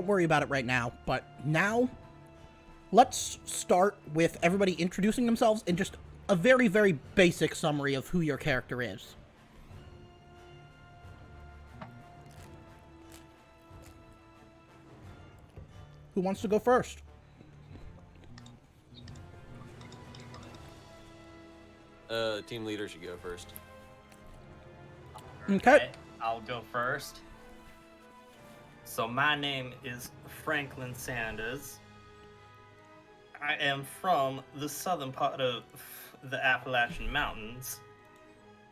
Don't worry about it right now, but now let's start with everybody introducing themselves and just a very, very basic summary of who your character is. Who wants to go first? Team leader should go first. Okay. Right, I'll go first. So my name is Franklin Sanders. I am from the southern part of the Appalachian Mountains,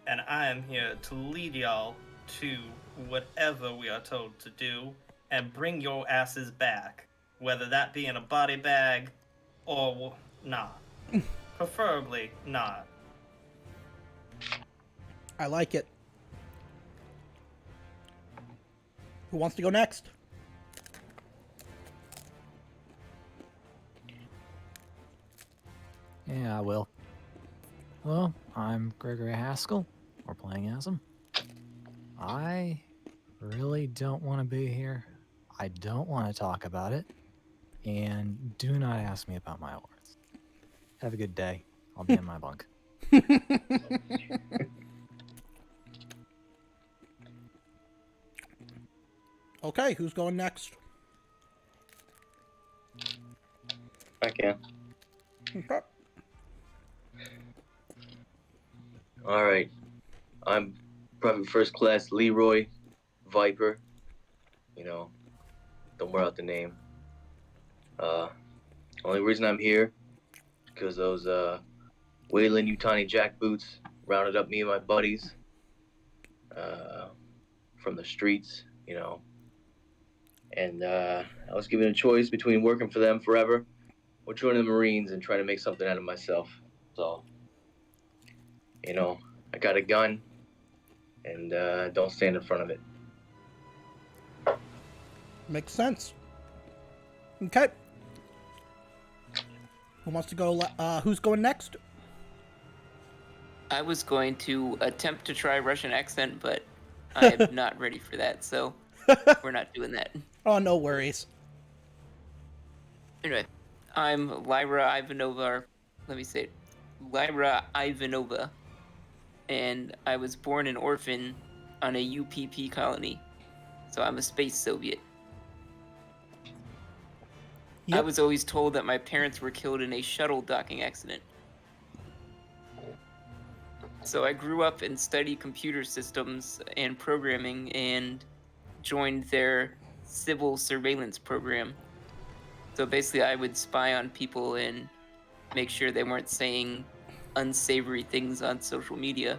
and I am here to lead y'all to whatever we are told to do and bring your asses back, whether that be in a body bag or not. Preferably not. I like it. Who wants to go next? Yeah, I will. Hello, I'm Gregory Haskell. We're playing as him. I really don't want to be here. I don't want to talk about it. And do not ask me about my awards. Have a good day. I'll be in my bunk. Okay, who's going next? I can. Okay. All right. I'm Private First Class Leroy Viper. You know, don't wear out the name. Only reason I'm here because those Weyland-Yutani jackboots rounded up me and my buddies from the streets, you know. And I was given a choice between working for them forever or joining the Marines and trying to make something out of myself. So, you know, I got a gun and don't stand in front of it. Makes sense. Okay. Who wants to go? Who's going next? I was going to attempt to try Russian accent, but I am not ready for that, so we're not doing that. Oh, no worries. Anyway, I'm Lyra Ivanova, or let me say it, Lyra Ivanova, and I was born an orphan on a UPP colony, so I'm a space Soviet. Yep. I was always told that my parents were killed in a shuttle docking accident. So I grew up and studied computer systems and programming and joined their civil surveillance program. So basically I would spy on people and make sure they weren't saying unsavory things on social media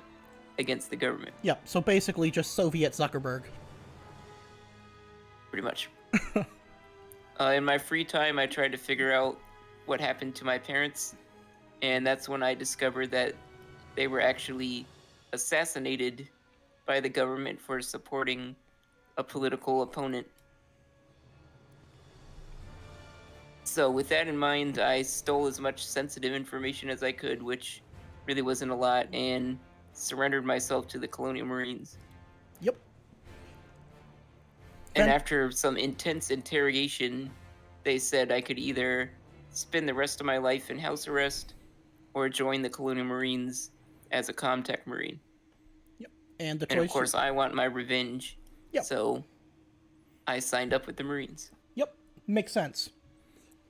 against the government. Yep, so basically just Soviet Zuckerberg. Pretty much. In my free time, I tried to figure out what happened to my parents, and that's when I discovered that they were actually assassinated by the government for supporting a political opponent. So with that in mind, I stole as much sensitive information as I could, which really wasn't a lot, and surrendered myself to the Colonial Marines. Yep. And Then- after some intense interrogation, they said I could either spend the rest of my life in house arrest or join the Colonial Marines as a Comtech Marine. And the choice. And of course, I want my revenge. Yep. So I signed up with the Marines. Yep, makes sense.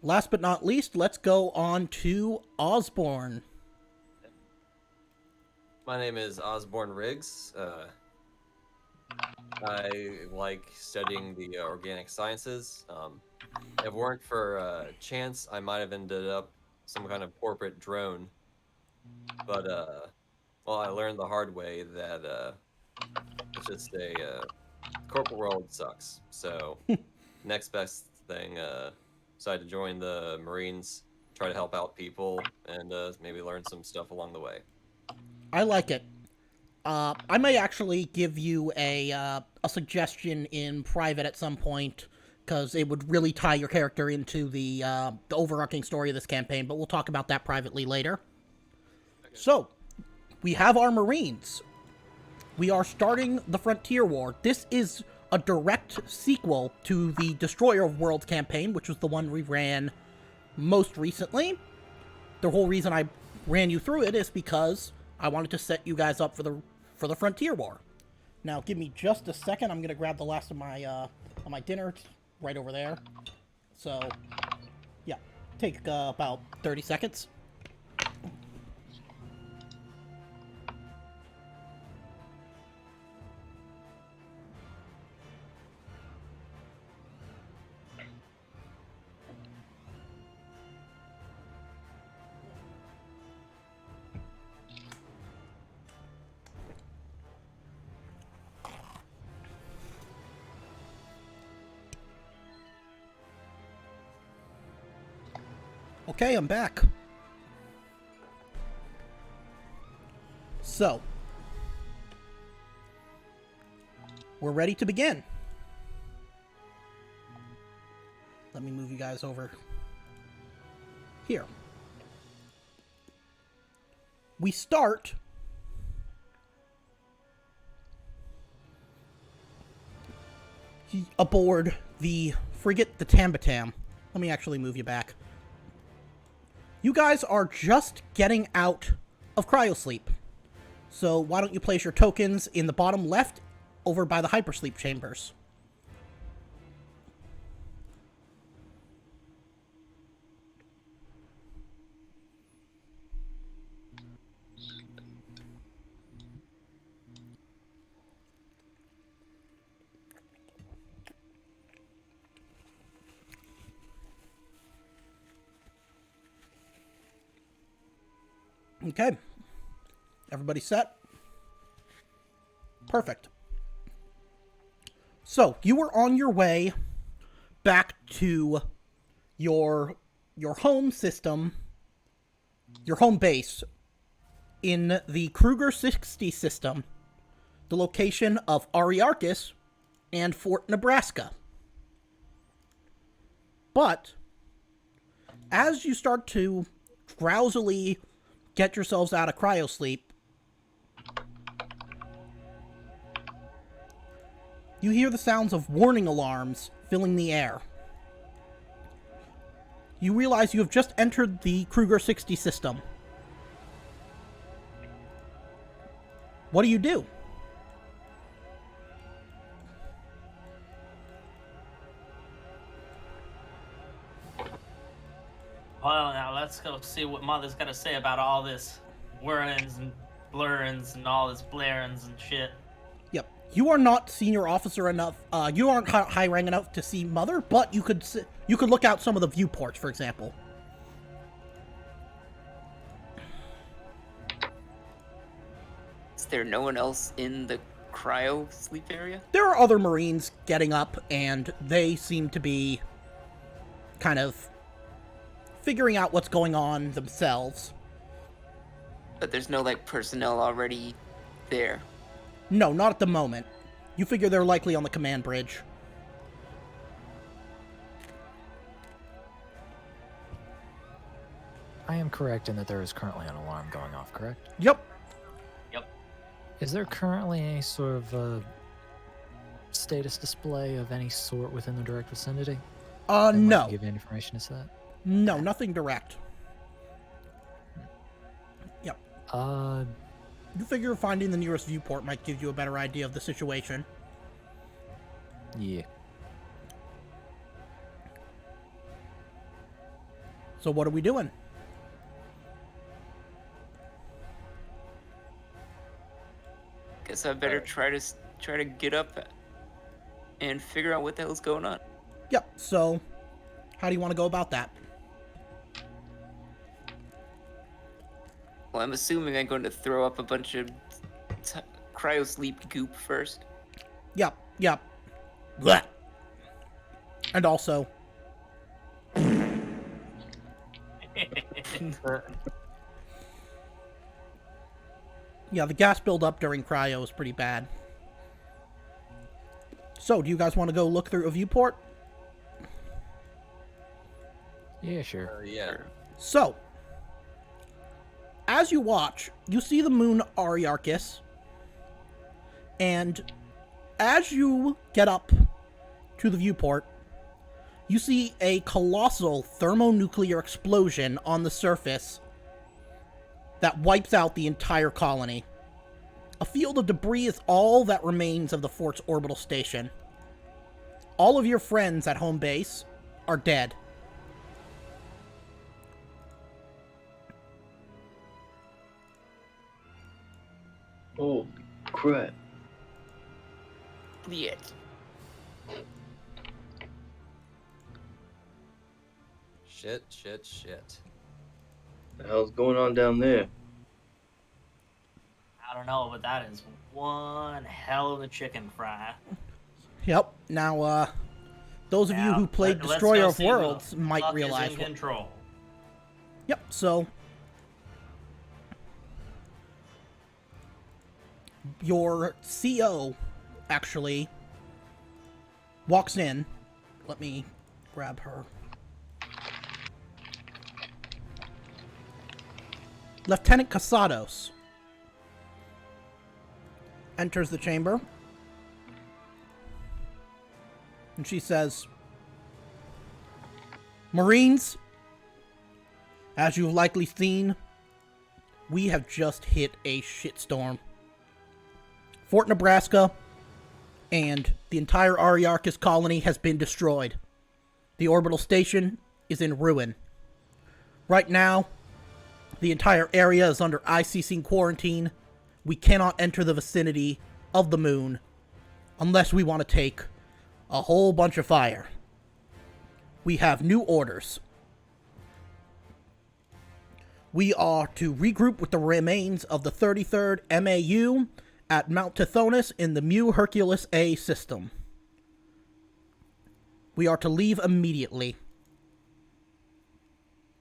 Last but not least, let's go on to Osborne. My name is Osborne Riggs. I like studying the organic sciences. If it weren't for chance, I might have ended up some kind of corporate drone. But, well, I learned the hard way that it's just corporate world sucks. So, next best thing, decided to join the Marines, try to help out people, and maybe learn some stuff along the way. I like it. I may actually give you a suggestion in private at some point, because it would really tie your character into the overarching story of this campaign, but we'll talk about that privately later. Okay. So, we have our Marines. We are starting the Frontier War. This is a direct sequel to the Destroyer of Worlds campaign, which was the one we ran most recently. The whole reason I ran you through it is because I wanted to set you guys up for the Frontier War. Now, give me just a second. I'm gonna grab the last of my dinner. It's right over there. So, yeah, take about 30 seconds. Okay, I'm back. So, we're ready to begin. Let me move you guys over here. We start aboard the frigate, the Tambatam. Let me actually move you back. You guys are just getting out of cryosleep. So why don't you place your tokens in the bottom left over by the hypersleep chambers. Okay. Everybody set? Perfect. So, you were on your way back to your home system, your home base in the Kruger 60 system, the location of Ariarcus and Fort Nebraska. But as you start to drowsily get yourselves out of cryosleep, you hear the sounds of warning alarms filling the air. You realize you have just entered the Kruger 60 system. What do? Well, now let's go see what Mother's got to say about all this whirrings and blurrings and all this blarings and shit. Yep. You are not senior officer enough. You aren't high rank enough to see Mother, but you could look out some of the viewports, for example. Is there no one else in the cryo sleep area? There are other Marines getting up, and they seem to be kind of figuring out what's going on themselves. But there's no, like, personnel already there. No, not at the moment. You figure they're likely on the command bridge. I am correct in that there is currently an alarm going off, correct? Yep. Is there currently any sort of status display of any sort within the direct vicinity? That might No. give you information as to that? No, nothing direct. Yep. You figure finding the nearest viewport might give you a better idea of the situation. Yeah. So what are we doing? Guess I better try to get up and figure out what the hell's going on. Yep, so how do you want to go about that? Well, I'm assuming I'm going to throw up a bunch of cryosleep goop first. Yep. Blech. And also... yeah, the gas buildup during cryo is pretty bad. So, do you guys want to go look through a viewport? Yeah, sure. Yeah. So, as you watch, you see the moon Ariarcus, and as you get up to the viewport, you see a colossal thermonuclear explosion on the surface that wipes out the entire colony. A field of debris is all that remains of the fort's orbital station. All of your friends at home base are dead. Oh, crap. Yet. Shit, shit, shit. The hell's going on down there? I don't know, but that is one hell of a chicken fry. Yep. Now, those of you who played Let's Destroyer go of see who the Worlds might fuck is realize in what... control. Yep, so... your CO, actually, walks in. Let me grab her. Lieutenant Casados enters the chamber. And she says, Marines, as you've likely seen, we have just hit a shitstorm. Fort Nebraska and the entire Ariarcus colony has been destroyed. The orbital station is in ruin. Right now, the entire area is under ICC quarantine. We cannot enter the vicinity of the moon unless we want to take a whole bunch of fire. We have new orders. We are to regroup with the remains of the 33rd MAU at Mount Tithonus in the Mu Hercules A system. We are to leave immediately.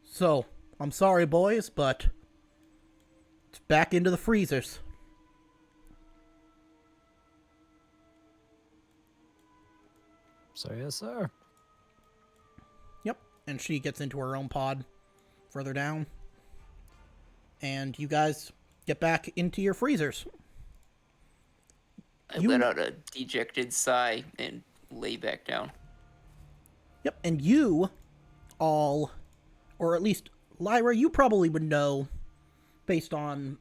So, I'm sorry, boys, but it's back into the freezers. So yes, sir. Yep, and she gets into her own pod further down. And you guys get back into your freezers. I let out a dejected sigh and lay back down. Yep, and you all, or at least Lyra, you probably would know, based on,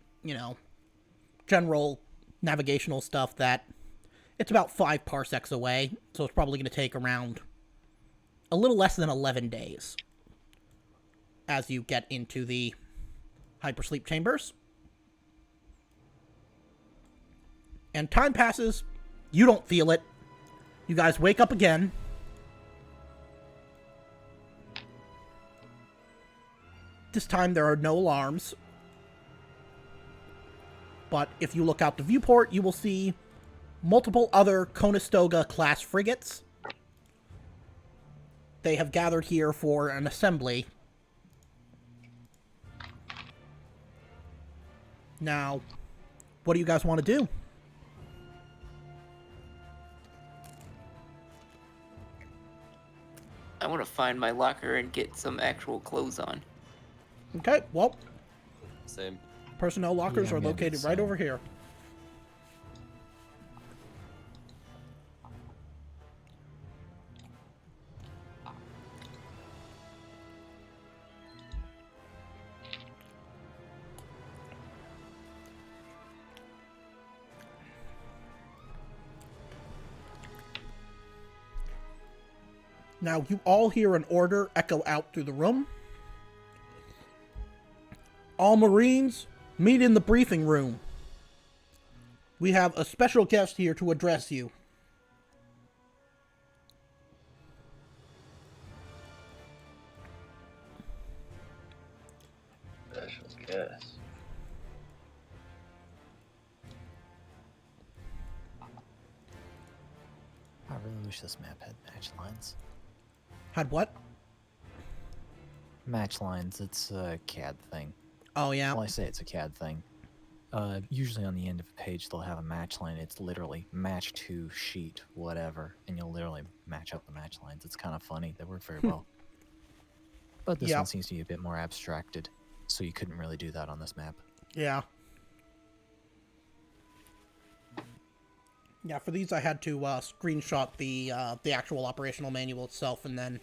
general navigational stuff, that it's about 5 parsecs away, so it's probably going to take around a little less than 11 days as you get into the hypersleep chambers. And time passes. You don't feel it. You guys wake up again. This time there are no alarms. But if you look out the viewport, you will see multiple other Conestoga class frigates. They have gathered here for an assembly. Now, what do you guys want to do? I want to find my locker and get some actual clothes on. Okay, well, Same. personnel lockers Yeah, are maybe located so. right over here. Now, you all hear an order echo out through the room. All Marines, meet in the briefing room. We have a special guest here to address you. Special guest. I really wish this map had match lines. Had what? Match lines, it's a CAD thing. Oh, yeah. Well, I say it's a CAD thing. Usually on the end of a page, they'll have a match line. It's literally match to sheet, whatever, and you'll literally match up the match lines. It's kind of funny. They work very well. But this Yeah. one seems to be a bit more abstracted, so you couldn't really do that on this map. Yeah. Yeah, for these I had to screenshot the actual operational manual itself, and then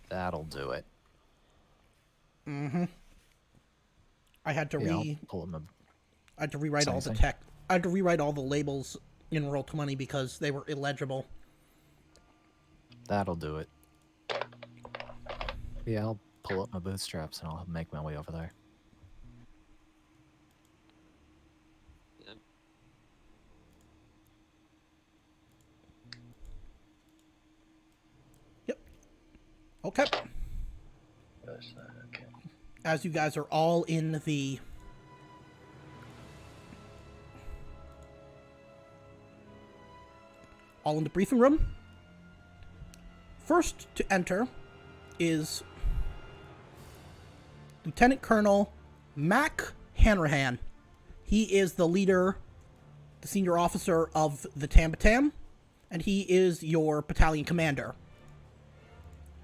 That'll do it. I had to Yeah, I'll pull up my... I had to rewrite all the Something. tech. I had to rewrite all the labels in Roll20 because they were illegible. That'll do it. Yeah, I'll pull up my bootstraps and I'll make my way over there. Yep. Yep. Okay. That's not okay. As you guys are all in the briefing room. First to enter is Lieutenant Colonel Mac Hanrahan. He is the leader, the senior officer of the Tambatam, and he is your battalion commander.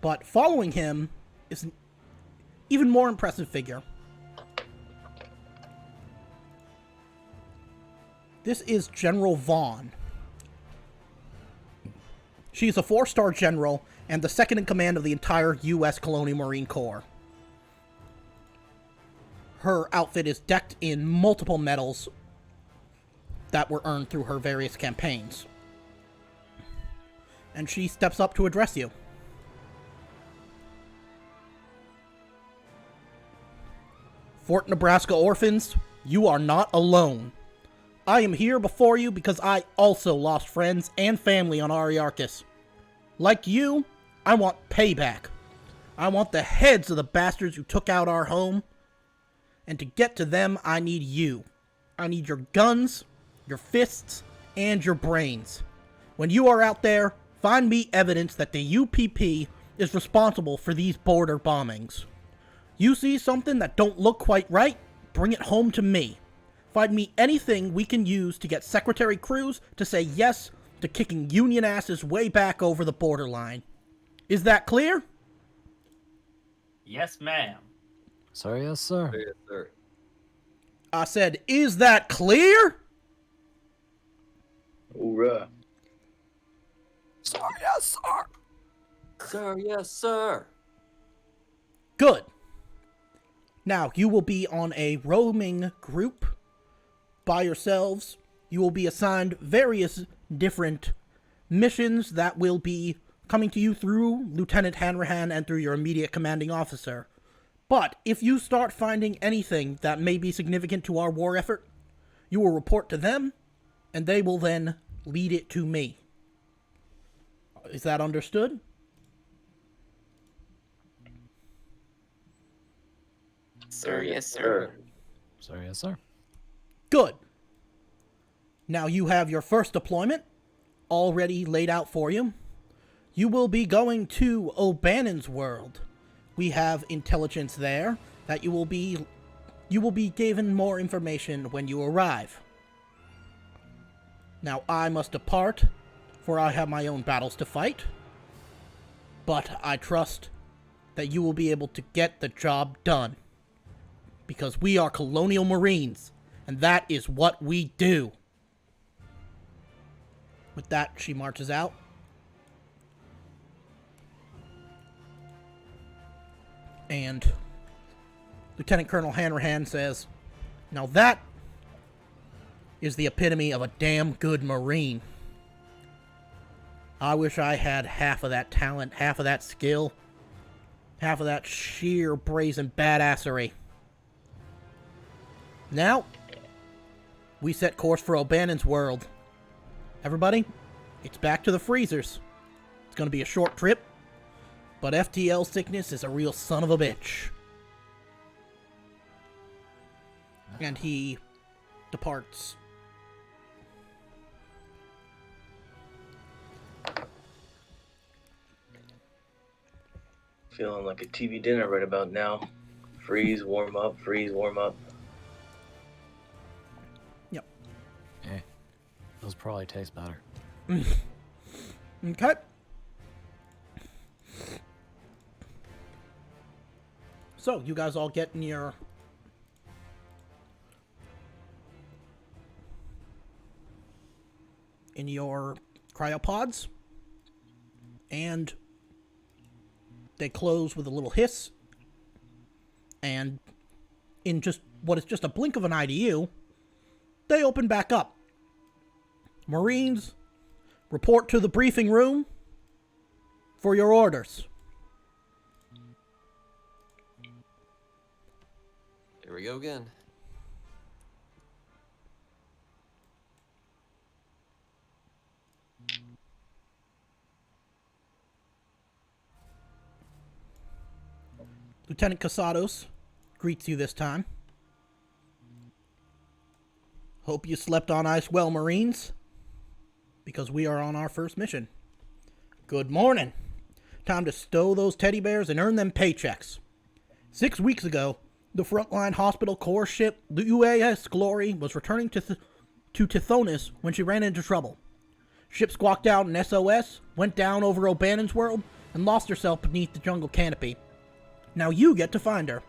But following him is an even more impressive figure. This is General Vaughn. She is a 4-star general and the second in command of the entire U.S. Colonial Marine Corps. Her outfit is decked in multiple medals that were earned through her various campaigns. And she steps up to address you. Fort Nebraska orphans, you are not alone. I am here before you because I also lost friends and family on Ariarcus. Like you, I want payback. I want the heads of the bastards who took out our home. And to get to them, I need you. I need your guns, your fists, and your brains. When you are out there, find me evidence that the UPP is responsible for these border bombings. You see something that don't look quite right, bring it home to me. Find me anything we can use to get Secretary Cruz to say yes to kicking Union asses way back over the borderline. Is that clear? Yes, ma'am. Sir, yes, sir. Yes, sir. I said, is that clear? Hoorah. Sir, yes, sir. Sir, yes, sir. Good. Now, you will be on a roaming group by yourselves. You will be assigned various different missions that will be coming to you through Lieutenant Hanrahan and through your immediate commanding officer. But if you start finding anything that may be significant to our war effort, you will report to them, and they will then lead it to me. Is that understood? Sir, yes, sir. Sir, yes, sir. Good. Now you have your first deployment already laid out for you. You will be going to O'Bannon's world. We have intelligence there that you will be given more information when you arrive. Now I must depart, for I have my own battles to fight. But I trust that you will be able to get the job done. Because we are Colonial Marines, and that is what we do. With that, she marches out. And Lieutenant Colonel Hanrahan says, now that is the epitome of a damn good Marine. I wish I had half of that talent, half of that skill, half of that sheer brazen badassery. Now, we set course for O'Bannon's world. Everybody, it's back to the freezers. It's going to be a short trip, but FTL sickness is a real son of a bitch. And he departs. Feeling like a TV dinner right about now. Freeze, warm up, freeze, warm up. Yep. Eh, those probably taste better. Okay. So, you guys all get in your in your cryopods, and they close with a little hiss, and in just what is just a blink of an eye to you, they open back up. Marines, report to the briefing room for your orders. Here we go again. Lieutenant Casados greets you this time. Hope you slept on ice well, Marines, because we are on our first mission. Good morning. Time to stow those teddy bears and earn them paychecks. 6 weeks ago, the frontline hospital corps ship, the UAS Glory, was returning to Tithonus when she ran into trouble. Ship squawked out an SOS, went down over O'Bannon's world, and lost herself beneath the jungle canopy. Now you get to find her.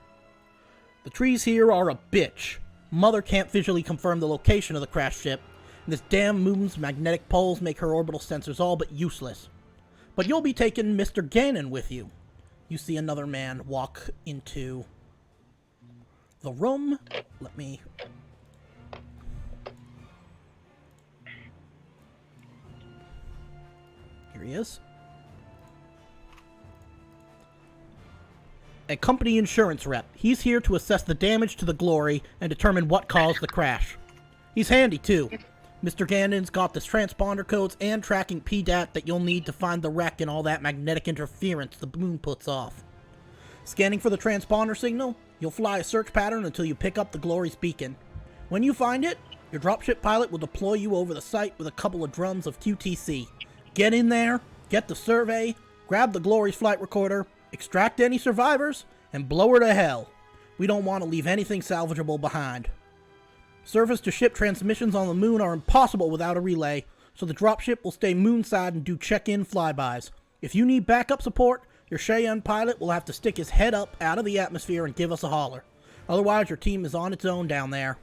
The trees here are a bitch. Mother can't visually confirm the location of the crashed ship, and this damn moon's magnetic poles make her orbital sensors all but useless. But you'll be taking Mr. Gannon with you. You see another man walk into the room. Let me... Here he is. A company insurance rep. He's here to assess the damage to the Glory and determine what caused the crash. He's handy, too. Mr. Gannon's got the transponder codes and tracking PDAT that you'll need to find the wreck and all that magnetic interference the moon puts off. Scanning for the transponder signal, you'll fly a search pattern until you pick up the Glory's beacon. When you find it, your dropship pilot will deploy you over the site with a couple of drums of QTC. Get in there, get the survey, grab the Glory's flight recorder, extract any survivors, and blow her to hell. We don't want to leave anything salvageable behind. Surface-to-ship transmissions on the moon are impossible without a relay, so the dropship will stay moonside and do check-in flybys. If you need backup support, your Cheyenne pilot will have to stick his head up out of the atmosphere and give us a holler. Otherwise, your team is on its own down there.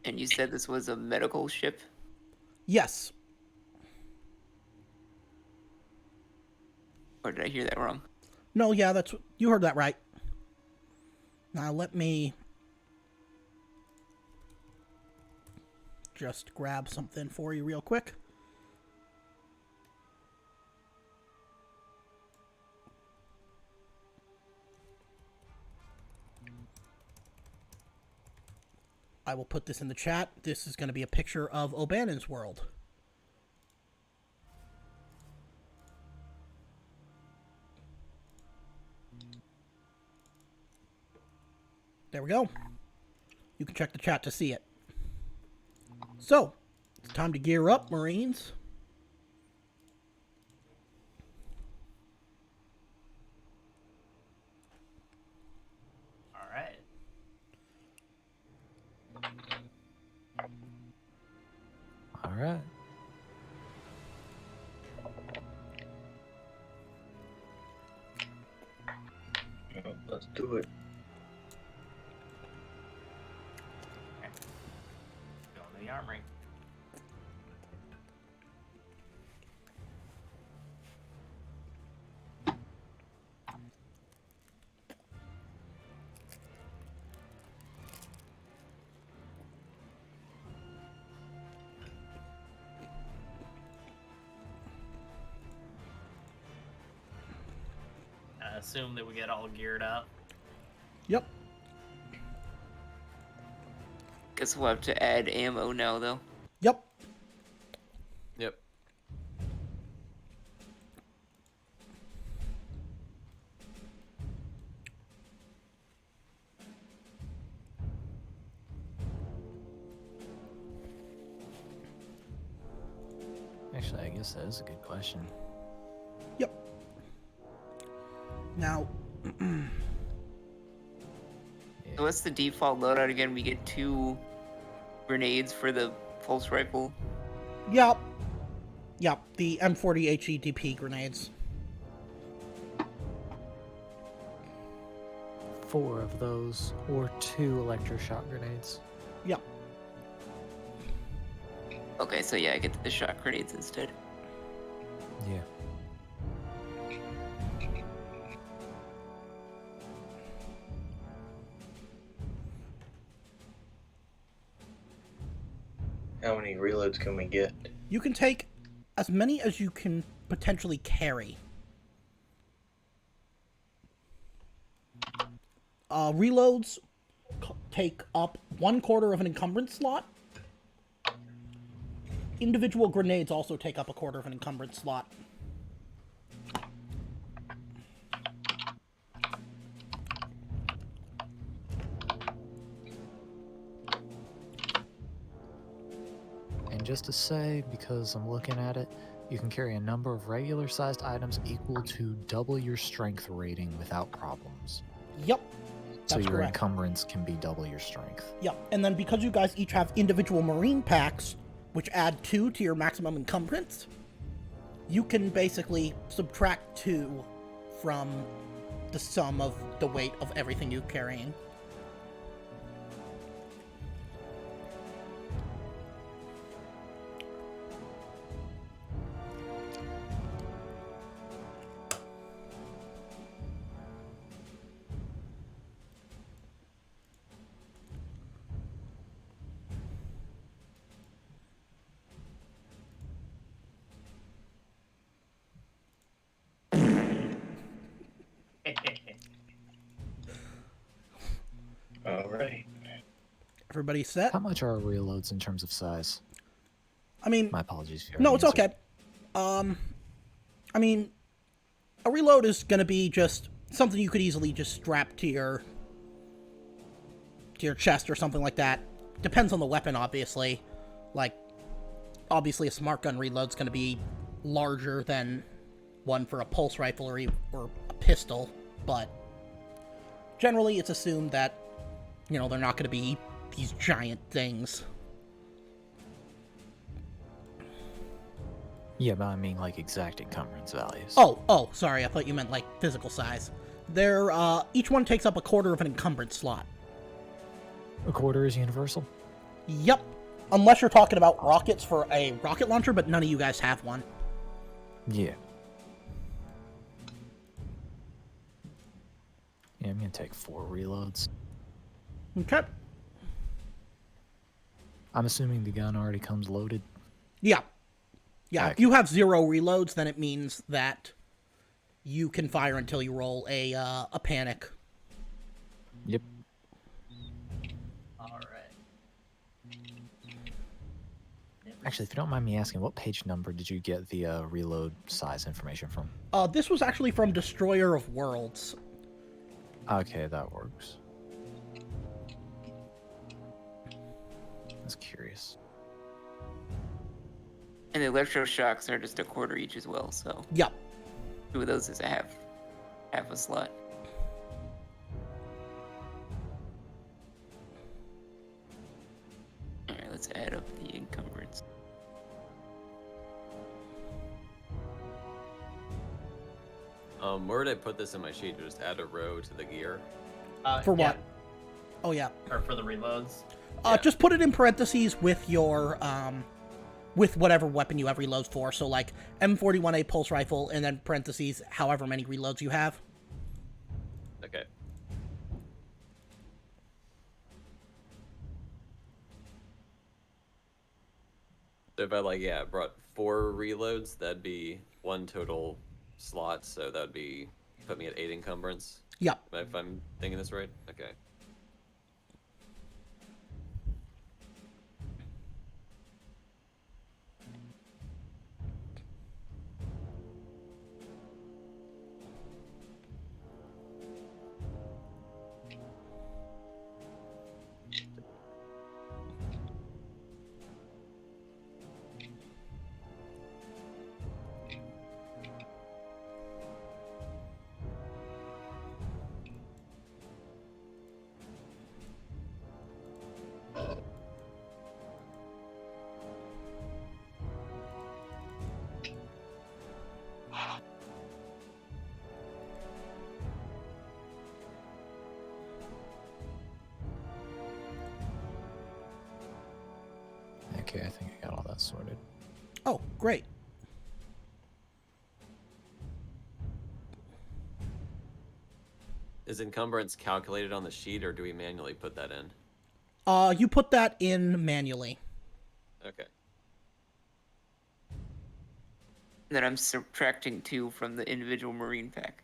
And you said this was a medical ship? Yes. Or did I hear that wrong? No, yeah, you heard that right. Now let me just grab something for you real quick. I will put this in the chat. This is going to be a picture of O'Bannon's world. There we go. You can check the chat to see it. So, it's time to gear up, Marines. All right. All right. Let's do it. Go to the armory. I assume that we get all geared up. Yep. Guess we'll have to add ammo now, though. Yep. Yep. Actually, I guess that is a good question. Yep. Now, So what's the default loadout again? We get 2 grenades for the pulse rifle. yep. Yep, the M40 HEDP grenades. 4 of those, or 2 electroshock grenades. Yep. Okay, so yeah, I get the shock grenades instead. Yeah. How many reloads can we get? You can take as many as you can potentially carry. Reloads take up 1/4 of an encumbrance slot. Individual grenades also take up 1/4 of an encumbrance slot. And just to say, because I'm looking at it, you can carry a number of regular-sized items equal to double your strength rating without problems. Yep. So That's your correct. encumbrance can be double your strength. Yep. And then because you guys each have individual marine packs, which add 2 to your maximum encumbrance, you can basically subtract 2 from the sum of the weight of everything you're carrying. All right. Everybody set? How much are reloads in terms of size? I mean, My apologies if you no, already it's answered. okay. I mean, a reload is going to be just something you could easily just strap to your chest or something like that. Depends on the weapon, obviously. Like, obviously a smart gun reload's going to be larger than one for a pulse rifle or a pistol, but generally it's assumed that, you know, they're not going to be these giant things. Yeah, but I mean like exact encumbrance values. Oh, sorry, I thought you meant like physical size. They're, each one takes up 1/4 of an encumbrance slot. 1/4 is universal? Yep. Unless you're talking about rockets for a rocket launcher, but none of you guys have one. Yeah. Yeah, I'm gonna take 4 reloads. Okay. I'm assuming the gun already comes loaded. Yeah. Yeah, if Okay. you have 0 reloads, then it means that you can fire until you roll a panic. Yep. All right. Actually, if you don't mind me asking, what page number did you get the reload size information from? This was actually from Destroyer of Worlds. Okay, that works. I was curious. And the electroshocks are just 1/4 each as well, so Yep. 2 of those is a half a slot. Alright, let's add up the encumbrance. Where would I put this in my sheet? Just add a row to the gear. For yeah, what? Oh, yeah. Or for the reloads. Yeah. Just put it in parentheses with your, with whatever weapon you have reloads for. So, like, M41A pulse rifle, and then parentheses, however many reloads you have. Okay. So if I brought 4 reloads, that'd be 1 total slot, so that'd be put me at 8 encumbrance. Yep. If I'm thinking this right? Okay. okay. I think I got all that sorted. Oh, great. Is encumbrance calculated on the sheet, or do we manually put that in? You put that in manually. Okay. Then I'm subtracting 2 from the individual Marine pack.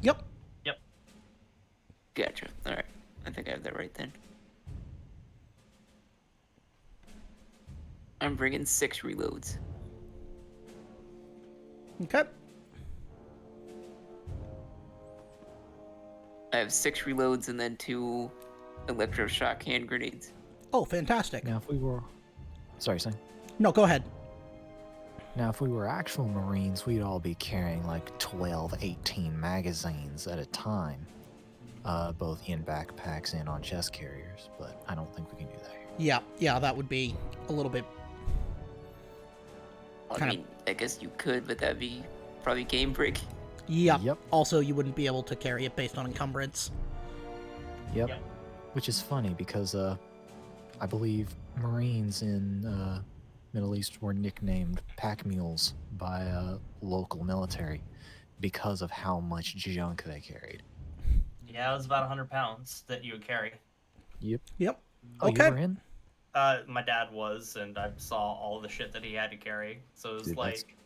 Yep. Yep. Gotcha. All right. I think I have that right then. I'm bringing 6 reloads. Okay. I have 6 reloads and then 2 electroshock hand grenades. Oh, fantastic. Now, if we were... Sorry, Sam. No, go ahead. Now, if we were actual Marines, we'd all be carrying like 12, 18 magazines at a time, both in backpacks and on chest carriers, but I don't think we can do that here. Yeah, that would be a little bit... I mean, I guess you could, but that'd be probably game break. Yep. Yep. Also, you wouldn't be able to carry it based on encumbrance. Yep. Yep. Which is funny because I believe Marines in Middle East were nicknamed pack mules by local military because of how much junk they carried. Yeah, it was about 100 pounds that you would carry. Yep. Yep. Oh, Okay. you were in? My dad was, and I saw all the shit that he had to carry. So it was Dude, like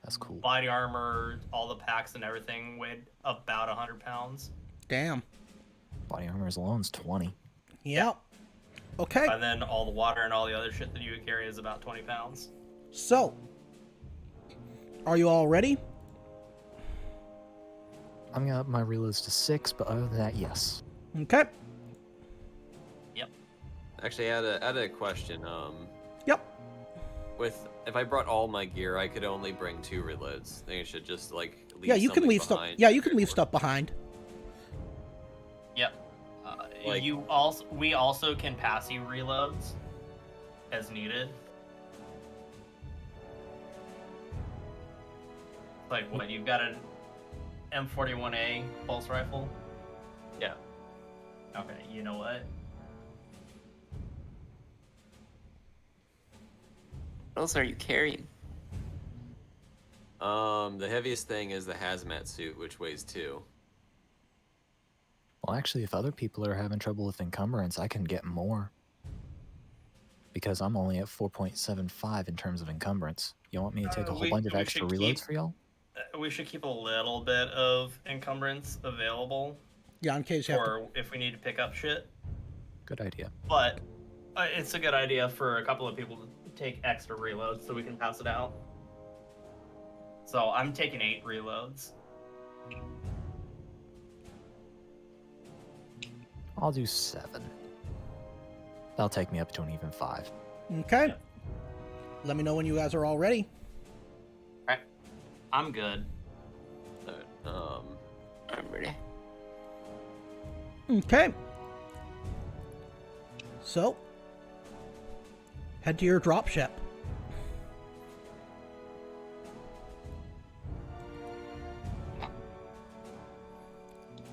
that's cool. body armor, all the packs and everything weighed about 100 pounds. Damn. Body armor alone's 20. Yep. Okay. And then all the water and all the other shit that you would carry is about 20 pounds. So, are you all ready? I'm gonna up my reloads to 6, but other than that, yes. Okay. Actually, I had a question. Yep. If I brought all my gear, I could only bring 2 reloads. I think I should just like leave Yeah, you can something leave stuff. behind Yeah, you can for leave it. stuff behind. Yep. Like- We also can pass you reloads as needed. Like what? You've got an M41A pulse rifle. Yeah. Okay. You know what? What else are you carrying? The heaviest thing is the hazmat suit, which weighs 2. Well, actually, if other people are having trouble with encumbrance, I can get more. Because I'm only at 4.75 in terms of encumbrance. You want me to take a whole bunch of we extra should reloads keep- for y'all? We should keep a little bit of encumbrance available Yeah, in case you have to. for if we need to pick up shit. Good idea. But it's a good idea for a couple of people to take extra reloads so we can pass it out. So I'm taking 8 reloads. I'll do 7. That'll take me up to an even 5. Okay. Yeah. Let me know when you guys are all ready. Alright. I'm good. Alright, I'm ready. Okay. So, head to your dropship.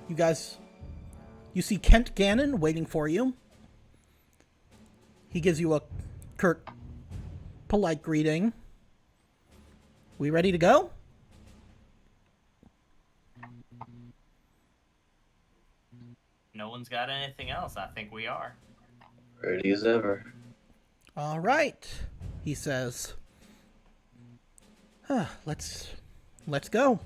You guys, you see Kent Gannon waiting for you. He gives you a curt, polite greeting. We ready to go? No one's got anything else. I think we are. Ready as ever. All right, he says. Let's go.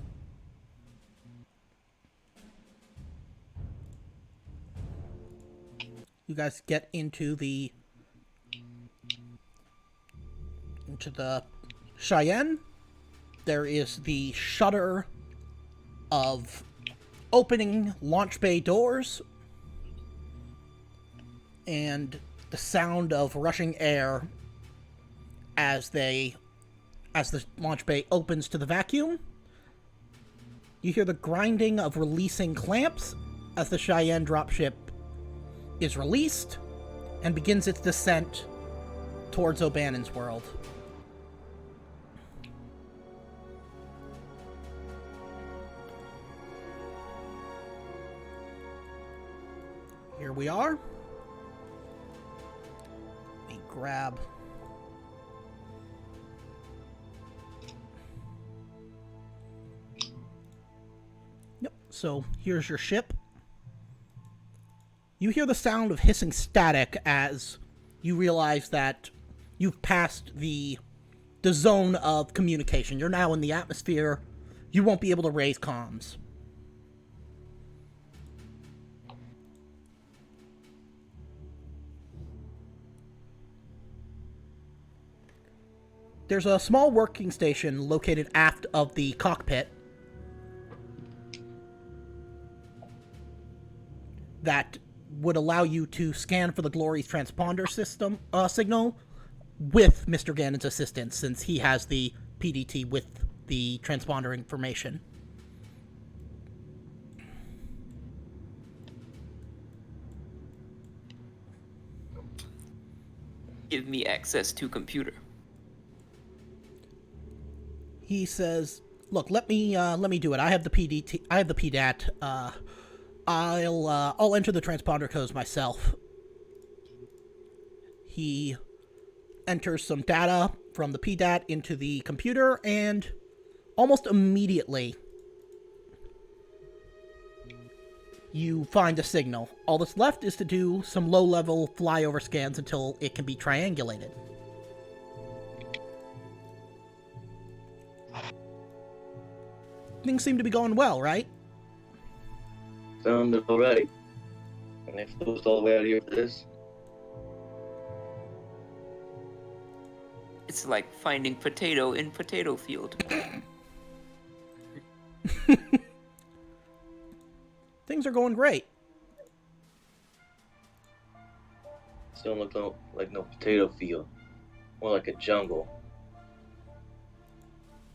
You guys get into the Cheyenne. There is the shudder of opening launch bay doors and the sound of rushing air as the launch bay opens to the vacuum. You hear the grinding of releasing clamps as the Cheyenne dropship is released and begins its descent towards O'Bannon's world. Here we are. Let me grab So here's your ship. You hear the sound of hissing static as you realize that you've passed the zone of communication. You're now in the atmosphere. You won't be able to raise comms. There's a small working station located aft of the cockpit that would allow you to scan for the Glory's transponder system signal with Mr. Gannon's assistance, since he has the PDT with the transponder information. Give me access to computer. He says, "Look, let me do it. I have the PDT. I have the PDAT. I'll enter the transponder codes myself." He enters some data from the PDAT into the computer, and almost immediately you find a signal. All that's left is to do some low-level flyover scans until it can be triangulated. Things seem to be going well, right? Sounded alright. And they flew us all the way out here for this. It's like finding potato in potato field. Things are going great. Still don't look like no potato field. More like a jungle.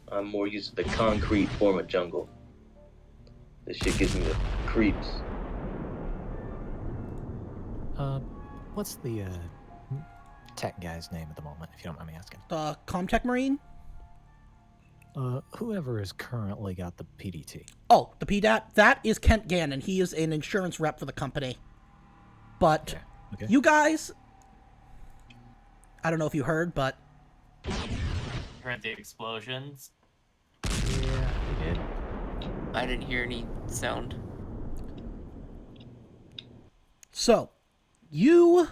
I'm more used to the concrete form of jungle. This shit gives me the creeps. What's the tech guy's name at the moment, if you don't mind me asking? Comtech Marine? Whoever has currently got the PDT. Oh, the PDAT? That is Kent Gannon. He is an insurance rep for the company. But Okay. you guys, I don't know if you heard, but Heard the explosions. Yeah, we did. I didn't hear any sound. so you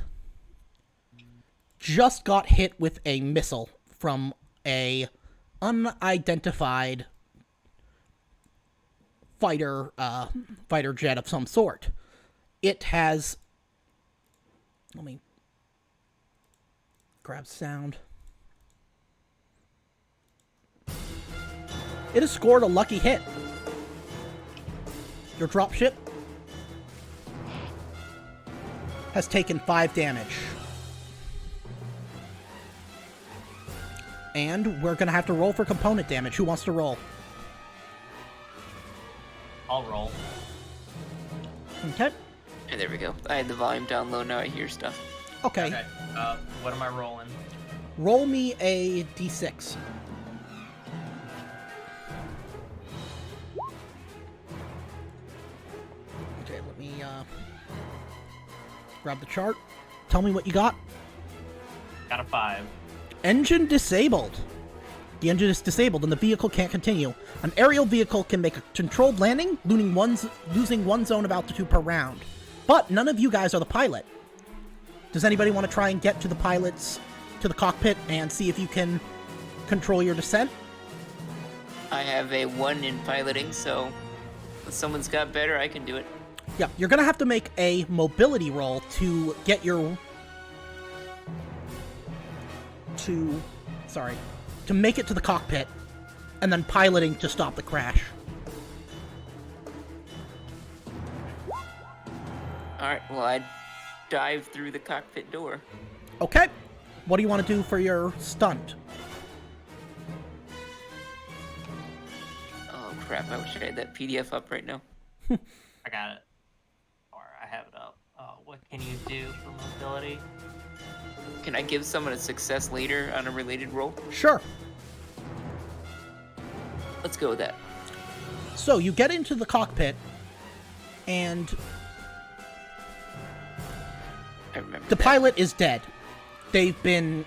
just got hit with a missile from a unidentified fighter jet of some sort. It has, let me grab sound. It has scored a lucky hit. Your dropship has taken 5 damage. And we're going to have to roll for component damage. Who wants to roll? I'll roll. Okay. And there we go. I had the volume down low, now I hear stuff. Okay. Okay. What am I rolling? Roll me a d6. Okay, let me grab the chart. Tell me what you got. Got a 5. Engine disabled. The engine is disabled and the vehicle can't continue. An aerial vehicle can make a controlled landing, losing one zone of altitude per round. But none of you guys are the pilot. Does anybody want to try and get to the cockpit and see if you can control your descent? I have a 1 in piloting, so if someone's got better, I can do it. Yeah, you're gonna have to make a mobility roll to get your... to make it to the cockpit, and then piloting to stop the crash. Alright, well, I dive through the cockpit door. Okay. What do you want to do for your stunt? Oh, crap, I wish I had that PDF up right now. I got it. Or I have it up. What can you do for mobility? Can I give someone a success later on a related roll? Sure. Let's go with that. So you get into the cockpit, and I remember the that. pilot is dead. They've been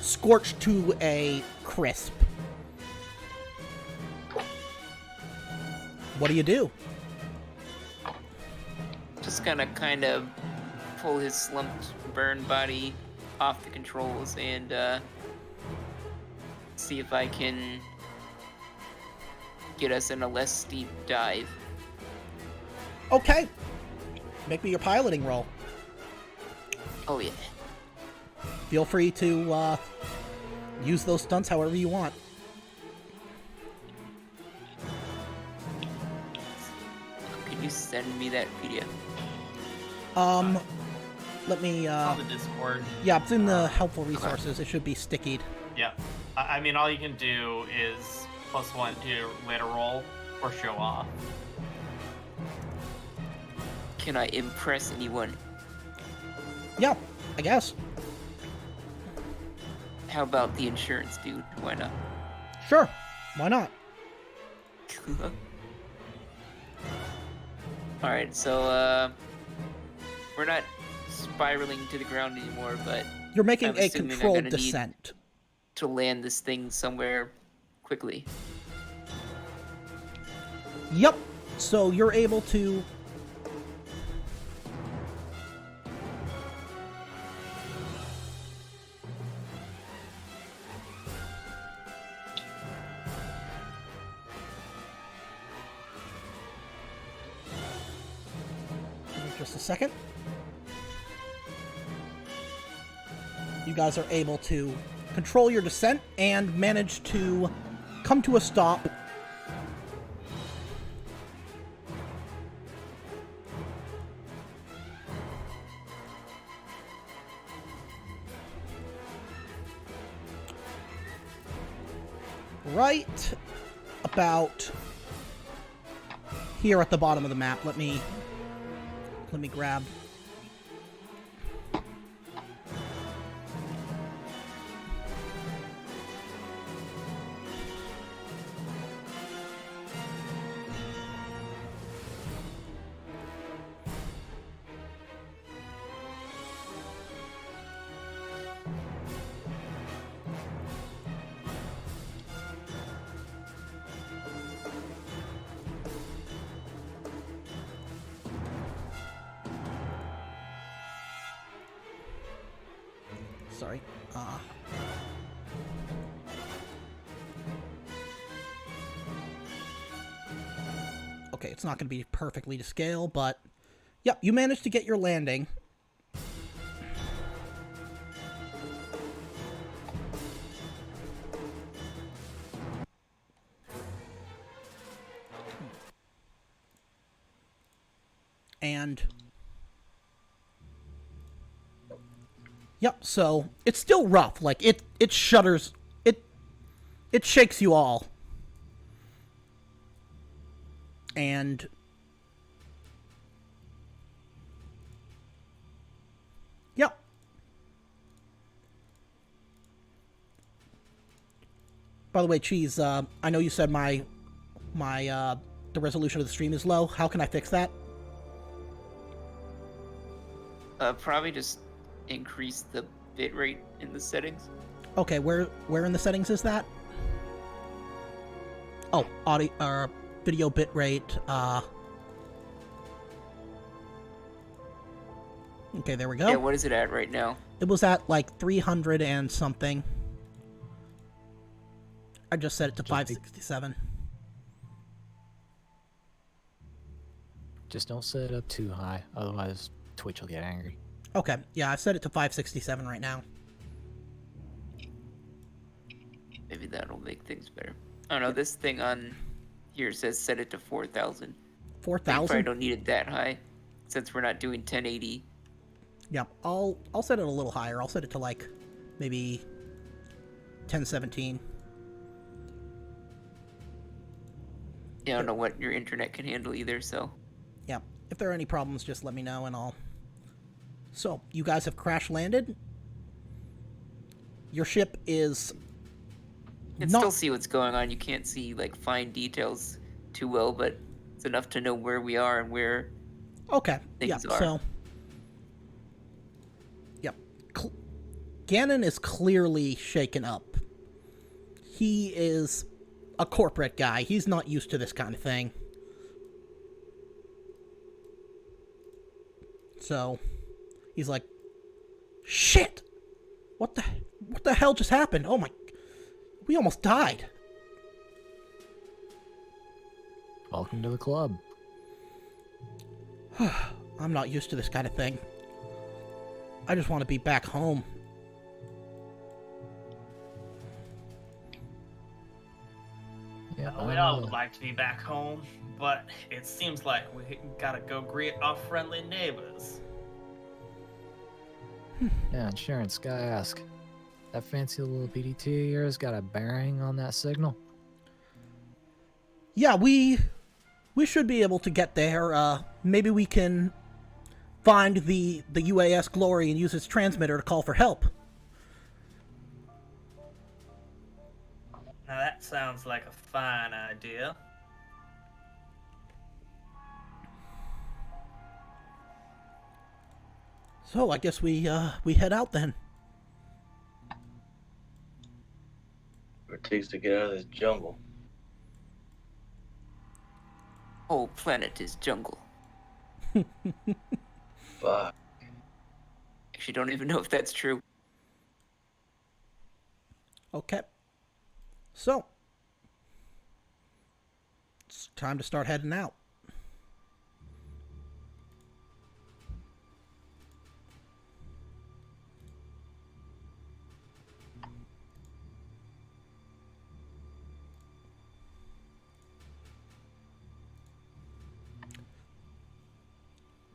scorched to a crisp. What do you do? Just gonna kind of pull his slumped, burned body off the controls and see if I can get us in a less steep dive. Okay. Make me your piloting roll. Oh yeah. Feel free to use those stunts however you want. Can you send me that PDF? Let me, On the Discord. yeah, it's in the helpful resources. It should be stickied. Yeah. I mean, all you can do is +1 to later roll or show off. Can I impress anyone? Yeah, I guess. How about the insurance dude? Why not? Sure. Why not? Alright, so we're not spiraling to the ground anymore, but You're making I'm a assuming I'm controlled gonna need descent. to land this thing somewhere quickly. Yep. So you're able to... Just a second. You guys are able to control your descent and manage to come to a stop. Right about here at the bottom of the map. Let me grab. Sorry. Okay, it's not going to be perfectly to scale, but yep, you managed to get your landing. And yep, so it's still rough. Like it shudders, it shakes you all. And yep. By the way, Cheese, I know you said my the resolution of the stream is low. How can I fix that? Probably just increase the bitrate in the settings. Okay, where in the settings is that? Oh, audio video bitrate. Okay, there we go. Yeah, what is it at right now? It was at like 300 and something. I just set it to 567. Just don't set it up too high, otherwise Twitch will get angry. Okay, yeah, I've set it to 567 right now. Maybe that'll make things better. I don't know, this thing on here says set it to 4,000. 4,000? Probably don't need it that high, since we're not doing 1080. Yeah, I'll set it a little higher. I'll set it to like maybe 1017. Yeah, I don't know what your internet can handle either, so. Yeah, if there are any problems, just let me know and I'll... So, you guys have crash landed. Your ship is... You can still see what's going on. You can't see, like, fine details too well, but it's enough to know where we are and where Okay, things yeah, are. so... Yep. Ganon is clearly shaken up. He is a corporate guy. He's not used to this kind of thing. So he's like, shit! What the hell just happened? Oh my, we almost died. Welcome to the club. I'm not used to this kind of thing. I just want to be back home. Yeah, We all would like to be back home, but it seems like we gotta go greet our friendly neighbors. yeah, insurance guy ask. That fancy little BDT of yours got a bearing on that signal? Yeah, we should be able to get there. Maybe we can find the UAS Glory and use its transmitter to call for help. Now that sounds like a fine idea. So I guess we head out then. What it takes to get out of this jungle. Whole planet is jungle. Fuck. Actually, don't even know if that's true. Okay. So it's time to start heading out.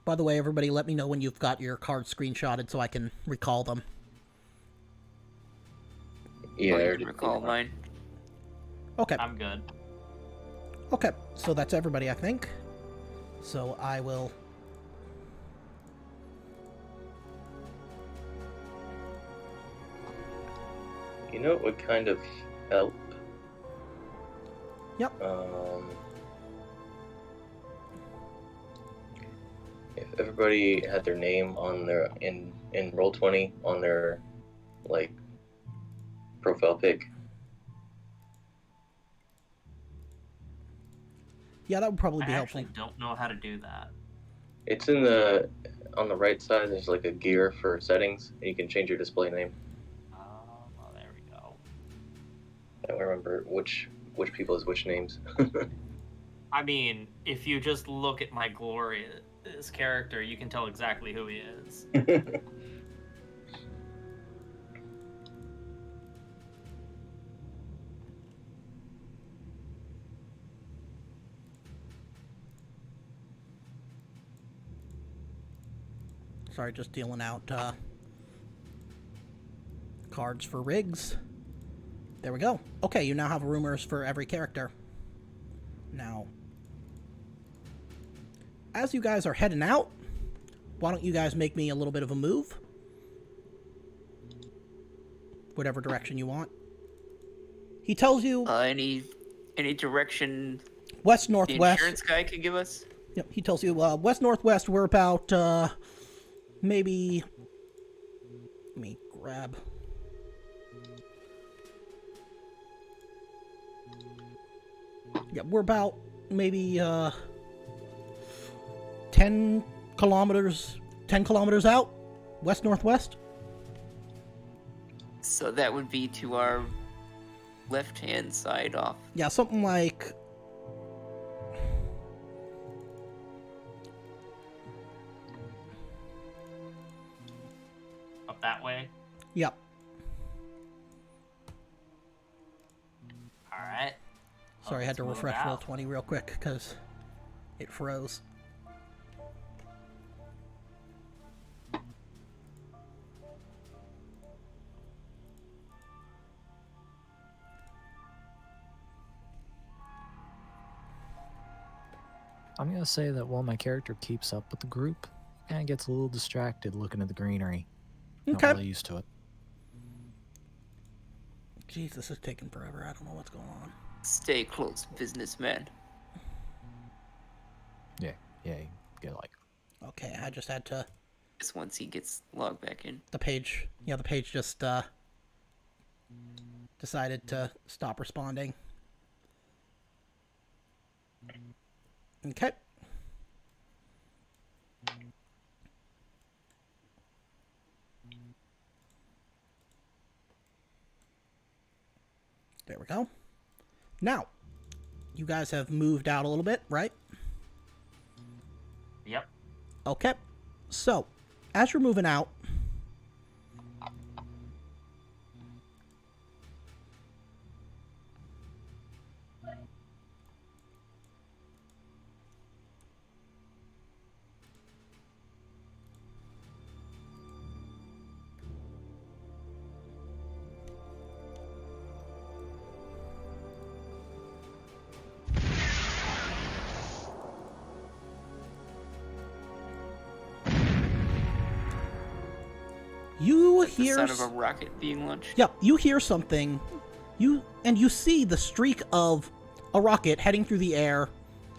By the way, everybody, let me know when you've got your cards screenshotted so I can recall them. Yeah, I I already recall mine. Okay. I'm good. Okay, so that's everybody, I think. So I will... You know what would kind of help? Yep. If everybody had their name on their in Roll20 on their like profile pic. Yeah, that would probably I be helpful. actually don't know how to do that. It's on the right side. There's like a gear for settings, and you can change your display name. Well, there we go. I don't remember which people's which names. I mean, if you just look at my glorious character, you can tell exactly who he is. Sorry, just dealing out cards for rigs. There we go. Okay, you now have rumors for every character. Now, as you guys are heading out, why don't you guys make me a little bit of a move? Whatever direction you want. He tells you Any direction west the northwest. insurance guy could give us? Yep, he tells you west northwest. We're about maybe. Let me grab. Yeah, we're about maybe 10 kilometers out, west northwest. So that would be to our left-hand side off. Yeah, something like. Up that way. Yep. All right. Sorry, I had to Let's move refresh out. Roll20 real quick because it froze. I'm gonna say that while my character keeps up with the group, he kind of gets a little distracted looking at the greenery. Not Okay. really used to it. Jeez, this is taking forever. I don't know what's going on. Stay close, businessman. Yeah, you get like, Okay, I just had to. Just once he gets logged back in. The page just decided to stop responding. Okay. go. Now, you guys have moved out a little bit, right? Yep. Okay. So, as you're moving out, you The hear sound of a rocket being launched. yeah, you hear something. You see the streak of a rocket heading through the air,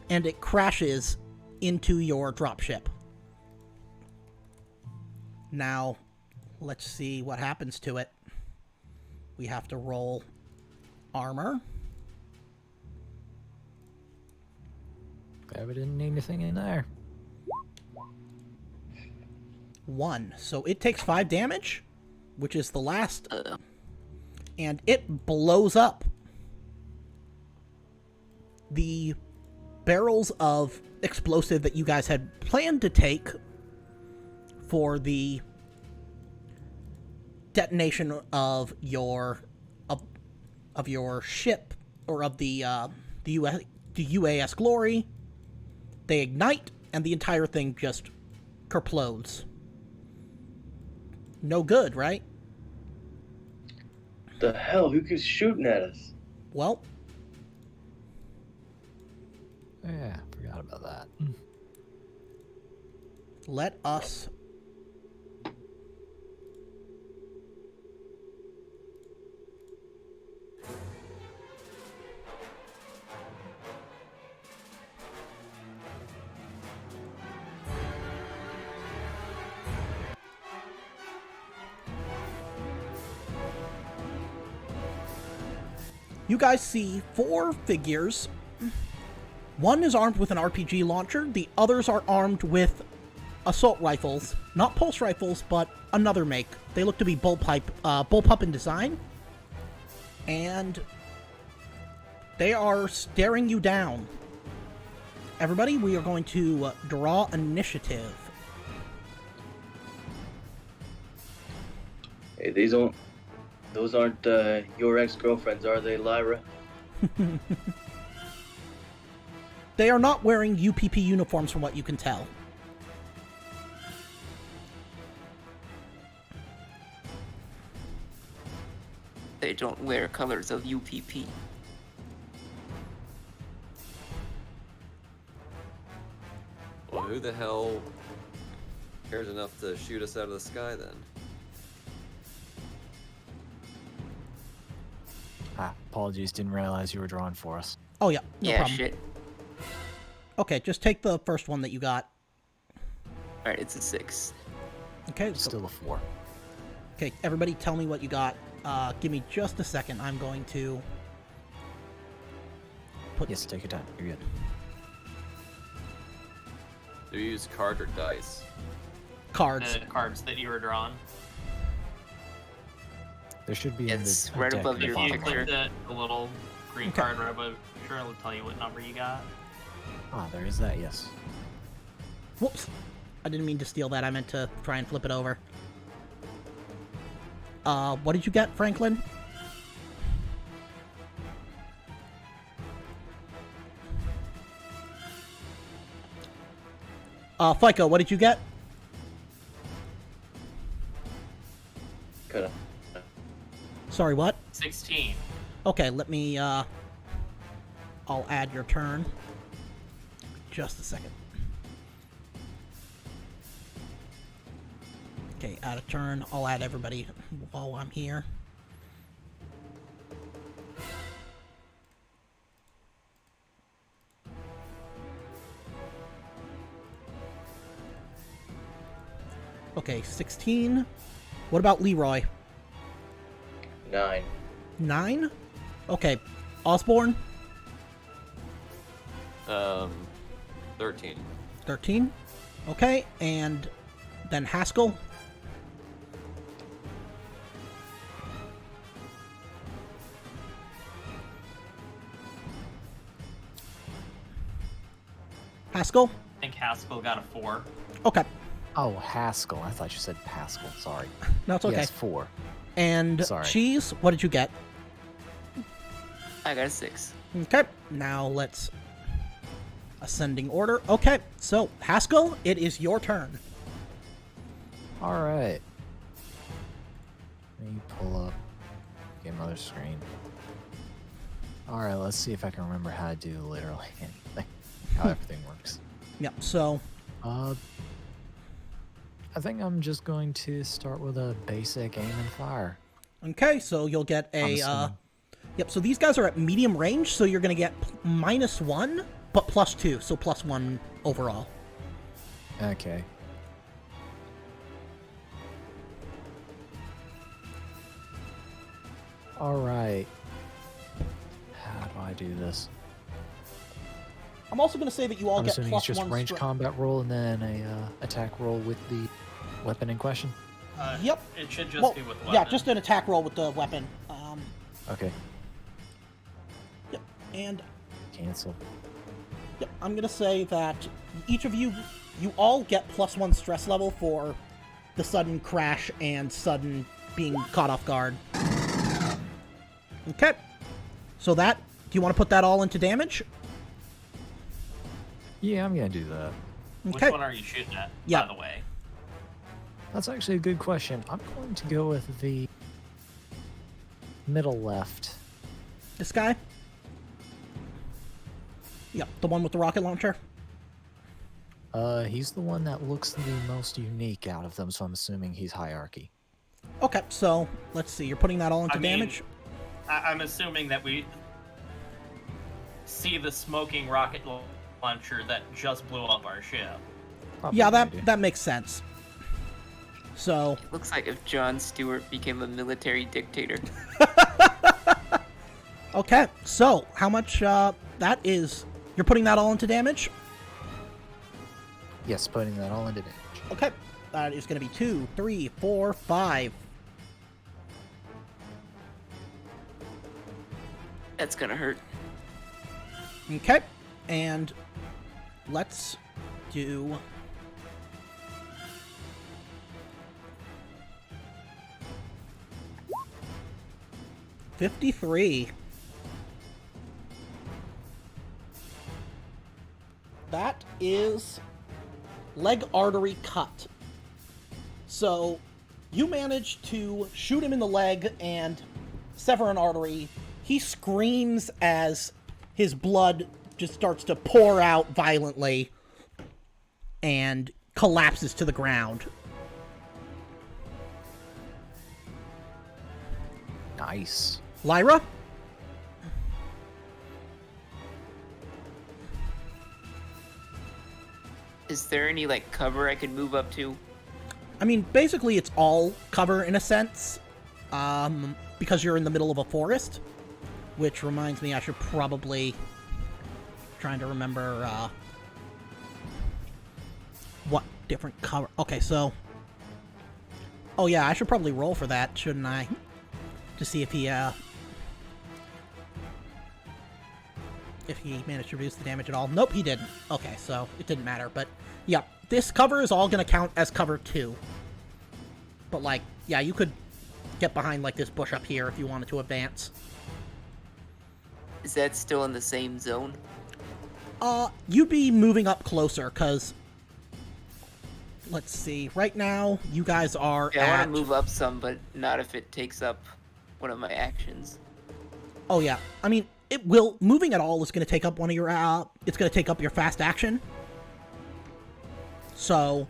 and it crashes into your dropship. Now, let's see what happens to it. We have to roll armor. Glad we didn't need anything in there. 1. So it takes 5 damage, which is the last, and it blows up. The barrels of explosive that you guys had planned to take for the detonation of your ship, or of the UAS Glory, they ignite, and the entire thing just kerplodes. No good, right? The hell? Who keeps shooting at us? Well, Yeah, forgot about that. let us... You guys see 4 figures. One is armed with an RPG launcher. The others are armed with assault rifles. Not pulse rifles, but another make. They look to be bullpup in design. And they are staring you down. Everybody, we are going to draw initiative. Hey, those aren't your ex-girlfriends, are they, Lyra? They are not wearing UPP uniforms from what you can tell. They don't wear colors of UPP. Well, who the hell cares enough to shoot us out of the sky then? Apologies, didn't realize you were drawing for us. Oh yeah, no Yeah, problem. shit. Okay, just take the first one that you got. Alright, it's a 6. Okay, so, Still a 4. okay, everybody tell me what you got. Give me just a second. I'm going to put... Yes, take your time. You're good. Do you use card or dice? cards. The cards that you were drawing. There should be It's in the right deck above in If your the you bottom picture. click the little green Okay. card right above, sure it'll tell you what number you got. Ah, there is that, yes. Whoops. I didn't mean to steal that. I meant to try and flip it over. What did you get, Franklin? FICO, what did you get? Cut up. Sorry, what? 16. Okay, let me, I'll add your turn. Just a second. Okay, add a turn. I'll add everybody while I'm here. Okay, 16. What about Leroy? 9. 9? Okay, Osborne? 13. 13. Okay, and then Haskell? Haskell? I think Haskell got a 4. Okay. Oh, Haskell. I thought you said Pascal. Sorry. No, it's okay. Yes, 4. And Sorry. Cheese, what did you get? I got a 6. Okay, now let's... Ascending order. Okay, so, Haskell, it is your turn. All right. Let me pull up. Get another screen. All right, let's see if I can remember how to do literally anything. How everything works. Yep, so... I think I'm just going to start with a basic aim and fire. Okay, so you'll get I'm a... assuming. Yep, so these guys are at medium range, so you're going to get -1, but +2, so +1 overall. Okay. All right. How do I do this? I'm also going to say that you all I'm get assuming it's just +1 range combat roll and then a attack roll with the weapon in question. Yep. It should just Well, be with weapon. yeah, just an attack roll with the weapon. Okay. Yep, and Cancel. yep, I'm going to say that each of you all get +1 stress level for the sudden crash and sudden being caught off guard. Okay. So that, do you want to put that all into damage? Yeah, I'm gonna do that. Okay. Which one are you shooting at, Yeah. by the way? That's actually a good question. I'm going to go with the middle left. This guy? Yep, the one with the rocket launcher. He's the one that looks the most unique out of them, so I'm assuming he's hierarchy. Okay, so let's see. You're putting that all into I mean, damage? I'm assuming that we see the smoking rocket launcher that just blew up our ship. Probably Yeah, a good idea. that makes sense. So, Looks like if Jon Stewart became a military dictator. okay, so how much that is? You're putting that all into damage? Yes, putting that all into damage. Okay, that is going to be 2, 3, 4, 5. That's gonna hurt. Okay, and let's do... $53. That is leg artery cut. So you manage to shoot him in the leg and sever an artery. He screams as his blood just starts to pour out violently and collapses to the ground. Nice. Lyra? Is there any like cover I could move up to? I mean, basically it's all cover in a sense, because you're in the middle of a forest, which reminds me I should probably... Trying to remember, what different cover... Okay, so... Oh yeah, I should probably roll for that, shouldn't I? To see if he managed to reduce the damage at all. Nope, he didn't. Okay, so it didn't matter, but... Yeah, this cover is all gonna count as cover 2. But, like, yeah, you could get behind, like, this bush up here if you wanted to advance. Is that still in the same zone? You'd be moving up closer, because... Let's see. Right now, you guys are Yeah, I at... want to move up some, but not if it takes up one of my actions. Oh, yeah. I mean, it will... Moving at all is going to take up one of your... it's going to take up your fast action. So...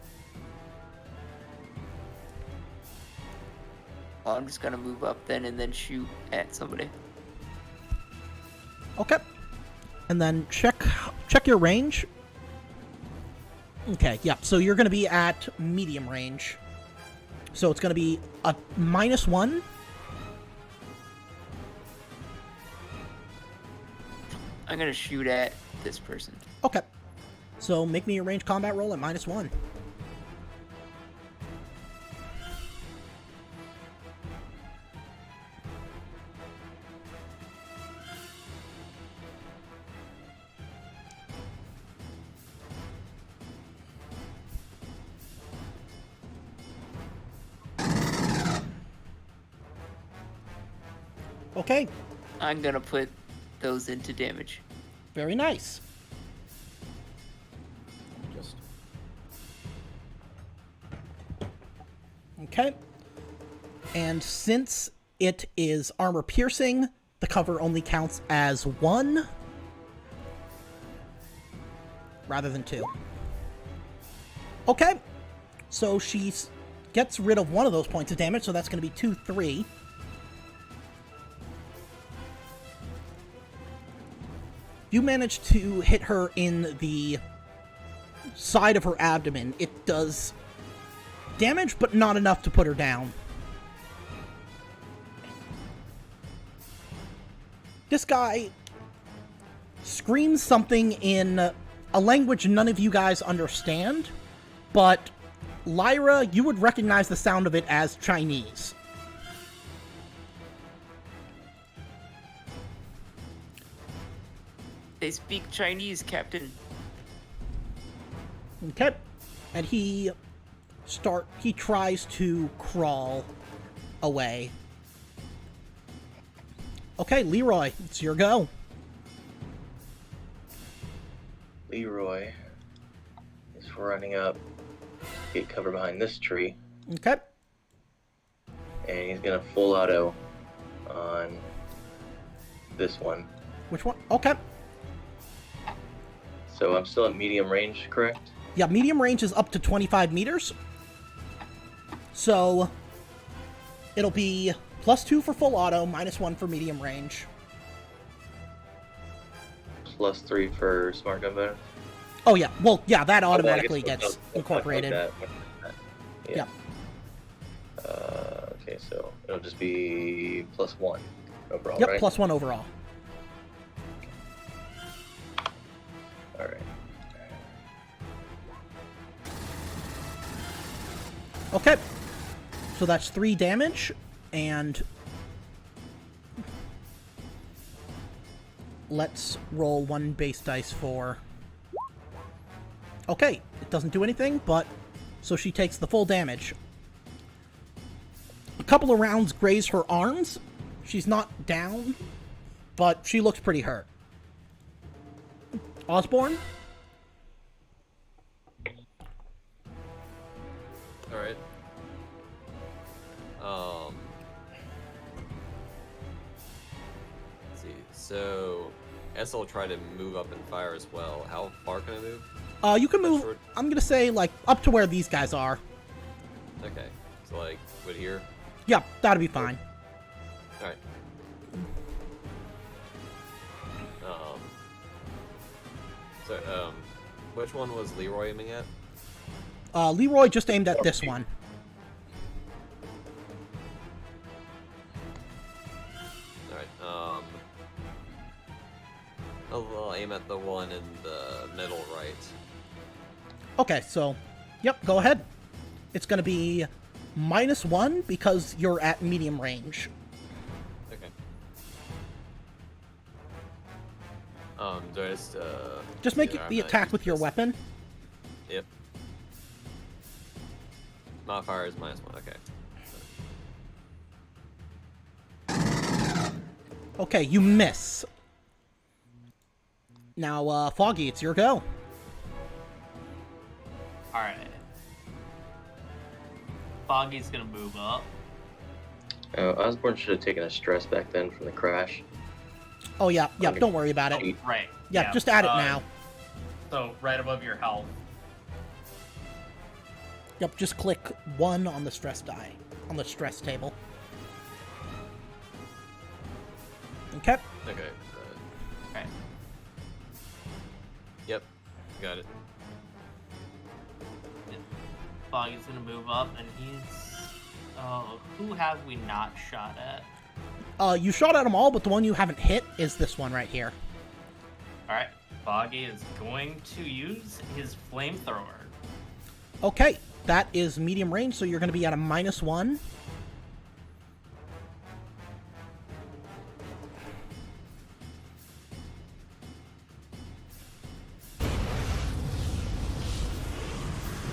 Well, I'm just gonna move up then and then shoot at somebody. Okay. And then check your range. Okay, yeah. So you're going to be at medium range. So it's going to be a -1. I'm gonna shoot at this person. Okay. So make me a range combat roll at -1. Okay, I'm gonna put those into damage. very nice. Just okay. And since it is armor piercing, the cover only counts as 1 rather than 2. Okay, so she gets rid of one of those points of damage, so that's going to be 2, 3. You manage to hit her in the side of her abdomen. It does damage, but not enough to put her down. This guy screams something in a language none of you guys understand, but Lyra, you would recognize the sound of it as Chinese. They speak Chinese, Captain. Okay. And he tries to crawl away. Okay, Leroy, it's your go. Leroy is running up, get cover behind this tree, Okay. and he's gonna full auto on this one. Which one? Okay. So I'm still at medium range, correct? Yeah, medium range is up to 25 meters. So it'll be +2 for full auto, -1 for medium range. +3 for smart gun bonus. Oh yeah, well yeah, that Oh, well, I automatically guess gets I'll incorporated. that. Yeah. Yeah. Okay, so it'll just be +1 overall, Yep, right? +1 overall. All right. Okay. So that's 3 damage, and let's roll 1 base dice for... Okay, it doesn't do anything, but... So she takes the full damage. A couple of rounds graze her arms. She's not down, but she looks pretty hurt. Osborne? Alright. Let's see. So, Essa will try to move up and fire as well. How far can I move? You can move, Short. I'm gonna say, like, up to where these guys are. Okay. So, like, would here? Yeah, that'll be fine. Alright. So, which one was Leroy aiming at? Leroy just aimed at this one. Alright, I'll aim at the one in the middle right. Okay, so, yep, go ahead. It's gonna be -1 because you're at medium range. Okay. Do I Just make yeah, I'm the not attack used with to your this. weapon. Yep. Modifier is -1, okay. Okay, you miss. Now, Foggy, it's your go. Alright. Foggy's gonna move up. Osborne should have taken a stress back then from the crash. Oh, yeah, Okay. don't worry about it. Right. Yeah, just add it now. So, right above your health. Yep, just click 1 on the stress die, on the stress table. Okay. Okay. Okay. Yep. Got it. Foggy's gonna move up, and he's... Oh, who have we not shot at? You shot at them all, but the one you haven't hit is this one right here. Alright. Foggy is going to use his flamethrower. Okay, that is medium range, so you're going to be at a -1.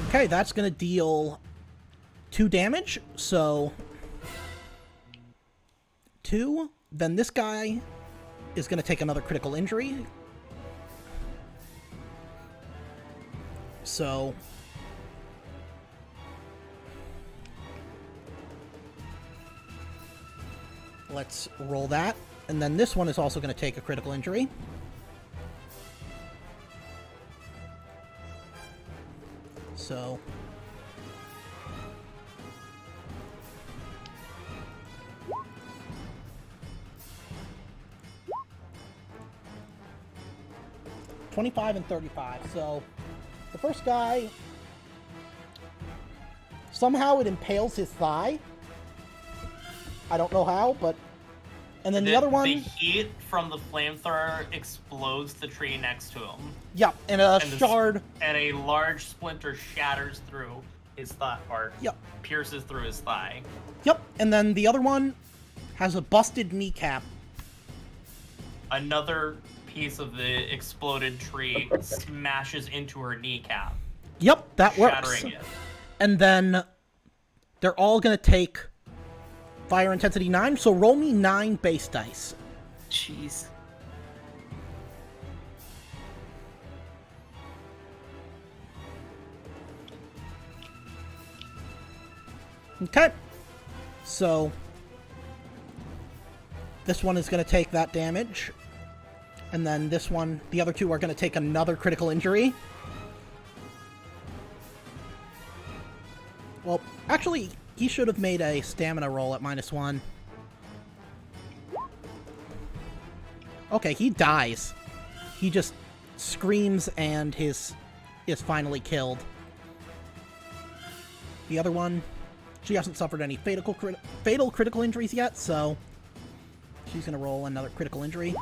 Okay, that's going to deal 2 damage, so 2 then this guy is going to take another critical injury. So let's roll that. And then this one is also going to take a critical injury. So $25 and $35. So the first guy, somehow it impales his thigh. I don't know how, but... And then the other one... The heat from the flamethrower explodes the tree next to him. Yep, and a shard... And a large splinter shatters through his thigh, or Yep. pierces through his thigh. Yep, and then the other one has a busted kneecap. Another piece of the exploded tree smashes into her kneecap, Yep, that works. shattering it. And then they're all going to take fire intensity 9, so roll me 9 base dice. Jeez. Okay. So this one is going to take that damage. And then this one, the other two are going to take another critical injury. Well, actually, he should have made a stamina roll at -1. Okay, he dies. He just screams and is finally killed. The other one, she hasn't suffered any fatal critical injuries yet, so she's going to roll another critical injury.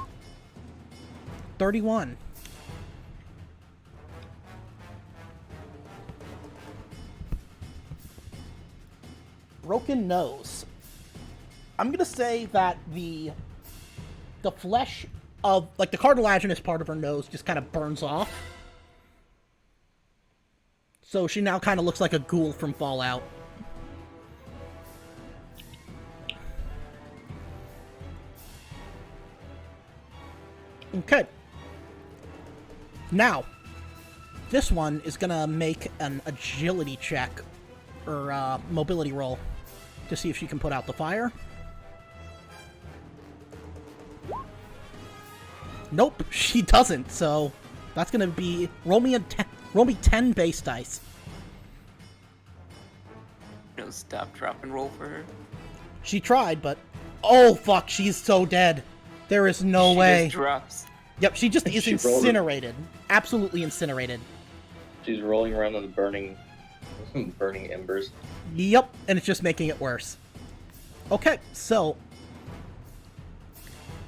31. Broken nose. I'm gonna say that the flesh of, like, the cartilaginous part of her nose just kind of burns off. So she now kind of looks like a ghoul from Fallout. Okay. Now, this one is gonna make an agility check, or mobility roll, to see if she can put out the fire. Nope, she doesn't, so that's gonna be, roll me 10 base dice. No stop, drop, and roll for her. She tried, but, oh fuck, she's so dead. There is no way. She just drops. Yep, she just is She rolled it. incinerated. Absolutely incinerated. She's rolling around on the burning embers. Yep, and it's just making it worse. Okay, so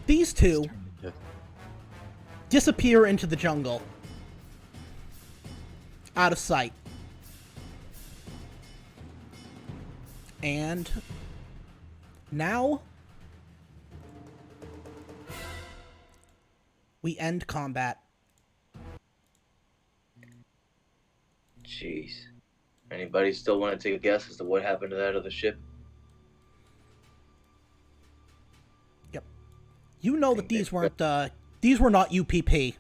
these two disappear into the jungle. Out of sight. And now we end combat. Jeez. Anybody still want to take a guess as to what happened to that other ship? Yep. You know that these weren't, these were not UPP. I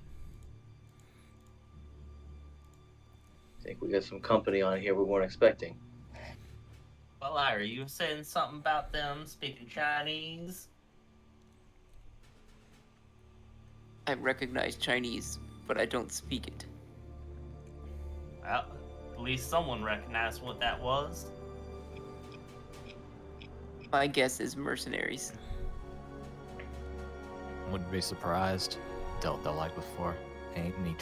think we got some company on here we weren't expecting. Well, Ira, you were saying something about them speaking Chinese? I recognize Chinese, but I don't speak it. Well, at least someone recognized what that was. My guess is mercenaries. Wouldn't be surprised. Dealt like before. Ain't any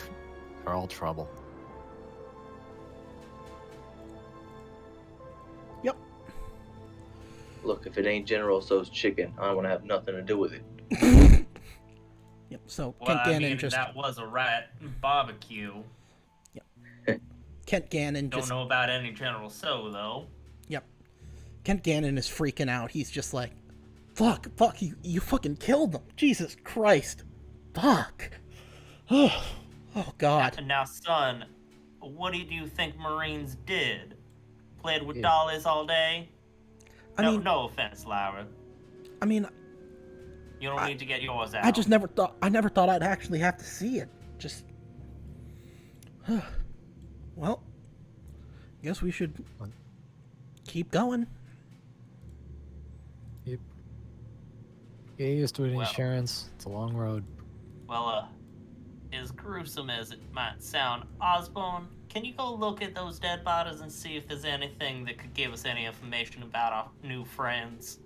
they're all trouble. Yep. Look, if it ain't General So's chicken, I don't want to have nothing to do with it. Yep, so Well, Kent I Gannon mean, just... that was a rat barbecue. Kent Gannon Don't just... know about any General So, though. Yep. Kent Gannon is freaking out. He's just like, fuck, you fucking killed them. Jesus Christ. Fuck. Oh, God. Now, son, what do you think Marines did? Played with dollies all day? I mean, no offense, Lara. I mean, You don't need to get yours out. I just never thought I'd actually have to see it. Just well, guess we should keep going. Yep. Get used to it, Well. insurance. It's a long road. Well, as gruesome as it might sound, Osborne, can you go look at those dead bodies and see if there's anything that could give us any information about our new friends?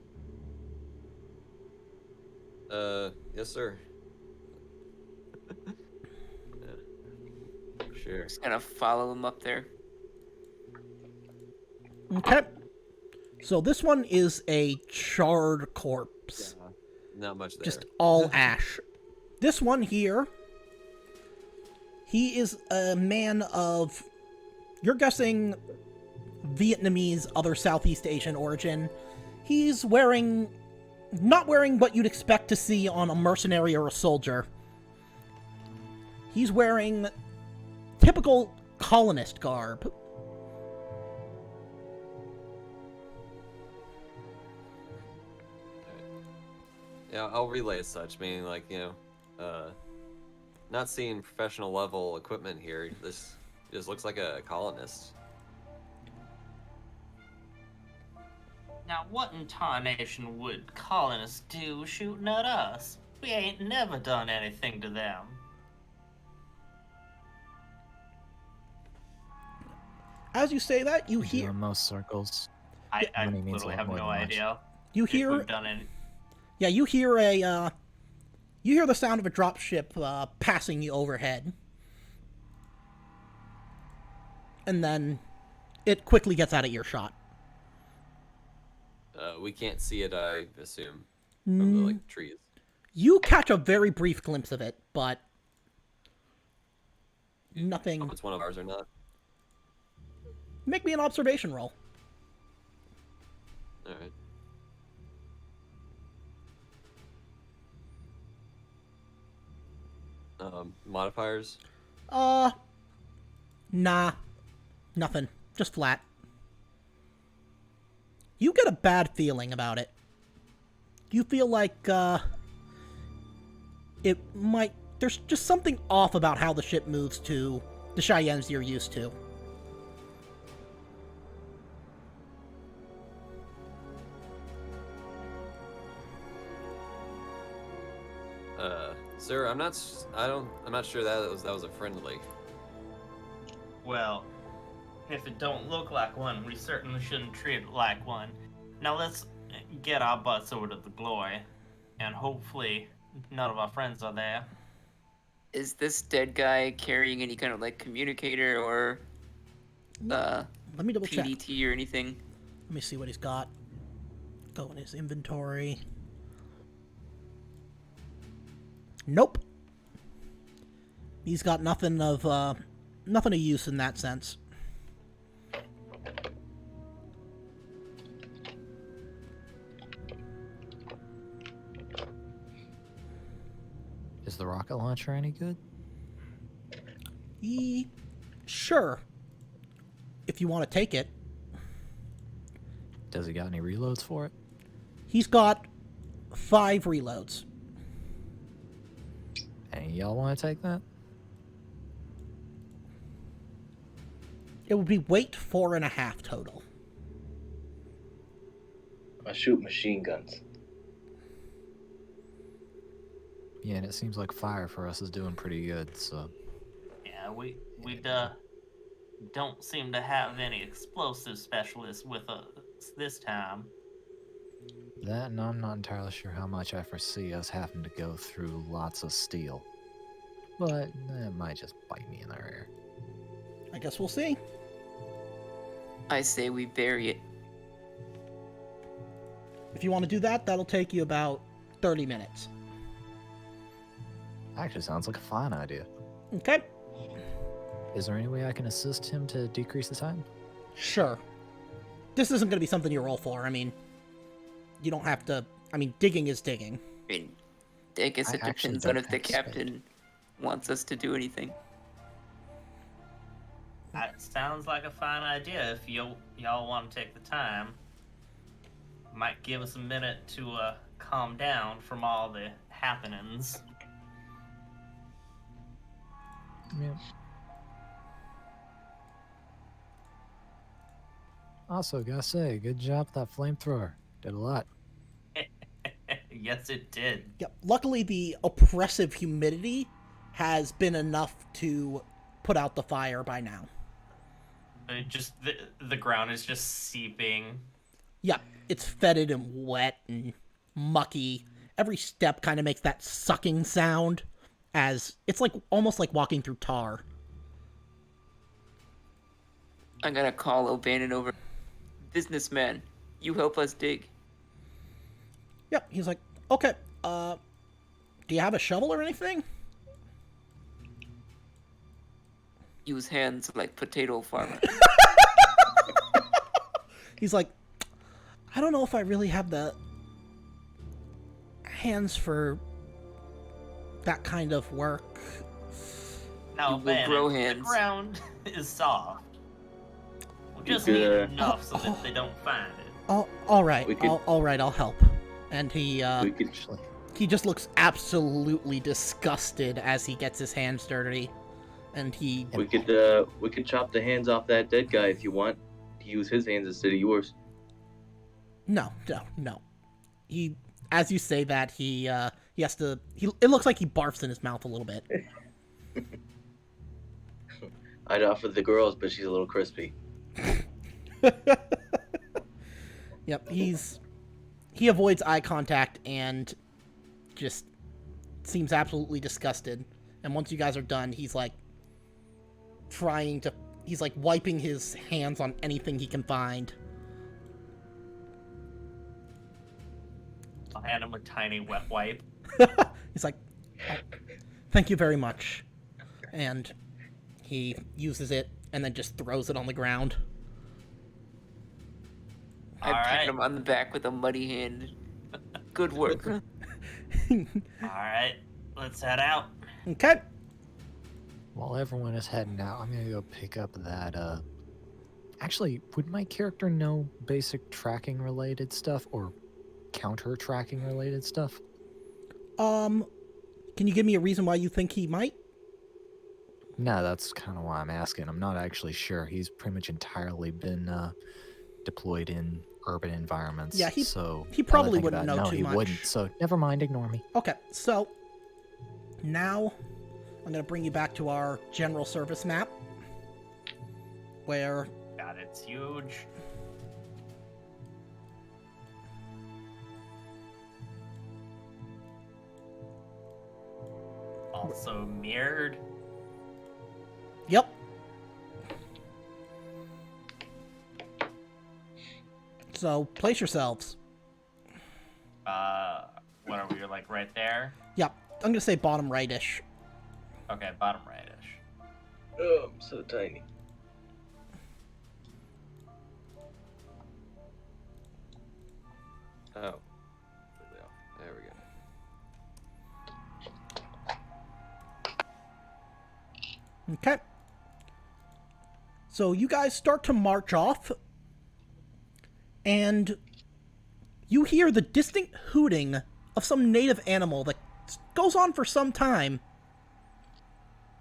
Yes, sir. Sure. Just gonna follow him up there. Okay. So this one is a charred corpse. Yeah, not much there. Just all ash. This one here, he is a man of, you're guessing, Vietnamese, other Southeast Asian origin. He's not wearing what you'd expect to see on a mercenary or a soldier. He's wearing typical colonist garb. Yeah, I'll relay as such, meaning like, not seeing professional level equipment here. This just looks like a colonist. Now, what in tarnation would colonists do shooting at us? We ain't never done anything to them. As you say that, you We do hear in most circles. I Money means a literally lot have more no than much. idea. you if hear we've done any. Yeah, you hear the sound of a dropship passing you overhead. And then it quickly gets out of earshot. We can't see it, I assume, from the trees. You catch a very brief glimpse of it, but nothing. If it's one of ours or not. Make me an observation roll. All right. Modifiers? Nah. Nothing. Just flat. You get a bad feeling about it. You feel like, it might... There's just something off about how the ship moves to the Cheyennes you're used to. Sir, I'm not sure that was a friendly. Well, if it don't look like one, we certainly shouldn't treat it like one. Now let's get our butts over to the Glory, and hopefully none of our friends are there. Is this dead guy carrying any kind of like communicator or Let me double check. PDT or anything? Let me see what he's got. Go in his inventory. Nope. He's got nothing of use in that sense. Is the rocket launcher any good? Sure. If you want to take it. Does he got any reloads for it? He's got 5 reloads. Any of y'all want to take that? It would be weight 4.5 total. I shoot machine guns. Yeah, and it seems like fire for us is doing pretty good, so... Yeah, we don't seem to have any explosive specialists with us this time. That, and I'm not entirely sure how much I foresee us having to go through lots of steel. But that might just bite me in the rear. I guess we'll see. I say we bury it. If you want to do that, that'll take you about 30 minutes. Actually sounds like a fine idea. Okay? Is there any way I can assist him to decrease the time? Sure. This isn't going to be something you roll for. I mean, you don't have to... I mean, digging is digging. I mean, I guess I it actually depends on don't if the have to spend. captain wants us to do anything. That sounds like a fine idea if y'all want to take the time. Might give us a minute to calm down from all the happenings. Yeah. Also, gotta say, good job with that flamethrower. Did a lot. Yes, it did. Yep. Luckily, the oppressive humidity has been enough to put out the fire by now. Just the ground is just seeping. Yep. It's fetid and wet and mucky. Every step kind of makes that sucking sound, as it's like almost like walking through tar. I'm gonna call O'Bannon over. Businessman, you help us dig. Yep. He's like, okay. Do you have a shovel or anything? Use hands like potato farmer. He's like, I don't know if I really have the hands for that kind of work. Now, You will Ben, grow the hands. ground is soft. We'll just could, need enough so that they don't find it. Oh, all right. We could- All right, I'll help. And we could Actually, he just looks absolutely disgusted as he gets his hands dirty. And he we could chop the hands off that dead guy if you want to use his hands instead of yours. No. He, as you say that, he has to. It looks like he barfs in his mouth a little bit. I'd offer the girls, but she's a little crispy. Yep, he avoids eye contact and just seems absolutely disgusted. And once you guys are done, he's like he's like wiping his hands on anything he can find. I'll hand him a tiny wet wipe. He's like, oh, thank you very much. And he uses it and then just throws it on the ground. I pat Alright. him on the back with a muddy hand. Good work. Alright, let's head out. Okay. while everyone is heading out, I'm gonna go pick up that, Actually, would my character know basic tracking related stuff or counter tracking related stuff? Can you give me a reason why you think he might? No, that's kind of why I'm asking. I'm not actually sure. He's pretty much entirely been deployed in urban environments. Yeah, he so he now that I probably think wouldn't about it, know no, too he much. wouldn't. So never mind. Ignore me. Okay, so now I'm gonna bring you back to our general service map, where God, it's huge. Also mirrored. yep. So place yourselves. What are we, like, right there? Yep, I'm gonna say bottom rightish. Okay, bottom rightish. Oh, I'm so tiny. Oh. There we go. Okay. So you guys start to march off, and you hear the distant hooting of some native animal that goes on for some time,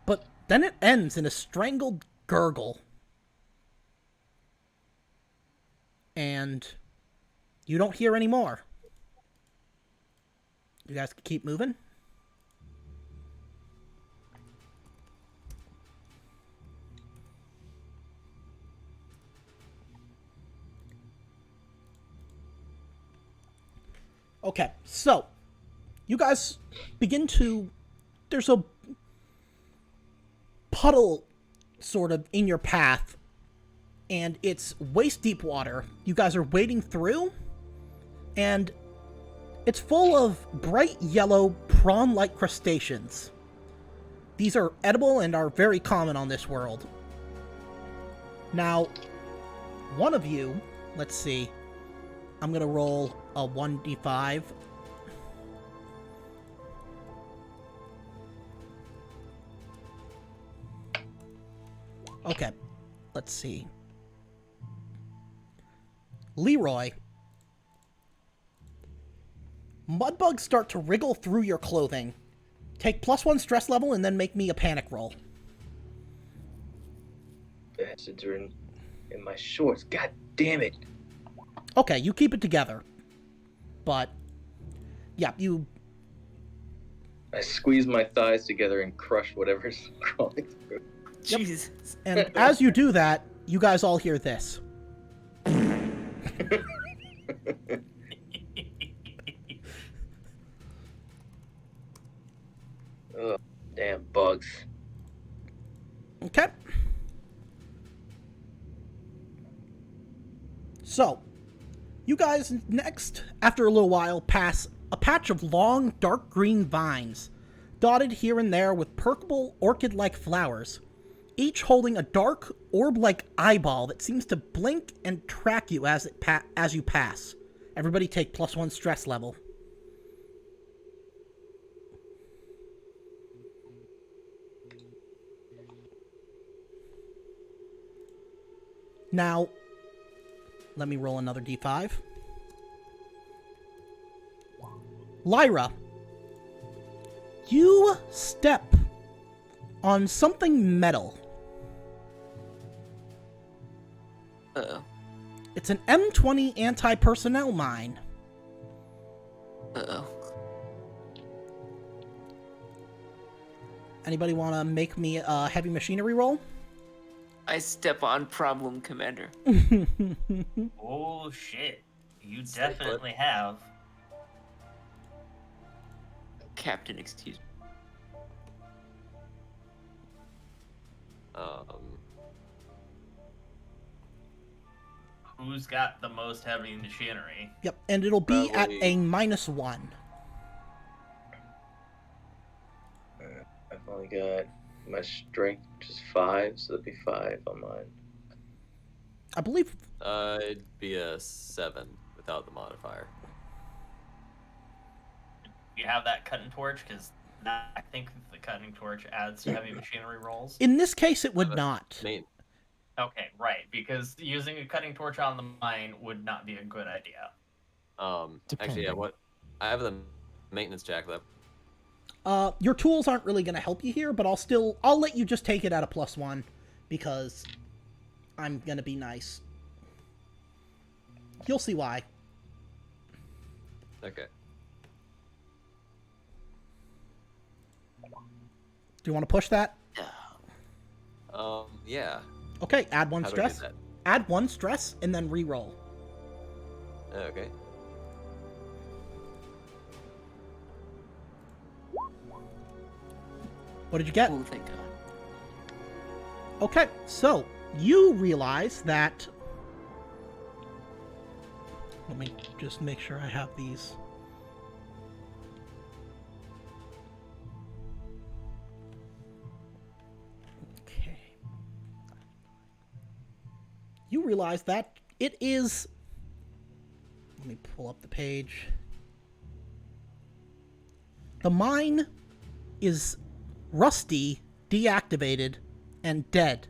but then it ends in a strangled gurgle. And you don't hear any more. You guys can keep moving. Okay, so you guys begin to. There's a puddle sort of in your path, and it's waist deep water. You guys are wading through, and it's full of bright yellow prawn-like crustaceans. These are edible and are very common on this world. Now, one of you, let's see, I'm gonna roll a 1d5. Okay, let's see. Leroy, Mudbugs start to wriggle through your clothing. Take +1 stress level and then make me a panic roll. Bastards are in my shorts. God damn it. Okay, you keep it together. But, yeah, you... I squeeze my thighs together and crush whatever's crawling through. Yep. Jesus. And as you do that, you guys all hear this. Oh, damn bugs. Okay. So, you guys next, after a little while, pass a patch of long, dark green vines, dotted here and there with purple, orchid-like flowers, each holding a dark, orb-like eyeball that seems to blink and track you as you pass. Everybody take +1 stress level. Now, let me roll another d5. Lyra, you step on something metal. Uh-oh. It's an M20 anti-personnel mine. Uh-oh. Anybody want to make me a heavy machinery roll? I step on problem, Commander. Oh shit. You Stay put. definitely have. Captain, excuse me. Who's got the most heavy machinery? Yep, and it'll be at Probably- a -1. I've only got my strength, which is 5, so that'd be 5 on mine. I believe. It'd be a 7 without the modifier. You have that cutting torch? Because I think the cutting torch adds to heavy machinery rolls. In this case, it would not. Main. Okay, right. Because using a cutting torch on the mine would not be a good idea. Actually, yeah. Depending. What I have the maintenance jack left. Your tools aren't really going to help you here, but I'll let you just take it at a +1 because I'm going to be nice. You'll see why. Okay. Do you want to push that? Yeah. Okay, add 1 How do I do stress. that? Add 1 stress and then re-roll. Okay. What did you get? Oh, thank God. Okay, so you realize that... Let me just make sure I have these. Okay. You realize that it is... Let me pull up the page. The mine is rusty, deactivated, and dead.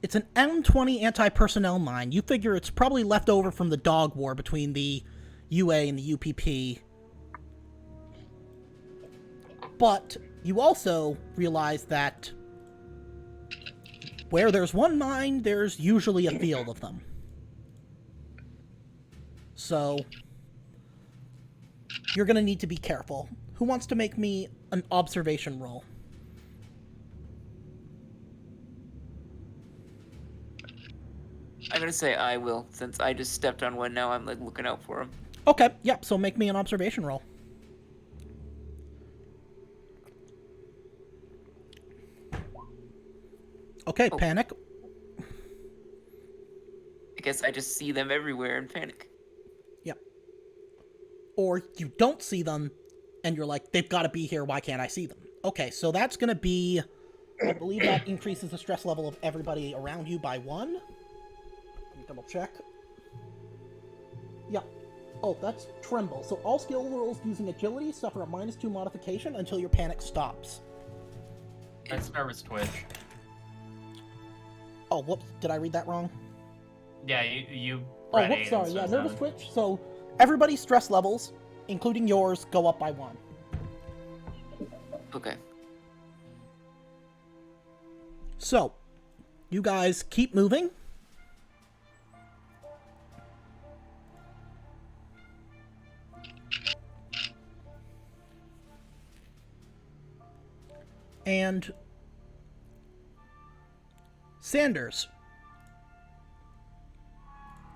It's an M20 anti-personnel mine. You figure it's probably left over from the dog war between the UA and the UPP. But you also realize that where there's one mine, there's usually a field of them. So you're going to need to be careful. Who wants to make me an observation roll? I'm gonna say I will, since I just stepped on one now. I'm like looking out for him. Okay, yep, so make me an observation roll. Okay, Oh. panic. I guess I just see them everywhere and panic. Yep. Or you don't see them, and you're like, they've got to be here, why can't I see them? Okay, so that's going to be... I believe that increases the stress level of everybody around you by 1. Let me double check. Yeah. Oh, that's tremble. So all skill rolls using agility suffer a -2 modification until your panic stops. That's nervous twitch. Oh, whoops. Did I read that wrong? Yeah, you Oh, read whoops, it, sorry. so Yeah, it's nervous not- twitch. So everybody's stress levels including yours, go up by 1. Okay. So, you guys keep moving. And Sanders,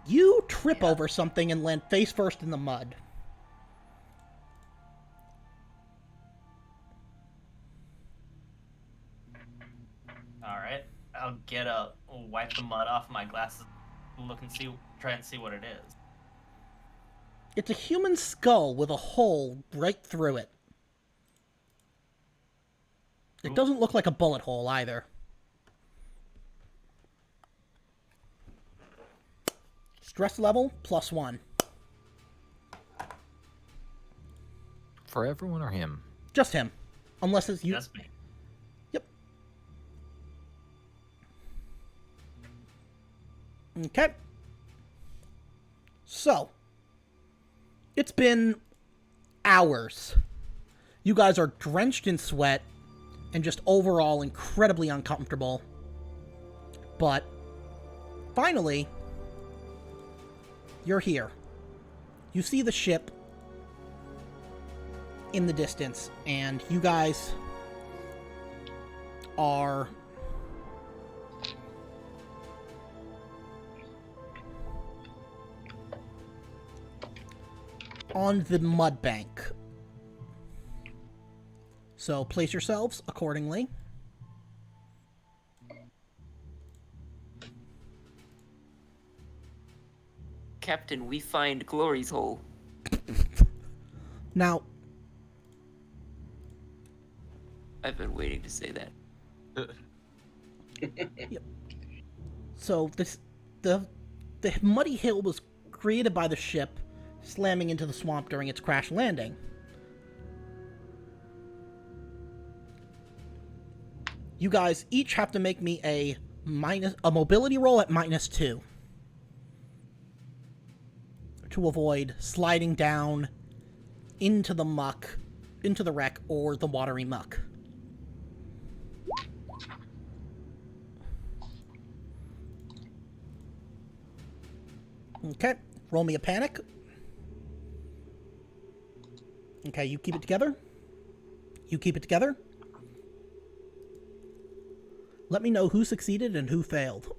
you trip over something and land face first in the mud. All right, I'll get up, wipe the mud off my glasses, look and see, try and see what it is. It's a human skull with a hole right through it. It doesn't look like a bullet hole either. Stress level +1. For everyone or him? Just him. Unless it's you. Just me. Yep. Okay. So, it's been hours. You guys are drenched in sweat and just overall incredibly uncomfortable. But finally, you're here. You see the ship in the distance, and you guys are on the mud bank. So place yourselves accordingly. Captain, we find Glory's hole. Now, I've been waiting to say that. so the muddy hill was created by the ship slamming into the swamp during its crash landing. You guys each have to make me a mobility roll at -2 to avoid sliding down into the muck, into the wreck, or the watery muck. Okay, roll me a panic. Okay, you keep it together. You keep it together. Let me know who succeeded and who failed.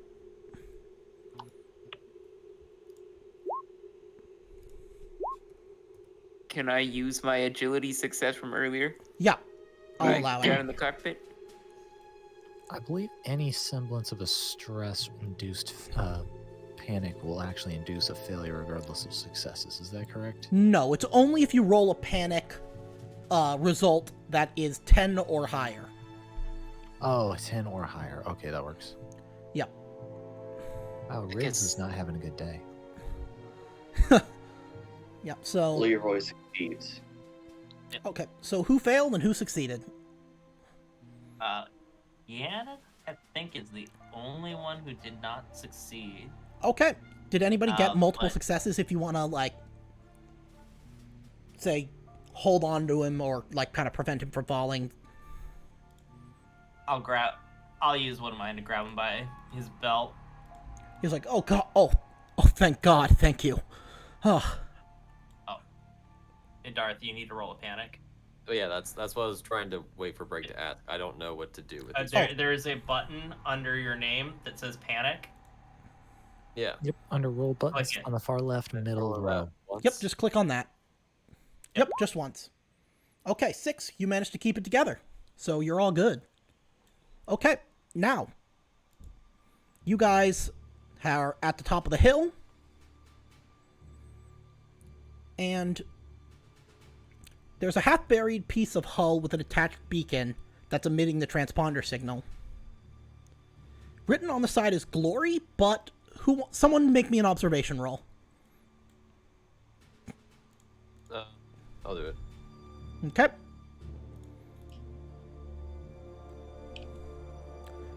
Can I use my agility success from earlier? Yeah, I'll Right, allow down it. in the cockpit? I believe any semblance of a stress-induced panic will actually induce a failure regardless of successes. Is that correct? No, it's only if you roll a panic result that is 10 or higher. Oh, 10 or higher. Okay, that works. Yep. Wow, Riggs guess- is not having a good day. Yep, so... Leroy succeeds. Okay, so who failed and who succeeded? Yana, I think, is the only one who did not succeed. Okay, did anybody get multiple but- successes if you want to, like, say, hold on to him or, like, kind of prevent him from falling? I'll use one of mine to grab him by his belt. He's like, oh, God, oh, thank God, thank you. Oh, Hey, Darth, you need to roll a panic. Oh yeah, that's what I was trying to wait for Break to ask. I don't know what to do with these. There is a button under your name that says panic. Yeah. Yep, under roll buttons Click it. on the far left middle row. Once. yep, just click on that. Yep, just once. Okay, 6, you managed to keep it together. So you're all good. Okay, now, you guys are at the top of the hill, and there's a half-buried piece of hull with an attached beacon that's emitting the transponder signal. Written on the side is Glory, but someone make me an observation roll. I'll do it. Okay.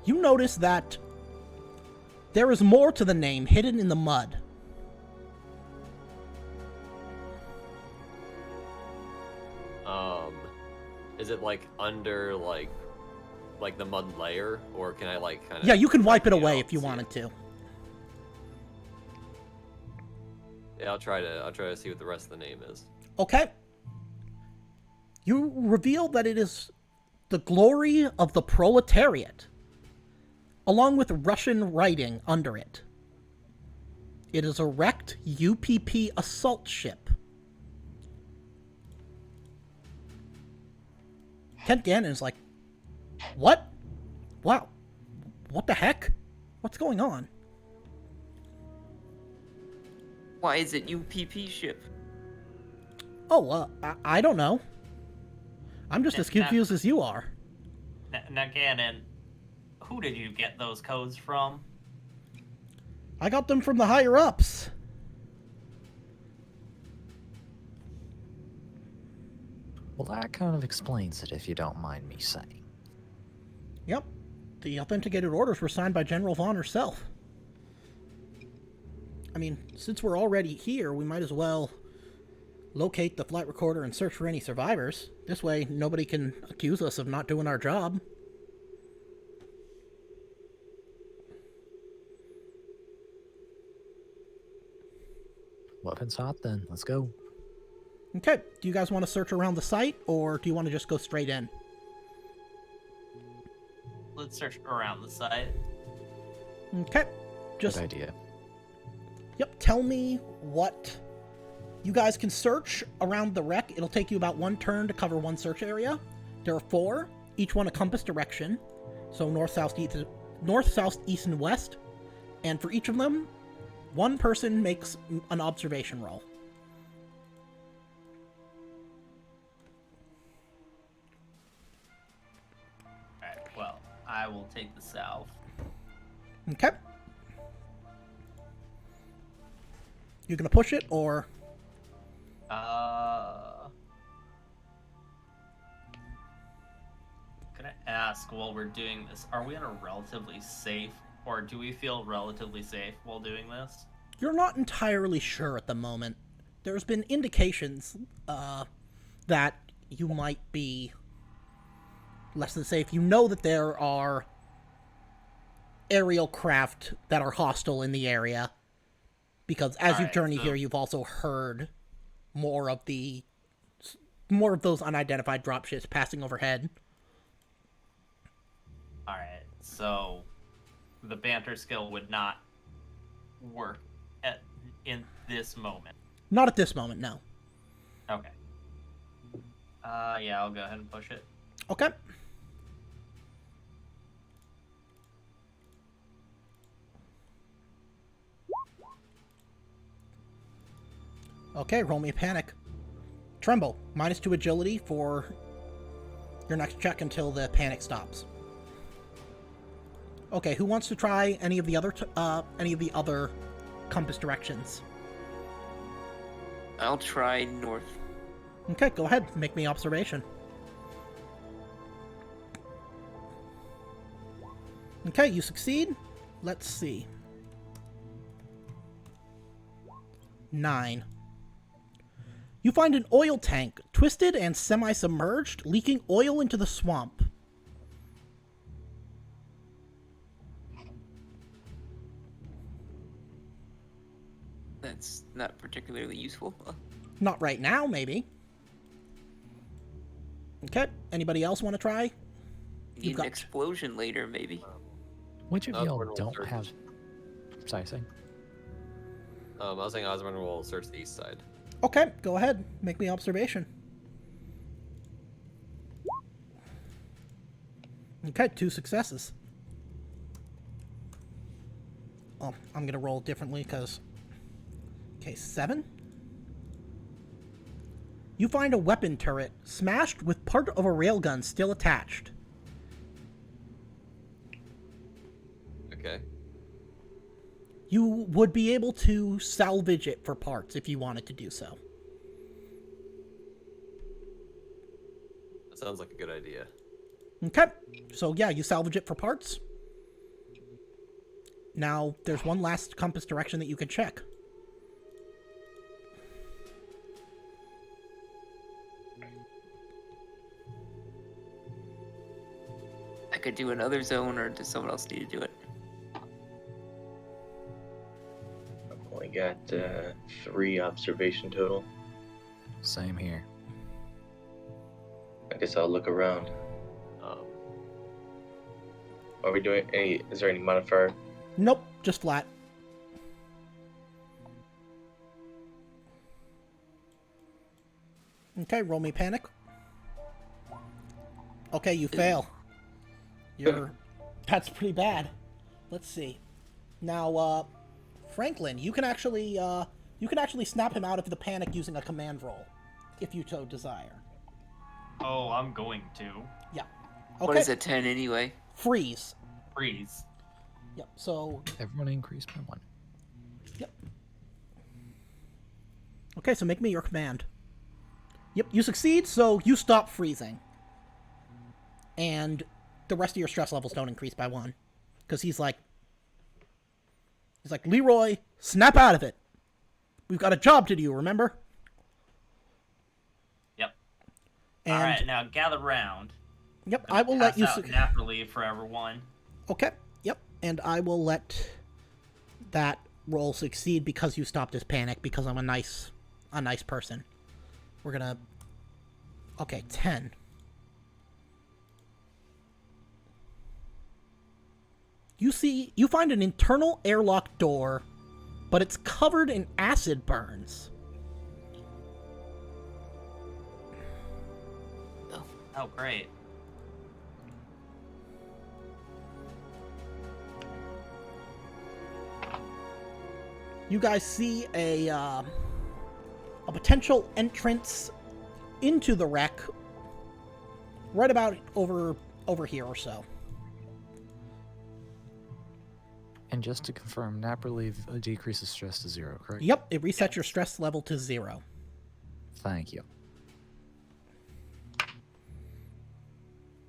You notice that there is more to the name hidden in the mud. is it like under like the mud layer, or can I like kind of? Yeah, you can wipe it away if you wanted to. Yeah, I'll try to see what the rest of the name is. Okay. You reveal that it is the glory of the proletariat, along with Russian writing under it. It is a wrecked UPP assault ship. Kent Gannon is like, what? Wow. What the heck? What's going on? Why is it UPP ship? Oh, I don't know. I'm just as confused as you are. Now, Gannon, who did you get those codes from? I got them from the higher-ups. Well, that kind of explains it, if you don't mind me saying. Yep. The authenticated orders were signed by General Vaughn herself. I mean, since we're already here, we might as well locate the flight recorder and search for any survivors. This way, nobody can accuse us of not doing our job. Weapons hot then. Let's go. Okay, do you guys want to search around the site, or do you want to just go straight in? Let's search around the site. Okay, just... Good idea. Yep, tell me what you guys can search around the wreck. It'll take you about one turn to cover one search area. There are 4, each one a compass direction. So north, south, east, and west. And for each of them, one person makes an observation roll. Alright, well, I will take the south. Okay. You gonna push it, or... Can I ask, while we're doing this, are we in a relatively safe, or do we feel relatively safe while doing this? You're not entirely sure at the moment. There's been indications that you might be less than safe. You know that there are aerial craft that are hostile in the area, because as you've journeyed here, you've also heard more of those unidentified dropships passing overhead. Alright, so the banter skill would not work in this moment. Not at this moment, no. Okay. Yeah, I'll go ahead and push it. Okay. Okay, roll me a panic. Tremble, -2 agility for your next check until the panic stops. Okay, who wants to try any of the other compass directions? I'll try north. Okay, go ahead. Make me observation. Okay, you succeed. Let's see. 9. You find an oil tank, twisted and semi-submerged, leaking oil into the swamp. That's not particularly useful. Not right now, maybe. Okay, anybody else want to try? Need an explosion later, maybe. Which of y'all Osborne will don't search. have... Sorry, say. I was saying Osborne will search the east side. Okay, go ahead. Make me observation. Okay, 2 successes. Oh, I'm going to roll differently because... Okay, 7. You find a weapon turret smashed with part of a railgun still attached. Okay. You would be able to salvage it for parts if you wanted to do so. That sounds like a good idea. Okay, so yeah, you salvage it for parts. Now, there's one last compass direction that you can check. do another zone, or does someone else need to do it? I've only got 3 observation total. Same here. I guess I'll look around. Are we doing any? Is there any modifier? Nope, just flat. Okay, roll me panic. Okay, you fail. That's pretty bad. Let's see. Now, Franklin, you can actually snap him out of the panic using a command roll, if you so desire. Oh, I'm going to. Yeah. Okay. What is a 10 anyway? Freeze. Freeze. Yep. So. Everyone increased by 1. Yep. Okay, so make me your command. Yep, you succeed, so you stop freezing. And the rest of your stress levels don't increase by 1. Because he's like, Leroy, snap out of it. We've got a job to do, remember? Yep. And, all right, now gather round. Yep, I will let you... nap relief for everyone. Okay, yep, and I will let that roll succeed because you stopped his panic, because I'm a nice person. We're gonna... Okay, 10. You find an internal airlock door, but it's covered in acid burns. Oh, great. You guys see a potential entrance into the wreck right about over here or so. And just to confirm, nap relief decreases stress to 0, correct? Yep, it resets your stress level to 0. Thank you.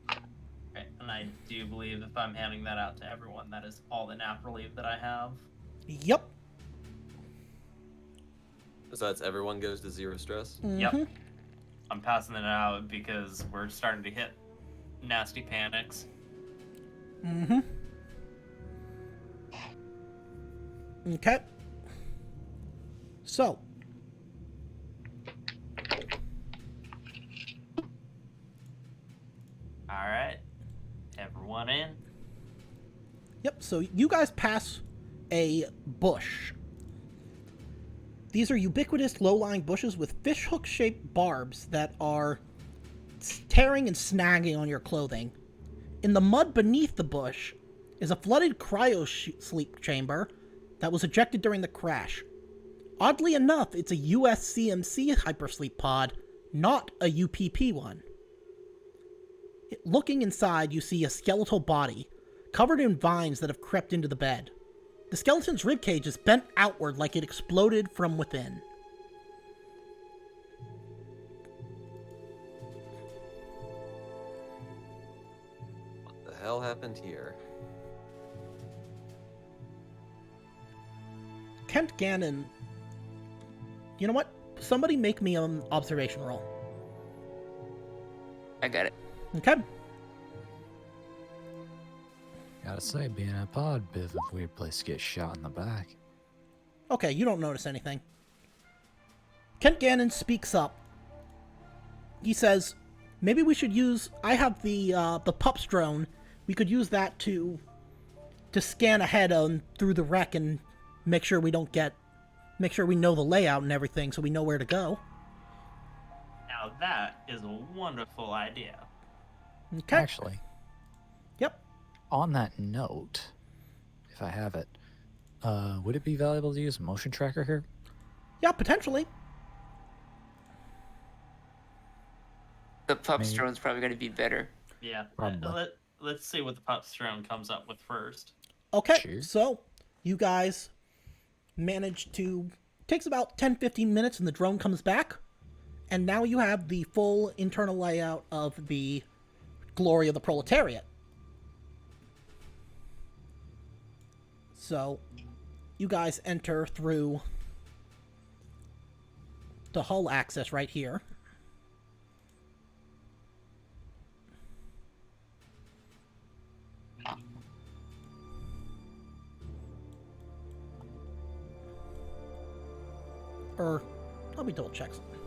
Okay, and I do believe if I'm handing that out to everyone, that is all the nap relief that I have. Yep. So that's everyone goes to 0 stress? Mm-hmm. Yep. I'm passing it out because we're starting to hit nasty panics. Mm-hmm. Okay. So. Alright. Everyone in? Yep, so you guys pass a bush. These are ubiquitous low-lying bushes with fishhook-shaped barbs that are tearing and snagging on your clothing. In the mud beneath the bush is a flooded cryo-sleep chamber that was ejected during the crash. Oddly enough, it's a USCMC hypersleep pod, not a UPP one. Looking inside, you see a skeletal body, covered in vines that have crept into the bed. The skeleton's ribcage is bent outward like it exploded from within. What the hell happened here? Kent Gannon... You know what? Somebody make me an observation roll. I got it. Okay? Gotta say, being a pod, bit of a weird place to get shot in the back. Okay, you don't notice anything. Kent Gannon speaks up. He says, maybe we should use... I have the pups drone. We could use that to scan ahead through the wreck and make sure we don't get... Make sure we know the layout and everything so we know where to go. Now that is a wonderful idea. Okay. Actually, Yep. on that note, if I have it, would it be valuable to use a motion tracker here? Yeah, potentially. The pups Maybe. drone's probably going to be better. Yeah. Probably. Let's see what the pups drone comes up with first. Okay, Sure. so you guys manage to... Takes about 10-15 minutes and the drone comes back. And now you have the full internal layout of the Glory of the Proletariat. So, you guys enter through the hull access right here. Or, let me double check something.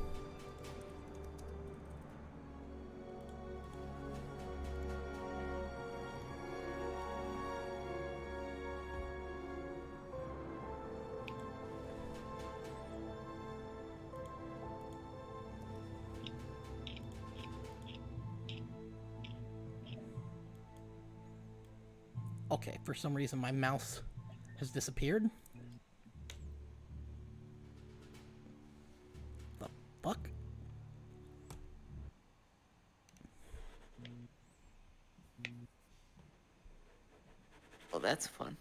Okay, for some reason my mouse has disappeared. The fuck? Well, that's fun.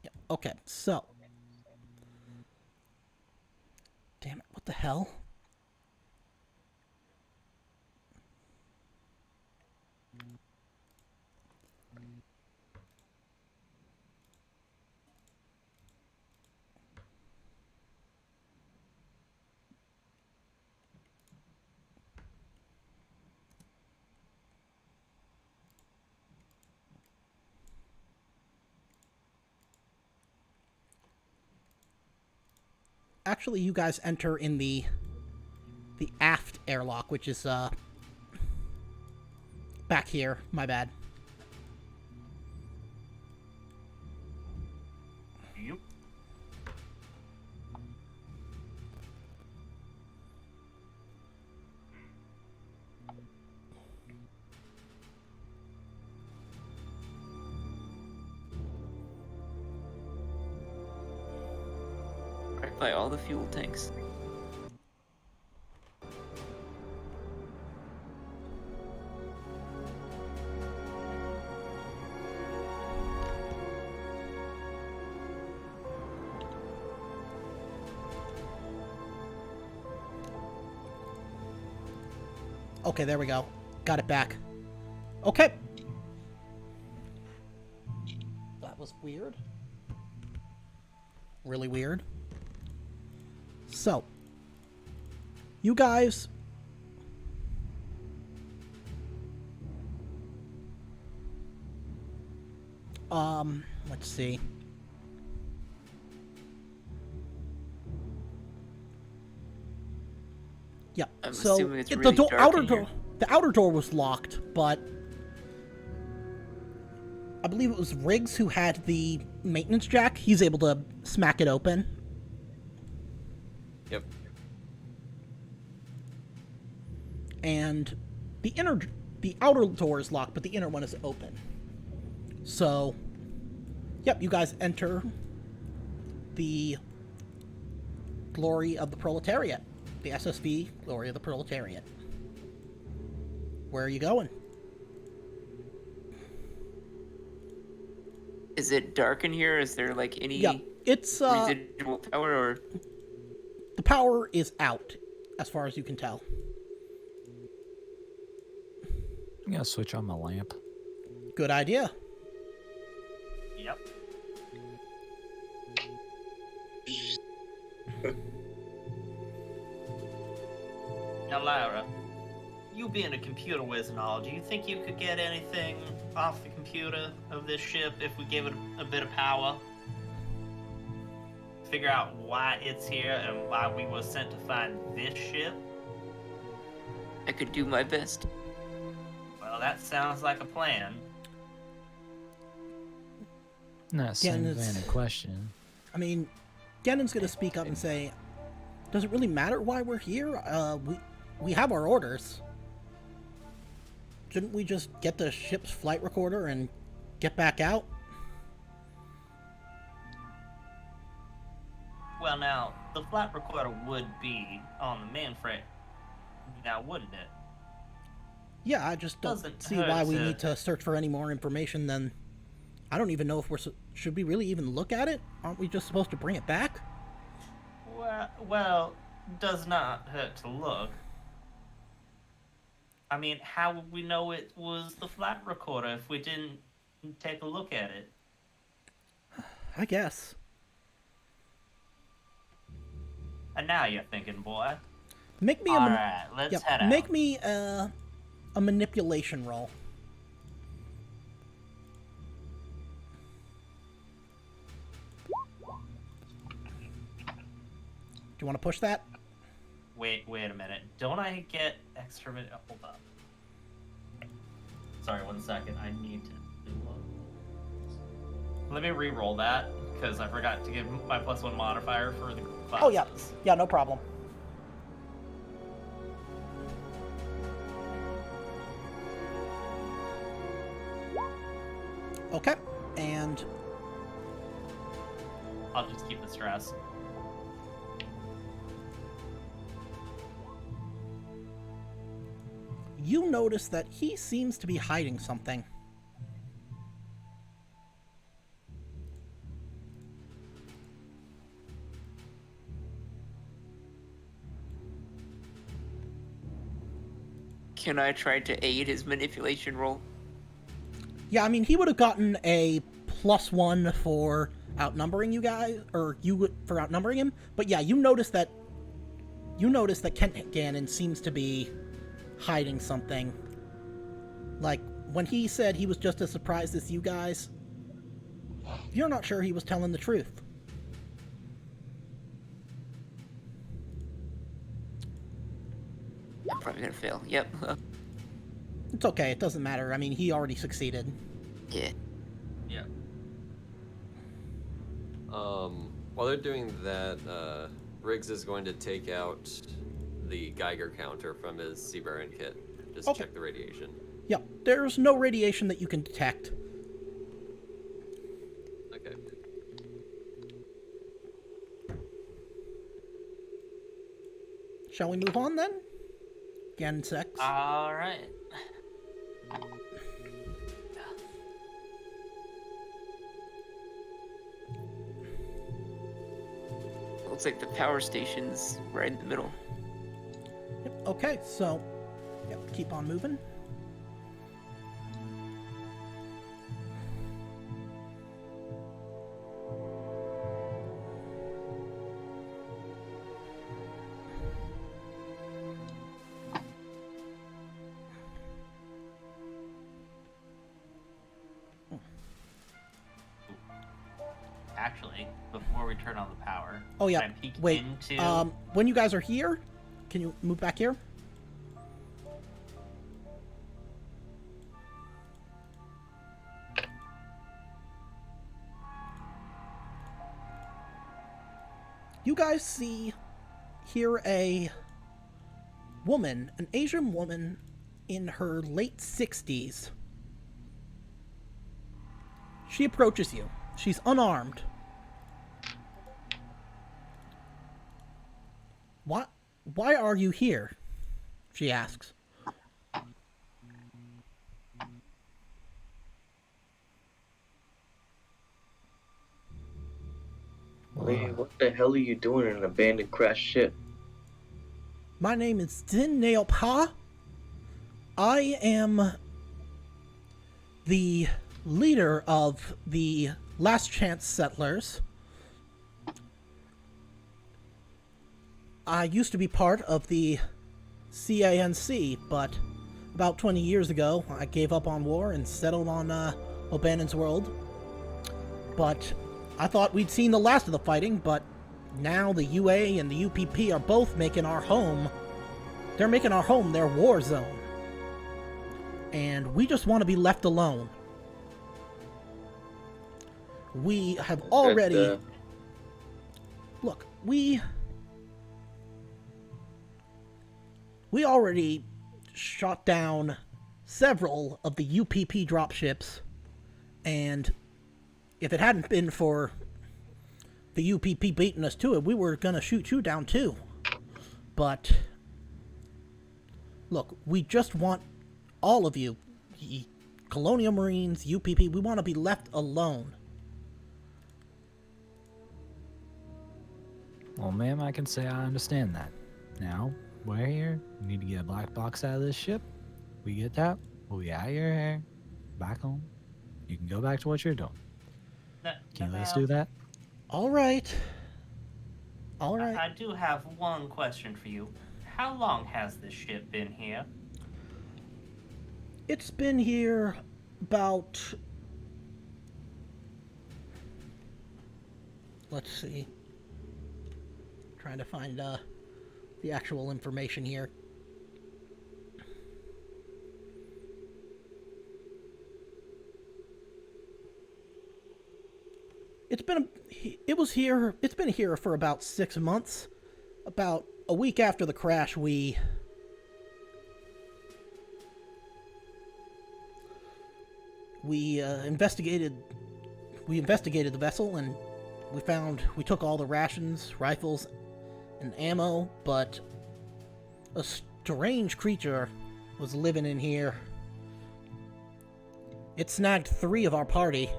Yeah, okay, so. Damn it, what the hell? Actually, you guys enter in the aft airlock, which is back here. My bad. Yep. Right by all the fuel tanks. Okay, there we go. Got it back. Okay. That was weird. Really weird. So, you guys let's see. Yeah. I'm So assuming it's the really dark outer in door, here. the outer door was locked, but I believe it was Riggs who had the maintenance jack. He's able to smack it open. Yep. And the outer door is locked, but the inner one is open. So, yep, you guys enter the Glory of the Proletariat. The SSV Glory of the Proletariat. Where are you going? Is it dark in here? Is there like any Yeah, it's residual power or? the power is out, as far as you can tell. I'm gonna switch on my lamp. Good idea. Yep. Now, Lyra, you being a computer whiz and all, do you think you could get anything off the computer of this ship if we gave it a bit of power? Figure out why it's here and why we were sent to find this ship? I could do my best. Well, that sounds like a plan. Not same it's- vein of question. I mean, Gannon's gonna speak up and say, does it really matter why we're here? We have our orders. Shouldn't we just get the ship's flight recorder and get back out? Well, now, the flight recorder would be on the mainframe, now wouldn't it? Yeah, I just don't Doesn't see hurt why we to- need to search for any more information than... I don't even know if should we really even look at it? Aren't we just supposed to bring it back? Well, does not hurt to look. I mean, how would we know it was the flight recorder if we didn't take a look at it? I guess. And now you're thinking, boy. Make me a Alright, let's head out. make me a manipulation roll. you want to push that? Wait a minute. Don't I get extra minute? Hold up. Sorry, 1 second. I need to. Let me re-roll that because I forgot to give my +1 modifier for the classes. Oh, yeah. Yeah, no problem. Okay, and I'll just keep the stress. you notice that he seems to be hiding something. Can I try to aid his manipulation roll? Yeah, I mean, he would have gotten a +1 for outnumbering you guys, or for outnumbering him. But yeah, you notice that Kent Gannon seems to be hiding something. Like, when he said he was just as surprised as you guys, you're not sure he was telling the truth. I'm probably gonna fail. Yep. It's okay, it doesn't matter. I mean, he already succeeded. Yeah. Yeah. While they're doing that, Riggs is going to take out the Geiger counter from his Seabaron kit. Just Okay. check the radiation. Yep, there's no radiation that you can detect. Okay. Shall we move on then? Gannon 6. All right. Looks like the power station's right in the middle. Yep, okay, so yep, keep on moving. Actually, before we turn on the power, Oh yeah, can I peek wait. into... When you guys are here, can you move back here? You guys see here a woman, an Asian woman in her late 60s. She approaches you. She's unarmed. Why are you here? She asks. Wait, what the hell are you doing in an abandoned crashed ship? My name is Din Neopha. I am the leader of the Last Chance Settlers. I used to be part of the CANC, but about 20 years ago, I gave up on war and settled on O'Bannon's world. But I thought we'd seen the last of the fighting, but now the UA and the UPP are both making our home. They're making our home their war zone. And we just want to be left alone. We have already... Look, we already shot down several of the UPP dropships, and if it hadn't been for the UPP beating us to it, we were gonna shoot you down too. But look, we just want all of you, the Colonial Marines, UPP, we want to be left alone. Well, ma'am, I can say I understand that. Now, we're here. We need to get a black box out of this ship. We get that. We'll be out of your hair. Back home. You can go back to what you're doing. Can you let us do that? All right. All right. I do have one question for you. How long has this ship been here? It's been here about... Let's see. Trying to find the actual information here. It's been here for about 6 months. About a week after the crash, we investigated the vessel, and we took all the rations, rifles, and ammo, but a strange creature was living in here. It snagged 3 of our party,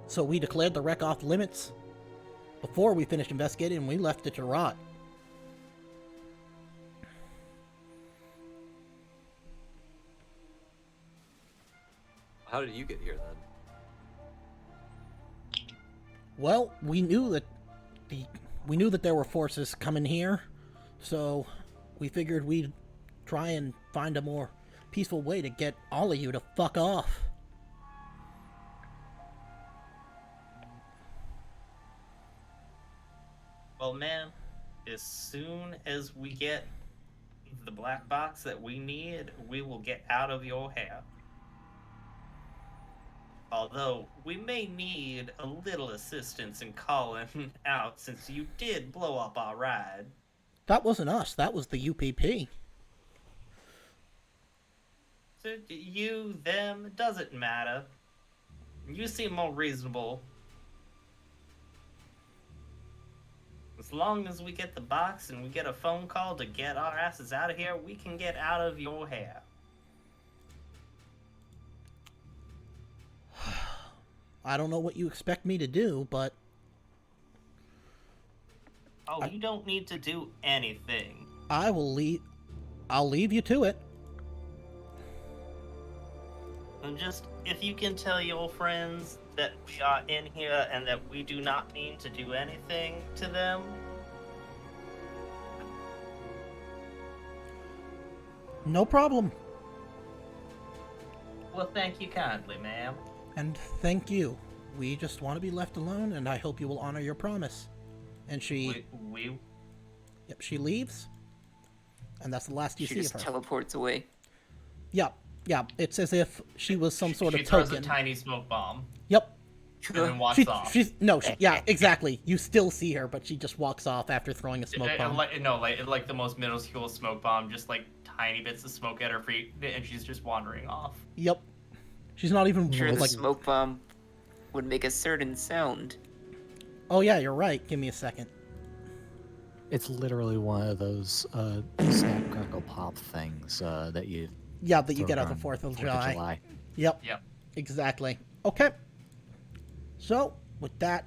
so we declared the wreck off limits before we finished investigating, and we left it to rot. How did you get here then? Well, we knew that there were forces coming here, so we figured we'd try and find a more peaceful way to get all of you to fuck off. Well, man, as soon as we get the black box that we need, we will get out of your hair. Although, we may need a little assistance in calling out since you did blow up our ride. That wasn't us, that was the UPP. So, you, them, doesn't matter. You seem more reasonable. As long as we get the box and we get a phone call to get our asses out of here, we can get out of your hair. I don't know what you expect me to do, but... Oh, you don't need to do anything. I'll leave you to it. And just, if you can tell your friends that we are in here and that we do not mean to do anything to them. No problem. Well, thank you kindly, ma'am. And thank you. We just want to be left alone, and I hope you will honor your promise. And she... Yep, she leaves. And that's the last you She see just of her. teleports away. Yeah, it's as if she was some sort of she throws token. a tiny smoke bomb Yep. and then walks off. Yeah, exactly. You still see her, but she just walks off after throwing a smoke bomb. Like the most minuscule smoke bomb, just like tiny bits of smoke at her feet, and she's just wandering off. Yep. She's not even Sure, the like... smoke bomb would make a certain sound. Oh yeah, you're right. Give me a second. It's literally one of those snap crackle pop things that you Yeah, that you throw get on the around 4th of July. Yep. Yep. Exactly. Okay. So, with that...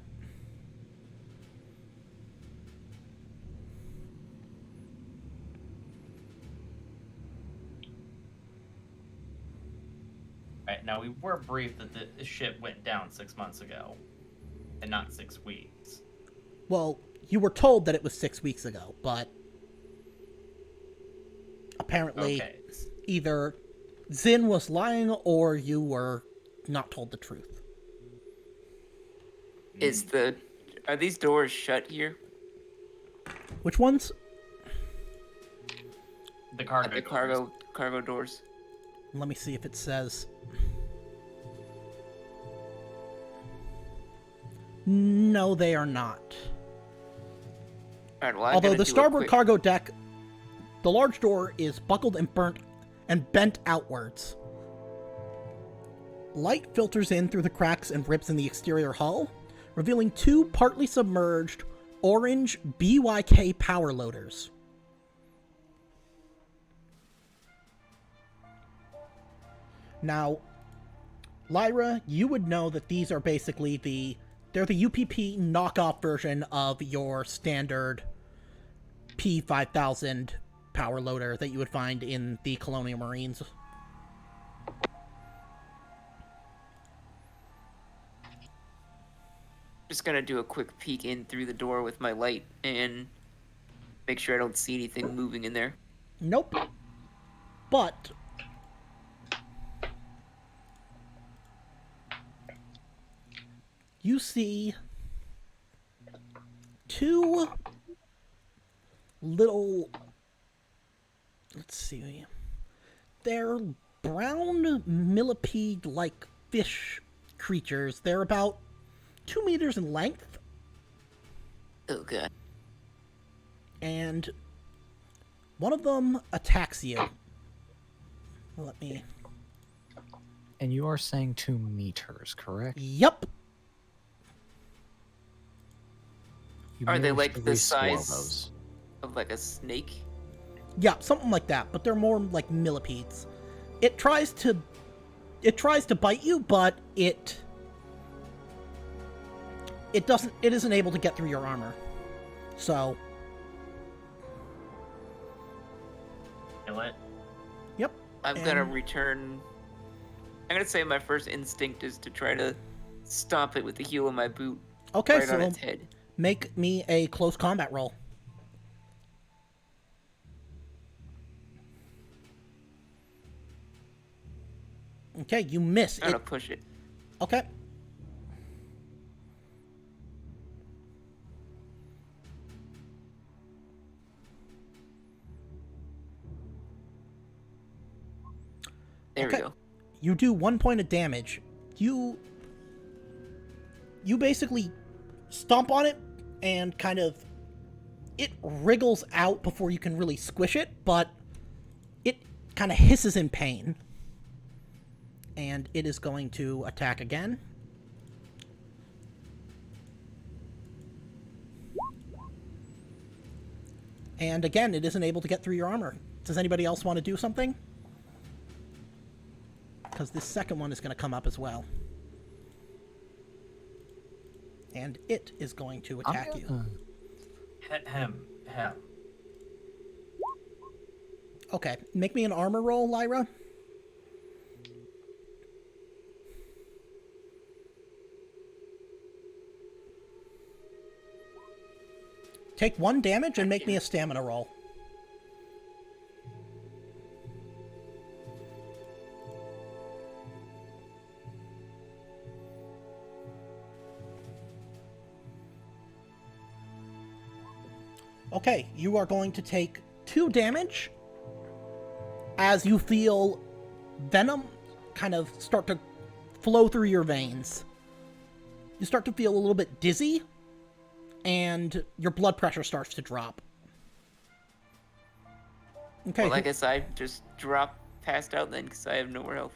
Right, now we were briefed that the ship went down 6 months ago, and not 6 weeks. Well, you were told that it was 6 weeks ago, but... Apparently, Okay. either Zin was lying or you were not told the truth. Are these doors shut here? Which ones? The cargo. The doors. cargo doors. Let me see if it says... No, they are not. Alright, well, Although the starboard cargo deck, the large door is buckled and burnt and bent outwards. Light filters in through the cracks and rips in the exterior hull, revealing 2 partly submerged orange BYK power loaders. Now, Lyra, you would know that these are basically they're the UPP knockoff version of your standard P5000 power loader that you would find in the Colonial Marines. Just gonna do a quick peek in through the door with my light and make sure I don't see anything moving in there. Nope. But you see 2 little, let's see, they're brown millipede-like fish creatures. They're about 2 meters in length, Oh god. and one of them attacks you. Let me... And you are saying 2 meters, correct? Yep. You Are they managed like to the re-swallow size those. of like a snake? Yeah, something like that, but they're more like millipedes. It tries to bite you, but it isn't able to get through your armor. So, Kill it. yep. I'm gonna And- return. I'm gonna say my first instinct is to try to stomp it with the heel of my boot Okay, right on so its head. make me a close combat roll. Okay, you miss. I'm gonna push it. Okay. There Okay. we go. You do 1 point of damage. You basically stomp on it and kind of it wriggles out before you can really squish it, but it kind of hisses in pain. And it is going to attack again. And again, it isn't able to get through your armor. Does anybody else want to do something? Because this second one is going to come up as well. And it is going to attack you. Hem. Okay, make me an armor roll, Lyra. Take 1 damage and make me a stamina roll. Okay, you are going to take 2 damage as you feel venom kind of start to flow through your veins. You start to feel a little bit dizzy, and your blood pressure starts to drop. Okay. Well, I guess I just drop passed out then because I have nowhere health.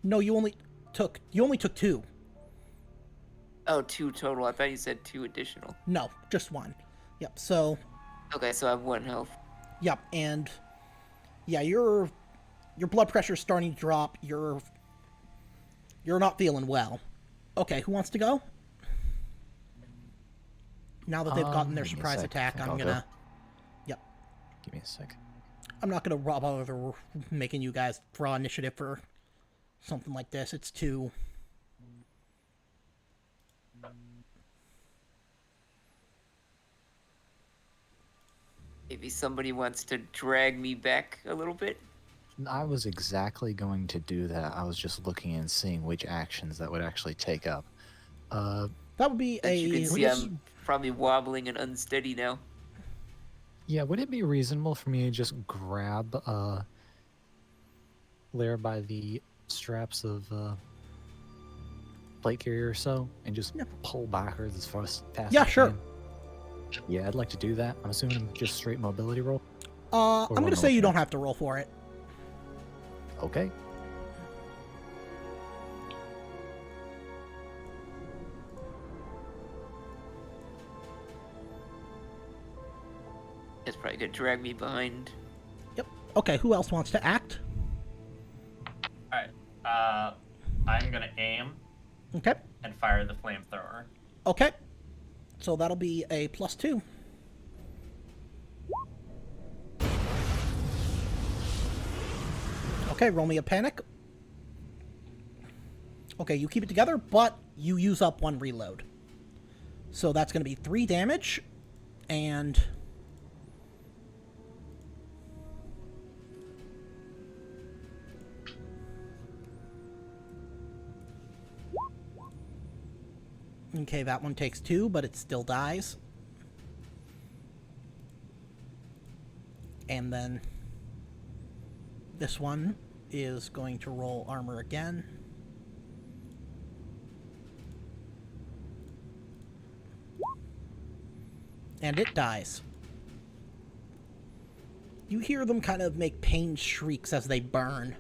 No, you only took 2. Oh, 2 total. I thought you said 2 additional. No, just 1. Yep. So, Okay, so I have 1 health. yep, and yeah, your blood pressure's starting to drop. You're not feeling well. Okay, who wants to go? Now that they've gotten their Give me a surprise sec. attack, I'll I'm go. gonna. Yep. Give me a sec. I'm not gonna bother making you guys draw initiative for something like this. It's too. Maybe somebody wants to drag me back a little bit. I was exactly going to do that. I was just looking and seeing which actions that would actually take up. That would be As you can see, a. I'm probably wobbling and unsteady now. Yeah, would it be reasonable for me to just grab Lyra by the straps of plate carrier or so and just Yeah. pull backwards as far as fast Yeah, as I sure. can? Yeah, I'd like to do that. I'm assuming just straight mobility roll. I'm one gonna say more you don't check. have to roll for it. Okay. It's probably gonna drag me behind. Yep. Okay, who else wants to act? Alright. I'm gonna aim Okay. and fire the flamethrower. Okay. So that'll be a +2. Okay, roll me a panic. Okay, you keep it together, but you use up 1 reload. So that's going to be 3 damage, and... Okay, that one takes 2, but it still dies. And then this one is going to roll armor again. And it dies. You hear them kind of make pained shrieks as they burn.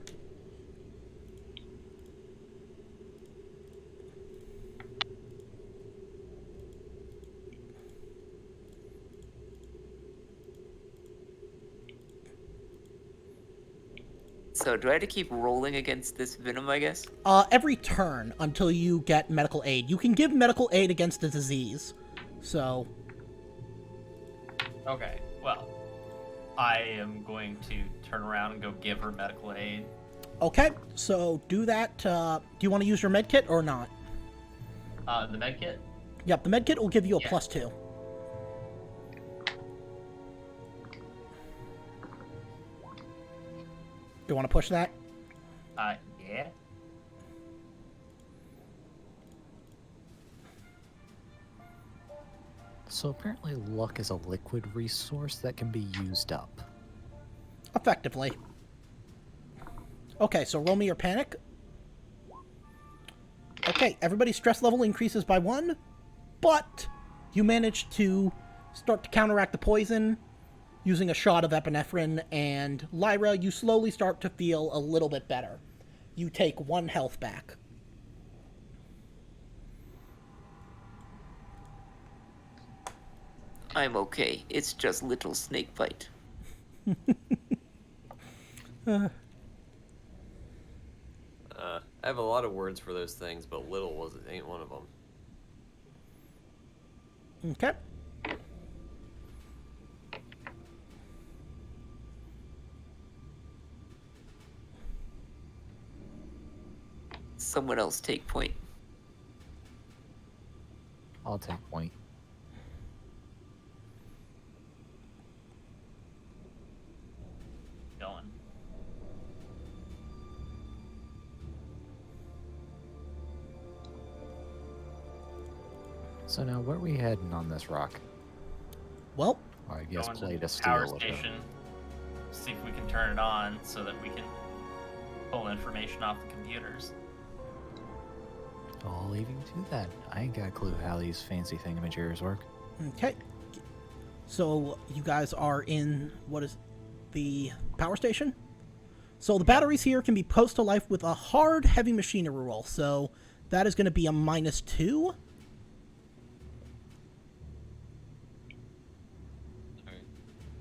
So do I have to keep rolling against this venom, I guess? Every turn until you get medical aid. You can give medical aid against the disease. So, Okay, well, I am going to turn around and go give her medical aid. okay, so do that. Do you want to use your med kit or not? The med kit? Yep, the med kit will give you a Yeah. +2. Do you want to push that? Yeah. So apparently luck is a liquid resource that can be used up. Effectively. Okay, so roll me your panic. Okay, everybody's stress level increases by 1, but you manage to start to counteract the poison using a shot of epinephrine, and Lyra, you slowly start to feel a little bit better. You take 1 health back. I'm okay. It's just little snake bite. I have a lot of words for those things, but little ain't one of them. Okay. Someone else take point. I'll take point. Going. So now where are we heading on this rock? Well, Or I guess Going to play the to power steal. station. See if we can turn it on so that we can pull information off the computers. I'll leave you to that. I ain't got a clue how these fancy thingamajigers work. okay. So you guys are in, what is the power station? So the batteries here can be post to life with a hard heavy machinery roll. So that is going to be a -2.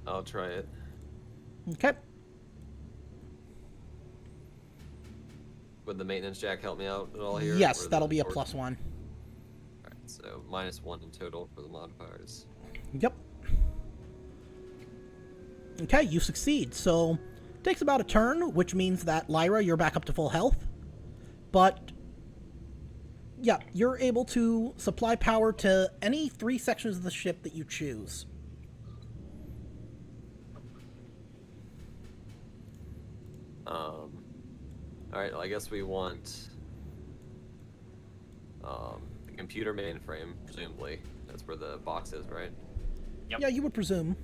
I'll try it. Okay. Would the maintenance jack help me out at all here? Yes, or that'll the be a torch? +1. Alright, so -1 in total for the modifiers. Yep. Okay, you succeed. So, takes about a turn, which means that Lyra, you're back up to full health. But, yeah, you're able to supply power to any 3 sections of the ship that you choose. Alright, well, I guess we want the computer mainframe, presumably. That's where the box is, right? Yep. Yeah, you would presume.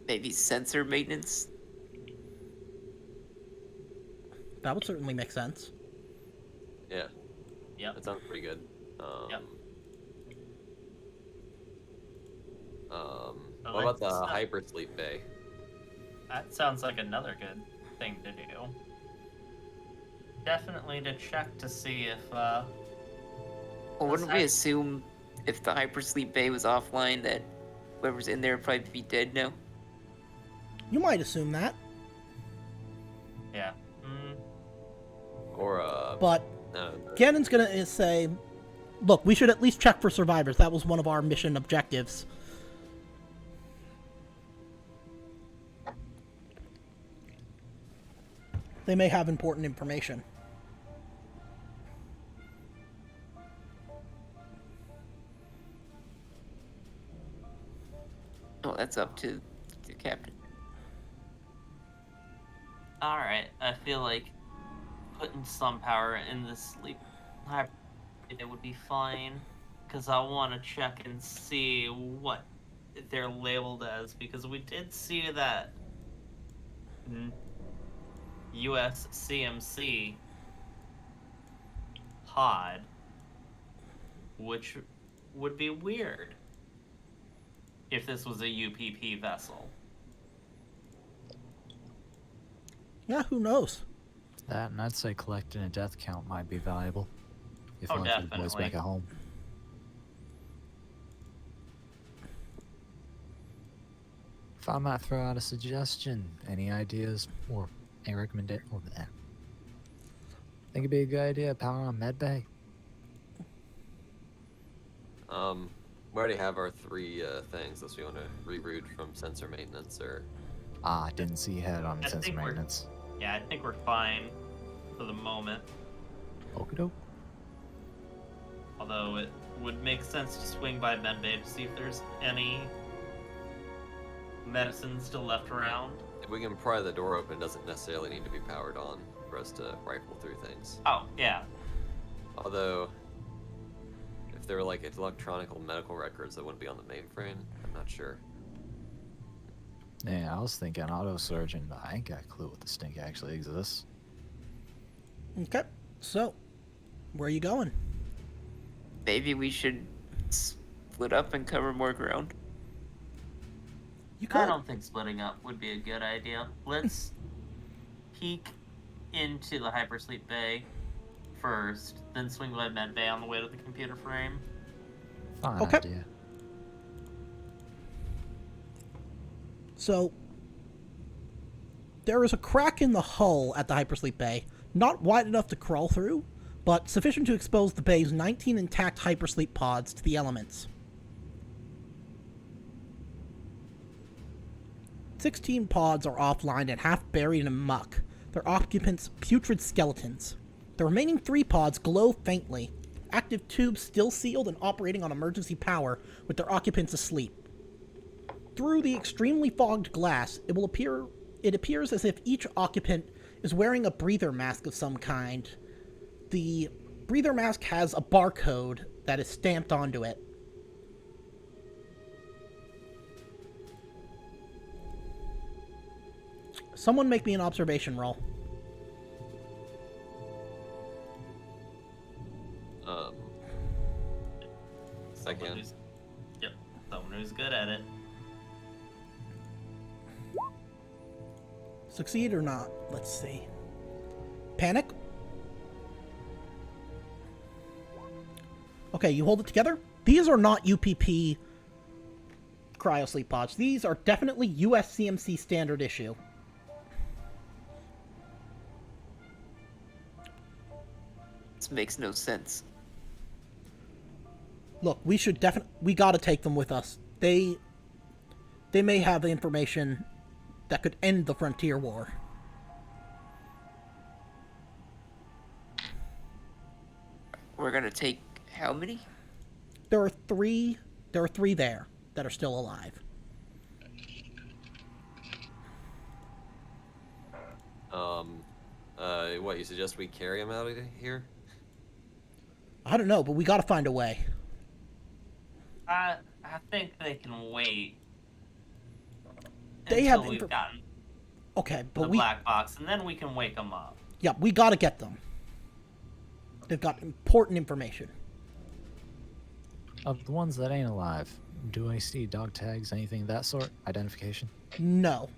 Maybe sensor maintenance? That would certainly make sense. Yeah, Yep. that sounds pretty good. Yep. What about the Alexa. hypersleep bay? That sounds like another good thing to do. Definitely to check to see if, Well, wouldn't we I- assume if the hypersleep bay was offline that whoever's in there would probably be dead now? You might assume that, yeah. Or, but no, Gannon's gonna say, look, we should at least check for survivors. That was one of our mission objectives. They may have important information. Oh, that's up to the captain. Alright, I feel like putting some power in the sleep it would be fine. Because I want to check and see what they're labeled as, because we did see that US CMC pod, which would be weird if this was a UPP vessel. Yeah, who knows? That, and I'd say collecting a death count might be valuable. If Oh, only for the boys definitely. back at home. If I might throw out a suggestion, any ideas or any recommendation over that? Think it'd be a good idea, power on medbay. We already have our 3 things, unless we want to reroute from sensor maintenance or... Ah, didn't see you had on I sensor think we're- maintenance. Yeah, I think we're fine for the moment. Okie doke. Although it would make sense to swing by medbay to see if there's any medicine still left around. If we can pry the door open, it doesn't necessarily need to be powered on for us to rifle through things. Oh, yeah. Although, if they were like electronic medical records that wouldn't be on the mainframe, I'm not sure. Yeah, I was thinking auto surgeon, but I ain't got a clue what the stink actually exists. Okay, so where are you going? Maybe we should split up and cover more ground. You I could. don't think splitting up would be a good idea. Let's peek into the hypersleep bay first, then swing by med bay on the way to the computer frame. Fine Okay. idea. So, there is a crack in the hull at the hypersleep bay, not wide enough to crawl through, but sufficient to expose the bay's 19 intact hypersleep pods to the elements. 16 pods are offline and half buried in muck, their occupants putrid skeletons. The remaining 3 pods glow faintly, active tubes still sealed and operating on emergency power with their occupants asleep. Through the extremely fogged glass, it appears as if each occupant is wearing a breather mask of some kind. The breather mask has a barcode that is stamped onto it. Someone make me an observation roll. Second. Yep, someone who's good at it. Succeed or not? Let's see. Panic? Okay, you hold it together. These are not UPP cryosleep pods. These are definitely USCMC standard issue. This makes no sense. Look, we gotta take them with us. They may have the information that could end the frontier war. We're gonna take how many? There are three there that are still alive. What, you suggest we carry him out of here? I don't know, but we gotta find a way. I think they can wait They until have we've gotten Okay, the but black box, and then we can wake them up. yeah, we gotta get them. They've got important information. Of the ones that ain't alive, do I see dog tags, anything of that sort? Identification? No.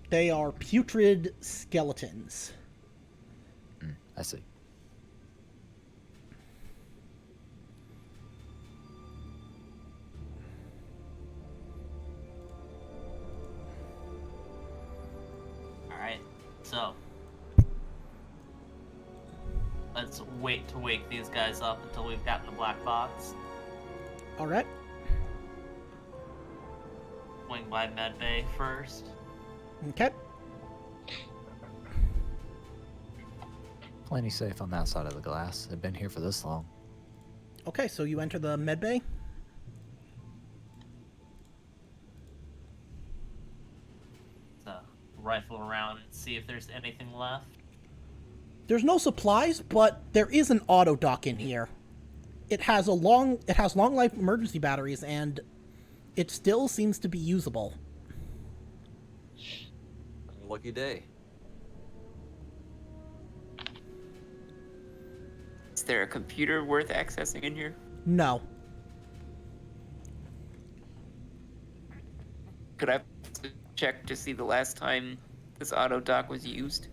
They are putrid skeletons. I see. Alright, so let's wait to wake these guys up until we've gotten the black box. Alright. Swing by medbay first. Okay. Plenty safe on that side of the glass. They've been here for this long. Okay, so you enter the medbay. So rifle around and see if there's anything left. There's no supplies, but there is an auto dock in here. It has long life emergency batteries and It still seems to be usable. Lucky day. Is there a computer worth accessing in here? No. Could I check to see the last time this auto dock was used?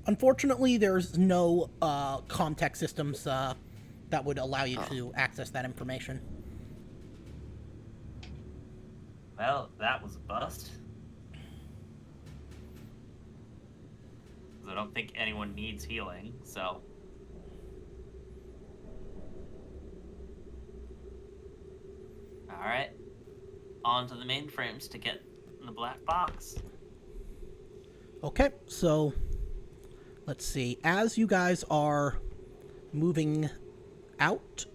Unfortunately, there's no Comtech systems that would allow you to access that information. Well, that was a bust. 'Cause I don't think anyone needs healing, so. Alright. On to the mainframes to get the black box. Okay, so let's see. As you guys are moving out,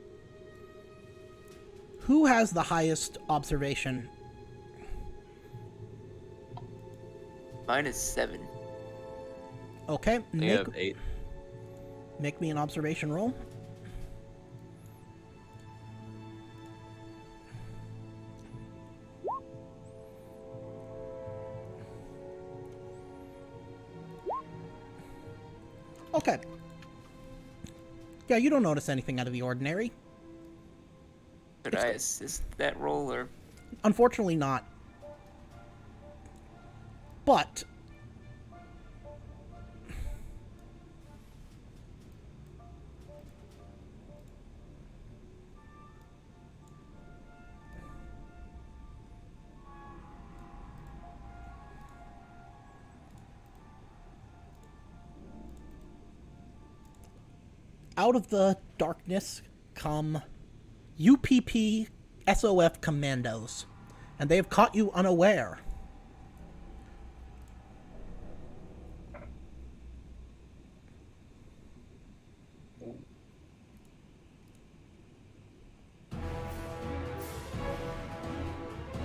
who has the highest observation? Mine is 7. Okay, I have 8. make me an observation roll. Okay. Yeah, you don't notice anything out of the ordinary. Could I assist that roll, or Unfortunately not. But out of the darkness come UPP SOF commandos, and they have caught you unaware.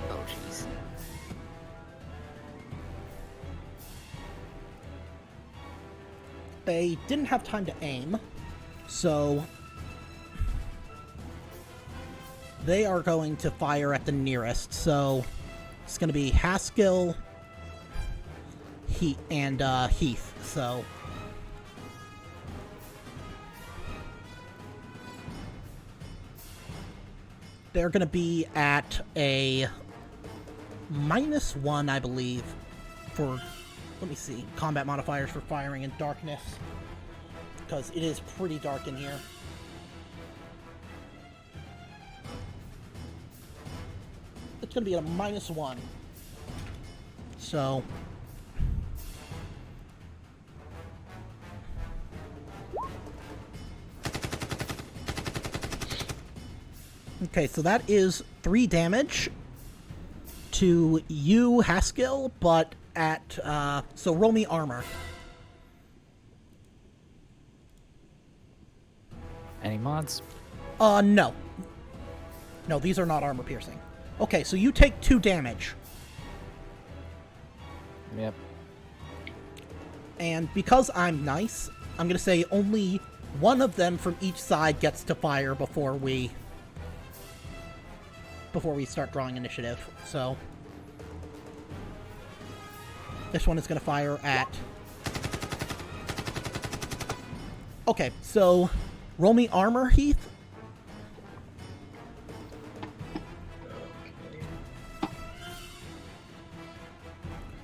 oh jeez. They didn't have time to aim, so they are going to fire at the nearest. So it's going to be Haskell, Heath. So they're going to be at a -1, I believe, for, let me see, combat modifiers for firing in darkness, because it is pretty dark in here. It's going to be at a -1. So okay, so that is 3 damage to you, Haskell, but at so roll me armor. Any mods? No. No, these are not armor piercing. Okay, so you take 2 damage. Yep. And because I'm nice, I'm going to say only one of them from each side gets to fire before we start drawing initiative. So this one is going to fire at... Okay, so roll me armor, Heath.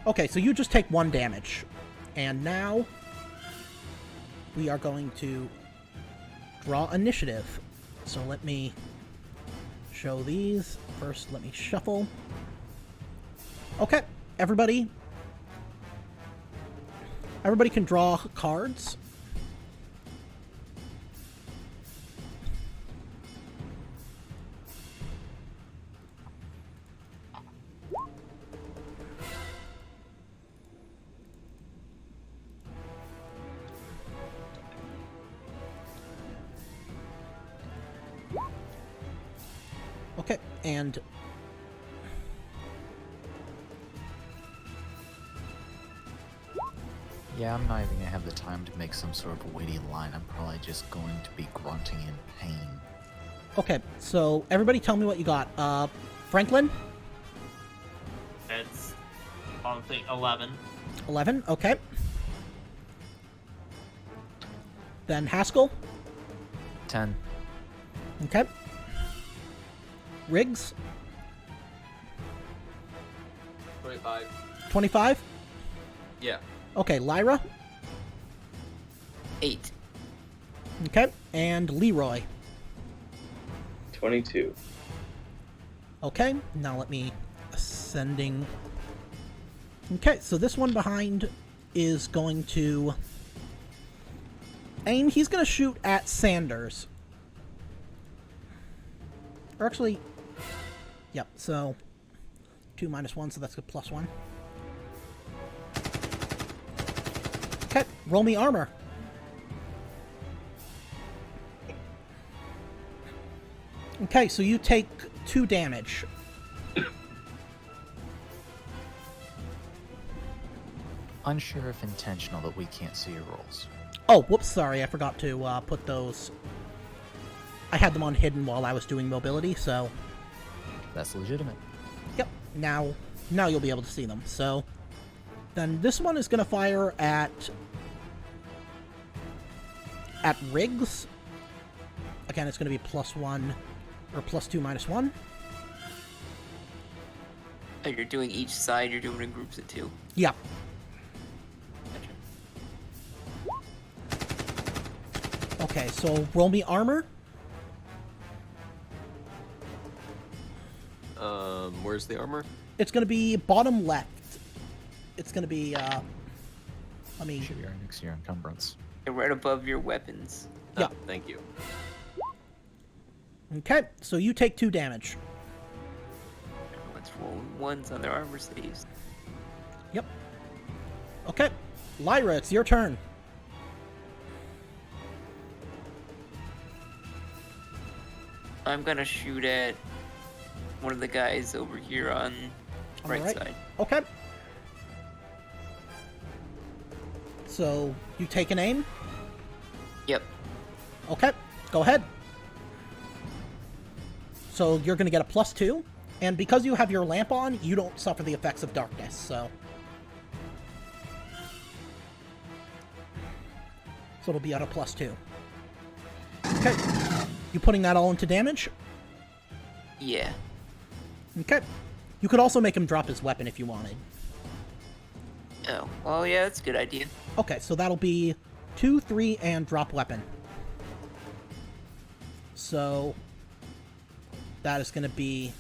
Okay, so you just take 1 damage. And now we are going to draw initiative. So let me show these. First, let me shuffle. Okay, everybody can draw cards. Okay, and Yeah, I'm not even gonna have the time to make some sort of witty line. I'm probably just going to be grunting in pain. okay, so everybody tell me what you got. Franklin? It's, I think, 11. 11, okay. Then Haskell? 10. Okay. Riggs? 25. 25? Yeah. Okay, Lyra? 8. Okay. And Leroy? 22. Okay, now let me... Ascending... Okay, so this one behind is going to... aim. He's going to shoot at Sanders. Or actually... Yep, so... 2 minus 1, so that's a plus 1. Okay, roll me armor. Okay, so you take 2 damage. Unsure if intentional that we can't see your rolls. Oh, whoops, sorry, I forgot to put those... I had them on hidden while I was doing mobility, so... That's legitimate. Yep, now you'll be able to see them. So, then this one is going to fire at Riggs. Again, it's going to be plus 1, or plus 2 minus 1. Oh, you're doing each side, you're doing in groups of 2. Yeah. Gotcha. Okay, so roll me armor. Where's the armor? It's going to be bottom left. It's going to be, let me... Should be right next to your encumbrance. You're right above your weapons. Yeah. Oh, thank you. Okay, so you take 2 damage. Everyone's rolling 1s on their armor saves. Yep. Okay, Lyra, it's your turn. I'm gonna shoot at one of the guys over here on On the right right? side. Okay. So, you take an aim? Yep. Okay, go ahead. So you're going to get a plus 2, and because you have your lamp on, you don't suffer the effects of darkness, so... So it'll be at a plus 2. Okay. You putting that all into damage? Yeah. Okay. You could also make him drop his weapon if you wanted. Oh, well, yeah, that's a good idea. Okay, so that'll be 2, 3, and drop weapon. So that is going to be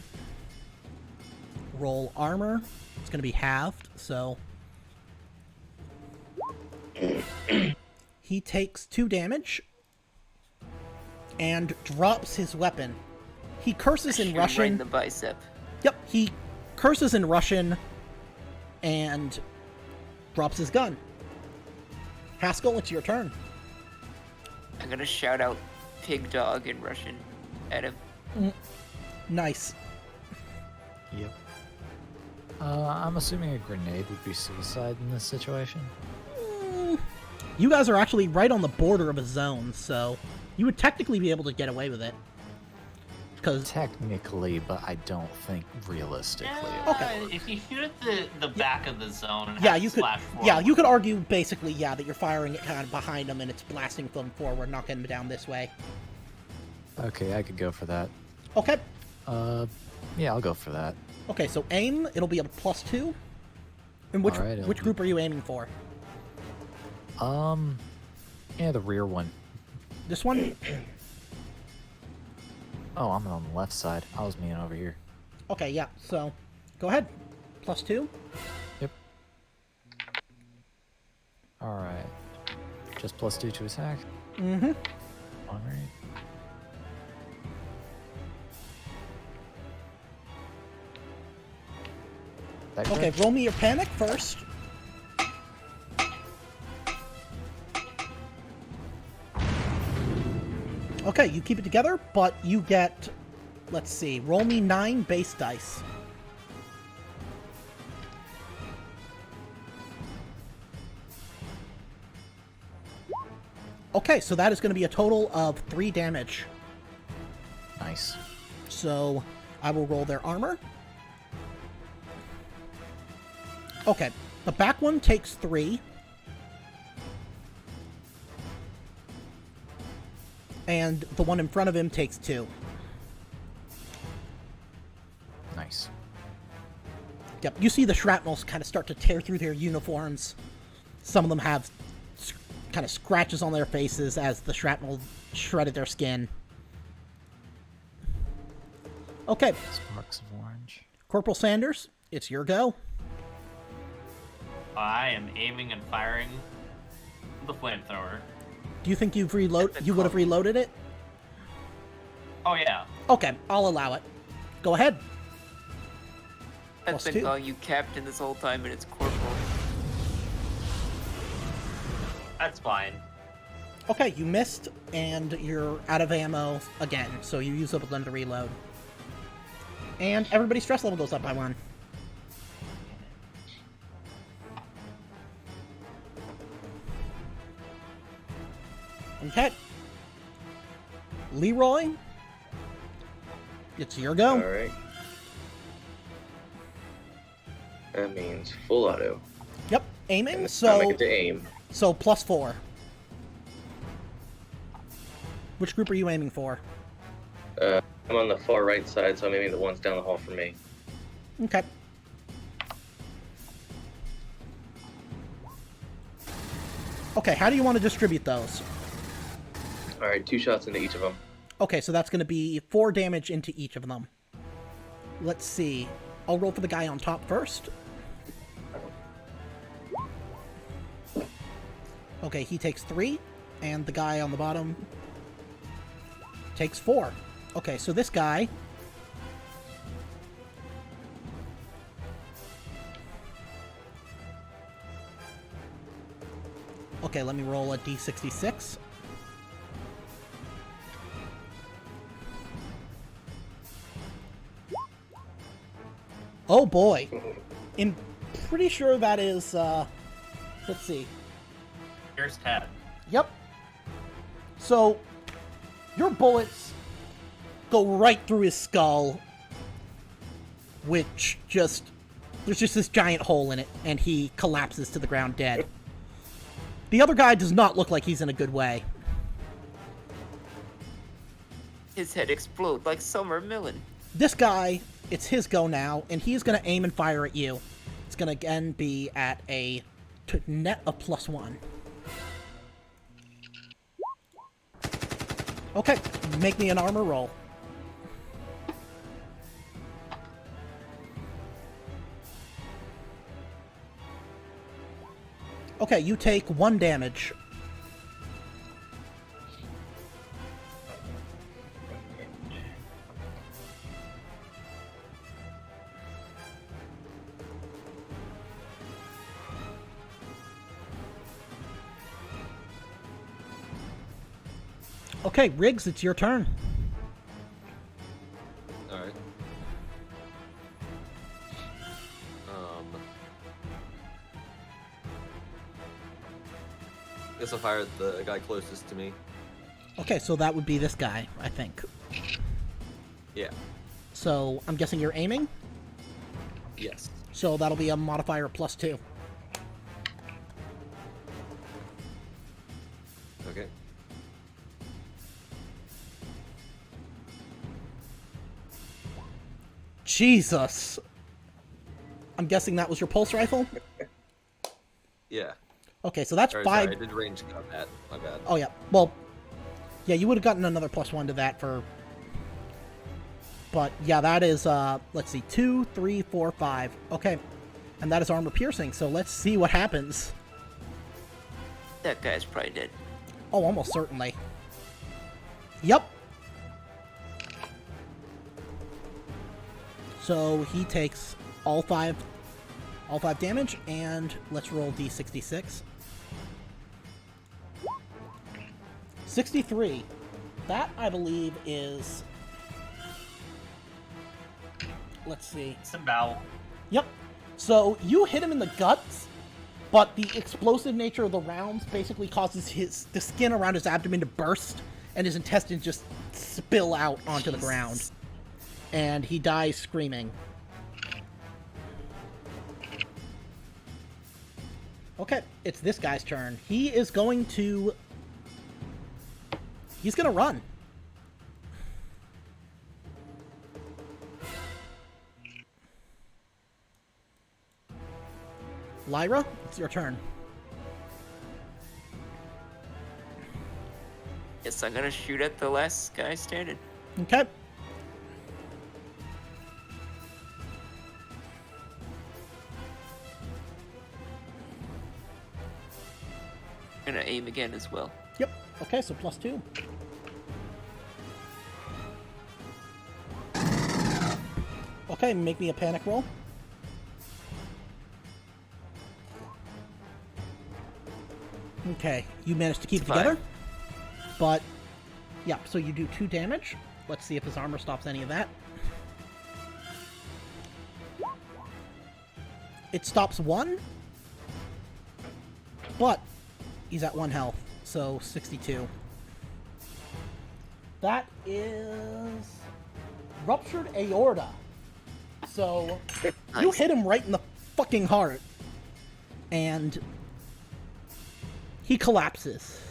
roll armor. It's going to be halved, so he takes 2 damage and drops his weapon. He curses in Shoot Russian. right in the bicep. Yep, he curses in Russian and drops his gun. Haskell, it's your turn. I'm gonna shout out pig dog in Russian at him. Nice. Yep. I'm assuming a grenade would be suicide in this situation. You guys are actually right on the border of a zone, so you would technically be able to get away with it. Because Technically, but I don't think realistically. Okay. If you shoot at the back of the zone and yeah, have you it could splash forward, yeah, you could argue basically that you're firing it kind of behind them and it's blasting them forward, not getting them down this way. Okay, I could go for that. Okay. Yeah, I'll go for that. Okay, so aim, it'll be a plus 2. And which Alright, it'll which be- group are you aiming for? Yeah, the rear one. This one? Oh, I'm on the left side. I was meaning over here. Okay, yeah. So go ahead. Plus 2. Yep. Alright. Just plus 2 to attack. Mm-hmm. Alright. That Okay, correct? roll me your panic first. Okay, you keep it together, but you get, let's see, roll me 9 base dice. Okay, so that is going to be a total of 3 damage. Nice. So I will roll their armor. Okay, the back one takes 3. And the one in front of him takes 2. Nice. Yep, you see the shrapnels kind of start to tear through their uniforms. Some of them have kind of scratches on their faces as the shrapnel shredded their skin. Okay, Sparks of orange. Corporal Sanders, it's your go. I am aiming and firing the flamethrower. Do you think you would have reloaded it? Oh yeah. Okay, I'll allow it. Go ahead. I've Plus been 2. calling you Captain this whole time, and it's Corporal. That's fine. Okay, you missed, and you're out of ammo again, so you use up another reload. And everybody's stress level goes up by 1. Okay. Leroy, it's your go. All right. That means full auto. Yep, aiming, And I so get to aim. plus 4. Which group are you aiming for? I'm on the far right side, so I'm aiming the ones down the hall from me. Okay. Okay, how do you want to distribute those? All right, 2 shots into each of them. Okay, so that's going to be 4 damage into each of them. Let's see. I'll roll for the guy on top first. Okay, he takes 3, and the guy on the bottom takes 4. Okay, so this guy... Okay, let me roll a d66. Oh boy. I'm pretty sure that is, let's see. Here's Ted. Yep. So, your bullets go right through his skull, which just... There's just this giant hole in it, and he collapses to the ground dead. The other guy does not look like he's in a good way. His head explode like summer melon. This guy, it's his go now, and he's going to aim and fire at you. It's going to again be at a net of +1. Okay, make me an armor roll. Okay, you take 1 damage. Okay, Riggs, it's your turn. Alright. Guess I'll fire at the guy closest to me. Okay, so that would be this guy, I think. Yeah. So, I'm guessing you're aiming? Yes. So that'll be a modifier +2. Okay. Jesus! I'm guessing that was your pulse rifle? Yeah. Okay, so that's Or, 5... sorry, I did range combat. My bad. Oh, yeah. Well, yeah, you would have gotten another +1 to that for... But, yeah, that is, let's see, 2, 3, 4, 5. Okay. And that is armor piercing, so let's see what happens. That guy's probably dead. Oh, almost certainly. Yep. So he takes all five damage, and let's roll d66. 63. That, I believe, is... Let's see. It's about. Yep. So you hit him in the guts, but the explosive nature of the rounds basically causes the skin around his abdomen to burst, and his intestines just spill out onto the ground. And he dies screaming. Okay, it's this guy's turn. He's going to run. Lyra, it's your turn. Yes, I'm gonna shoot at the last guy standing. Okay. Gonna aim again as well. Yep. Okay, so +2. Okay, make me a panic roll. Okay, you managed to keep it It's together. But, yeah, so you do 2 damage. Let's see if his armor stops any of that. It stops 1. But, he's at 1 health, so 62. That is ruptured aorta. So you Nice. hit him right in the fucking heart, and he collapses.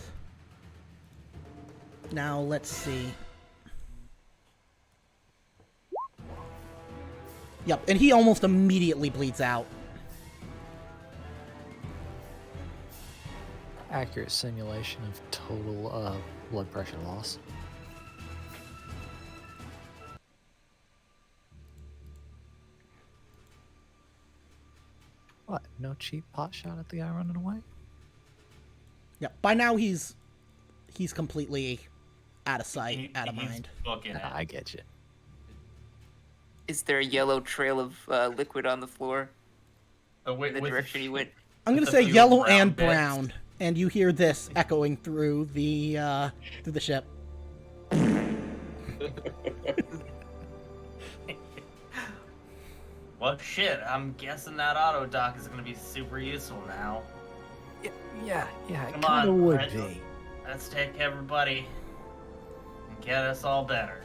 Now let's see. Yep, and he almost immediately bleeds out. Accurate simulation of total blood pressure loss. What? No cheap pot shot at the guy running away? Yeah, by now he's completely out of sight, out of He's mind. booking it. I get you. Is there a yellow trail of liquid on the floor in the With- direction he went? I'm gonna with a say few yellow brown and bits. brown, and you hear this echoing through the ship. Well, shit, I'm guessing that auto dock is gonna be super useful now. Yeah, it Come kind of on, would Red. be. Let's take everybody and get us all better.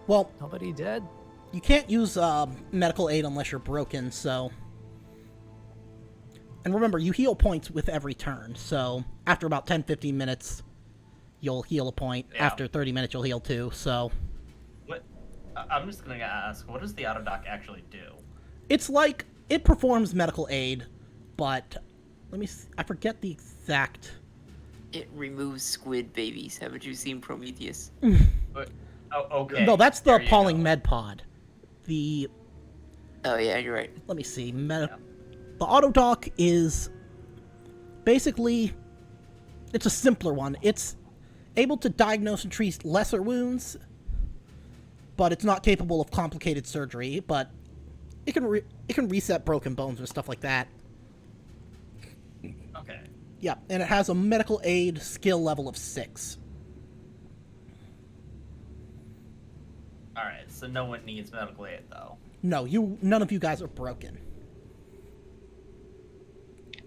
Well, Nobody dead? you can't use medical aid unless you're broken, so... And remember, you heal points with every turn, so after about 10-15 minutes, you'll heal a point. Yeah. After 30 minutes, you'll heal 2, so... What? I'm just gonna ask, what does the auto dock actually do? It's like, it performs medical aid, but... Let me see, I forget the exact... It removes squid babies. Haven't you seen Prometheus? Oh, okay. No, that's the there you appalling go. med pod. The... Oh yeah, you're right. Let me see. Yeah. The auto dock is basically, it's a simpler one. It's able to diagnose and treat lesser wounds, but it's not capable of complicated surgery. But it can reset broken bones and stuff like that. Okay. Yeah, and it has a medical aid skill level of 6. All right. So no one needs medical aid though. No, none of you guys are broken.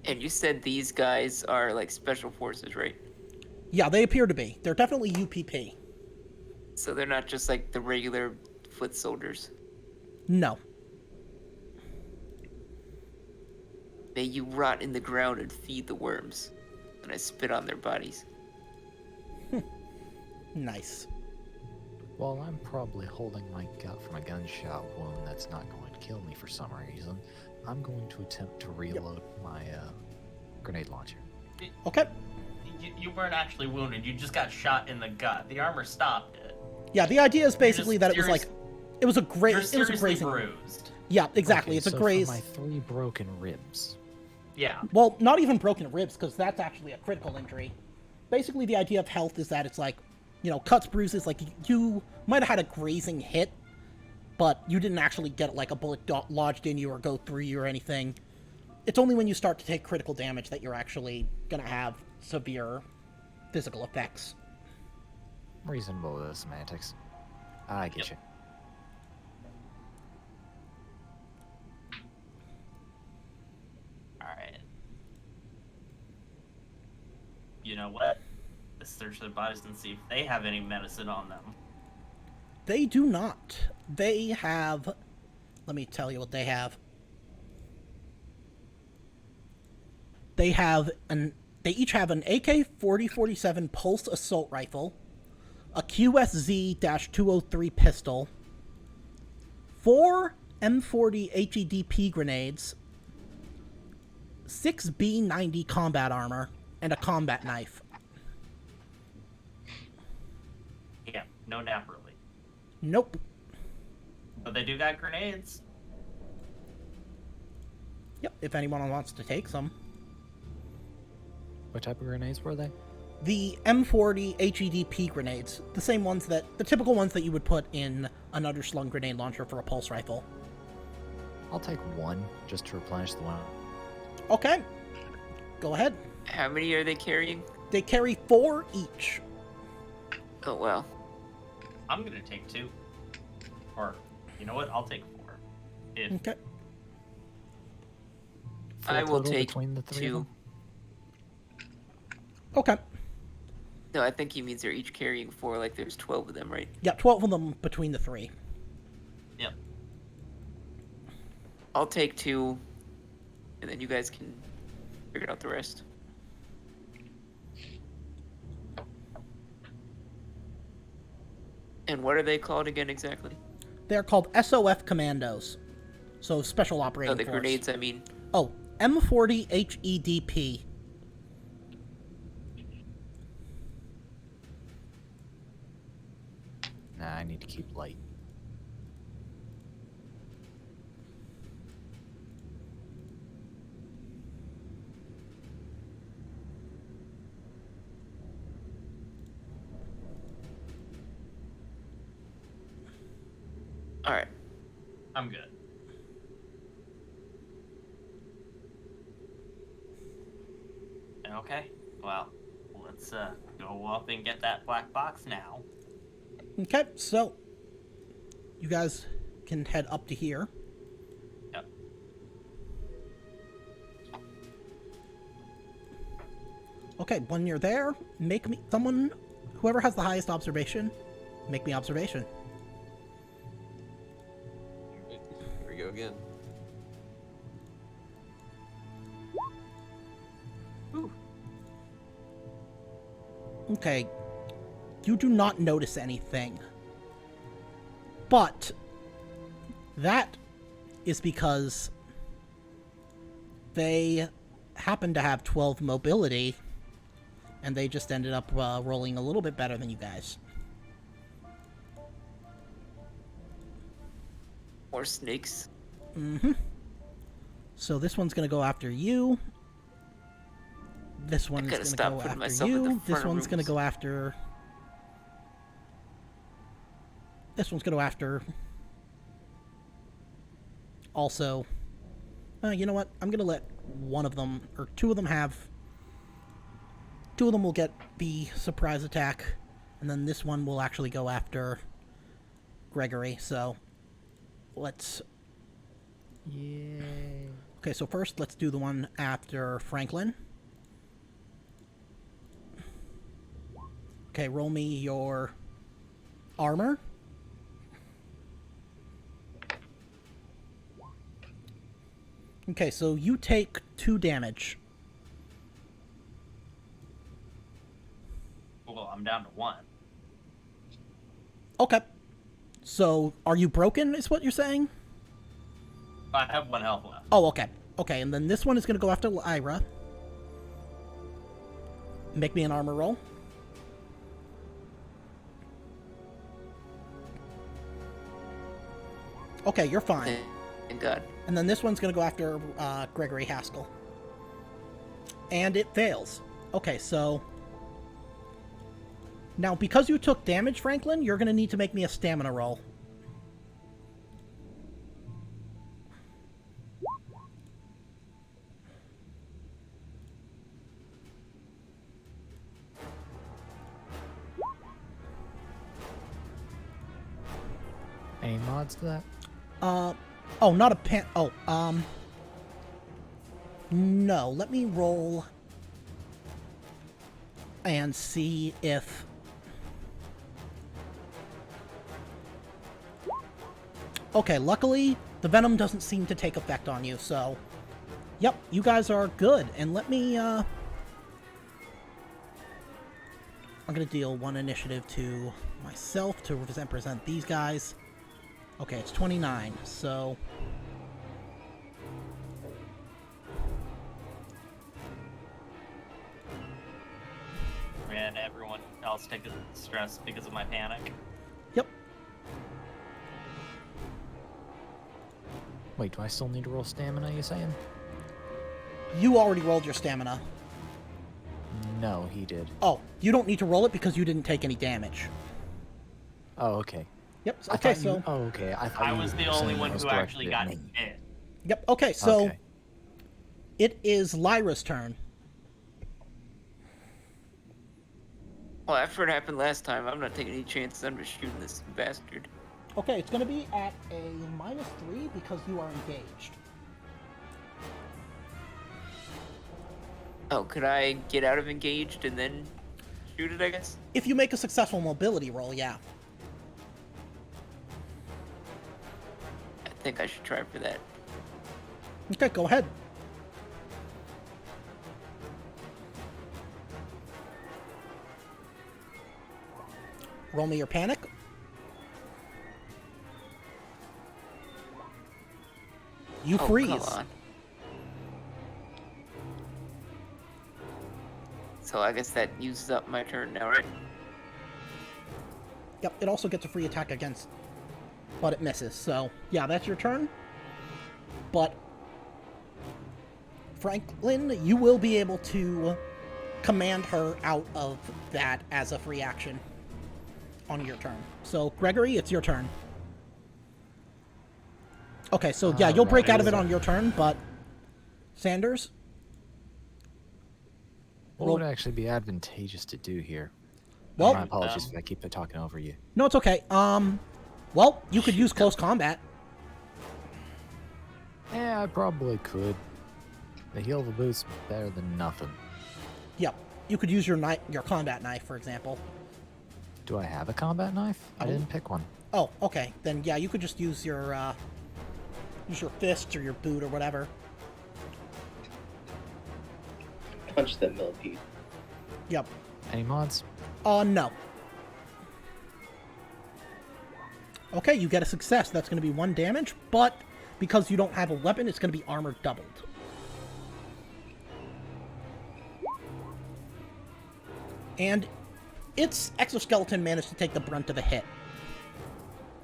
And you said these guys are like special forces, right? Yeah, they appear to be. They're definitely UPP. So they're not just like the regular foot soldiers. No. May you rot in the ground and feed the worms. And I spit on their bodies. Nice. Well, I'm probably holding my gut from a gunshot wound that's not going to kill me for some reason. I'm going to attempt to reload my grenade launcher. Okay. You weren't actually wounded. You just got shot in the gut. The armor stopped it. Yeah, the idea is basically that it was like, it was a You're great, it was a seriously grazing. bruised. Yeah, exactly. Okay, It's a so graze. For my 3 broken ribs. Yeah. Well, not even broken ribs, because that's actually a critical injury. Basically, the idea of health is that it's like, you know, cuts, bruises. Like you might have had a grazing hit, but you didn't actually get like a bullet lodged in you or go through you or anything. It's only when you start to take critical damage that you're actually gonna have severe physical effects. Reasonable semantics. I get you. All right. You know what? Let's search their bodies and see if they have any medicine on them. They do not. They have... Let me tell you what they have. They each have an AK-40-47 pulse assault rifle, a QSZ-203 pistol, 4 M40 HEDP grenades, 6 B90 combat armor, and a combat knife. Yeah, no nap really. Nope. But they do got grenades. Yep, if anyone wants to take some. What type of grenades were they? The M40 HEDP grenades, the typical ones that you would put in an underslung grenade launcher for a pulse rifle. I'll take one just to replenish the one. Okay, go ahead. How many are they carrying? They carry 4 each. Oh, wow. I'm gonna take 2. Or, you know what? I'll take 4. If Okay. Full I will total take between the 3 of 2. them? Okay. No, I think he means they're each carrying 4, like there's 12 of them, right? Yeah, 12 of them between the 3. Yep. I'll take 2, and then you guys can figure out the rest. And what are they called again exactly? They're called SOF Commandos. So Special Operating Oh, the Force. grenades, I mean. Oh, M40 HEDP. Nah, I need to keep light. Alright. I'm good. Okay, well, let's go up and get that black box now. Okay, so you guys can head up to here. Yep. Okay, when you're there, whoever has the highest observation, make me observation. Here we go again. Ooh. Okay, you do not notice anything. But that is because they happen to have 12 mobility, and they just ended up rolling a little bit better than you guys. More snakes. Mm-hmm. So this one's gonna go after you. This one's gotta gonna stop go putting after myself at the you. front This of one's gonna rooms. go after. This one's gonna go after. Also, you know what? I'm gonna let one of them, or two of them have. Two of them will get the surprise attack, and then this one will actually go after Gregory. So, let's. Yay. Okay, so first let's do the one after Franklin. Okay, roll me your armor. Okay, so you take 2 damage. Well, I'm down to 1. Okay. So, are you broken, is what you're saying? I have 1 health left. Oh, okay. Okay, and then this one is going to go after Lyra. Make me an armor roll. Okay, you're fine. Thank God. And then this one's going to go after Gregory Haskell. And it fails. Okay, so... Now, because you took damage, Franklin, you're going to need to make me a stamina roll. Any mods to that? Oh, not a pan... Oh, no, let me roll and see if... Okay, luckily, the venom doesn't seem to take effect on you, so Yep, you guys are good. And let me, I'm gonna deal 1 initiative to myself to represent these guys. Okay, it's 29, so... And everyone else take a stress because of my panic. Yep. Wait, do I still need to roll stamina, you saying? You already rolled your stamina. No, he did. Oh, you don't need to roll it because you didn't take any damage. Oh, okay. Yep, I okay, thought so... you... Oh, okay. I thought I you was were the only saying one it was who actually got directed at me. hit. Yep, okay, so... Okay. It is Lyra's turn. Well, after it happened last time, I'm not taking any chances. I'm just shooting this bastard. Okay, it's gonna be at a -3 because you are engaged. Oh, could I get out of engaged and then shoot it, I guess? If you make a successful mobility roll, yeah. I think I should try for that. Okay, go ahead. Roll me your panic. You Oh, freeze. come on. So I guess that uses up my turn now, right? Yep, it also gets a free attack against, but it misses. So, yeah, that's your turn. But, Franklin, you will be able to command her out of that as a free action on your turn. So, Gregory, it's your turn. Okay, so yeah, you'll break out of it on your turn, but Sanders? What would actually be advantageous to do here? Well, My apologies if I keep talking over you. no, it's okay. Well, you could use close combat. Yeah, I probably could. The heal of a boot's better than nothing. Yep, you could use your combat knife, for example. Do I have a combat knife? I didn't pick one. Oh, okay. Then yeah, you could just use your fist or your boot or whatever. Punch that millipede. Yep. Any mods? No. Okay, you get a success. That's going to be 1 damage, but because you don't have a weapon, it's going to be armor doubled. And its exoskeleton managed to take the brunt of a hit.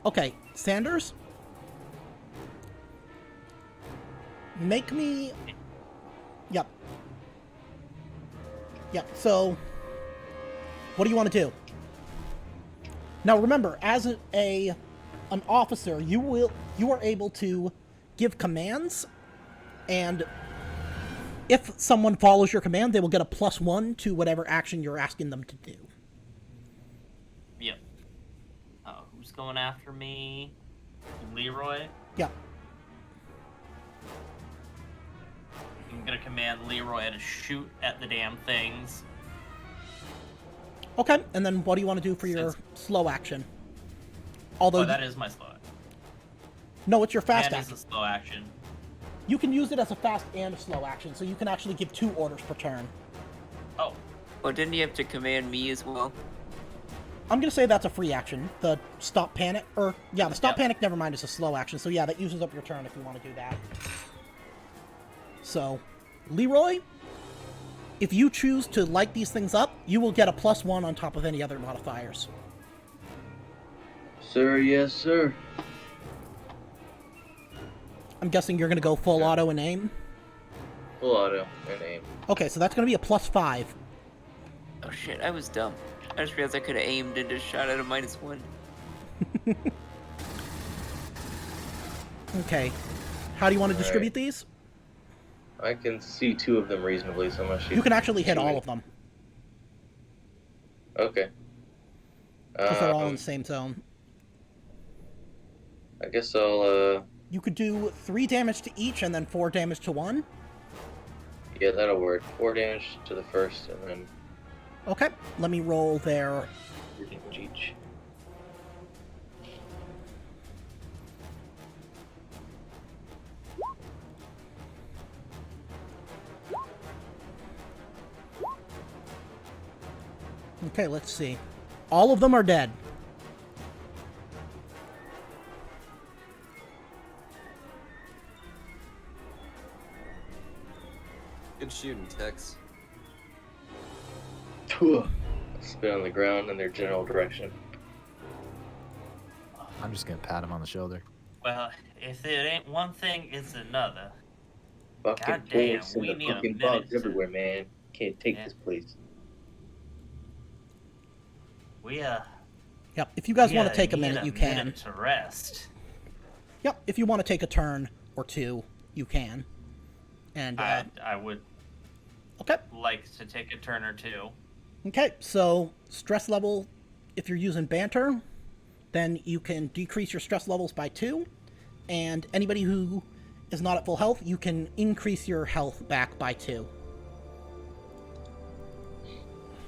Okay, Sanders? Make me... Yep. Yep, so... What do you want to do? Now remember, as an officer, you are able to give commands, and if someone follows your command, they will get a +1 to whatever action you're asking them to do. Yep. Who's going after me? Leroy? Yep. I'm gonna command Leroy to shoot at the damn things. Okay, and then what do you want to do for your slow action? Although Oh, that is my slow action. no, it's your fast That action. is a slow action. You can use it as a fast and a slow action, so you can actually give 2 orders per turn. Oh, Oh, didn't you have to command me as well? I'm gonna say that's a free action. The stop panic, or yeah, the stop Yep. panic. Never mind, it's a slow action. So yeah, that uses up your turn if you want to do that. So, Leroy, if you choose to light these things up, you will get a +1 on top of any other modifiers. Sir, yes, sir. I'm guessing you're gonna go full auto and aim. Full auto and aim. Okay, so that's gonna be a +5. Oh shit, I was dumb. I just realized I could have aimed and just shot at a -1. Okay, how do you want to distribute Alright. these? I can see 2 of them reasonably, so I'm gonna shoot. You can actually hit 2 all of them Okay. because they're all in the same zone. I guess I'll You could do 3 damage to each and then 4 damage to one. yeah, that'll work. 4 damage to the first, and then Okay, let me roll their... 3 damage each. Okay, let's see. All of them are dead. Good shooting, Tex. Spit on the ground in their general direction. I'm just gonna pat him on the shoulder. Well, if it ain't one thing, it's another. Fucking Goddamn, bullets and we the need a fucking minute bugs to- everywhere, man. Can't take Yeah. this place. We Yep, if you guys we, want to take a need minute, you can. minute to rest. Yep, if you want to take a turn or two, you can. And, I would okay. like to take a turn or two. Okay, so stress level, if you're using banter, then you can decrease your stress levels by 2. And anybody who is not at full health, you can increase your health back by 2.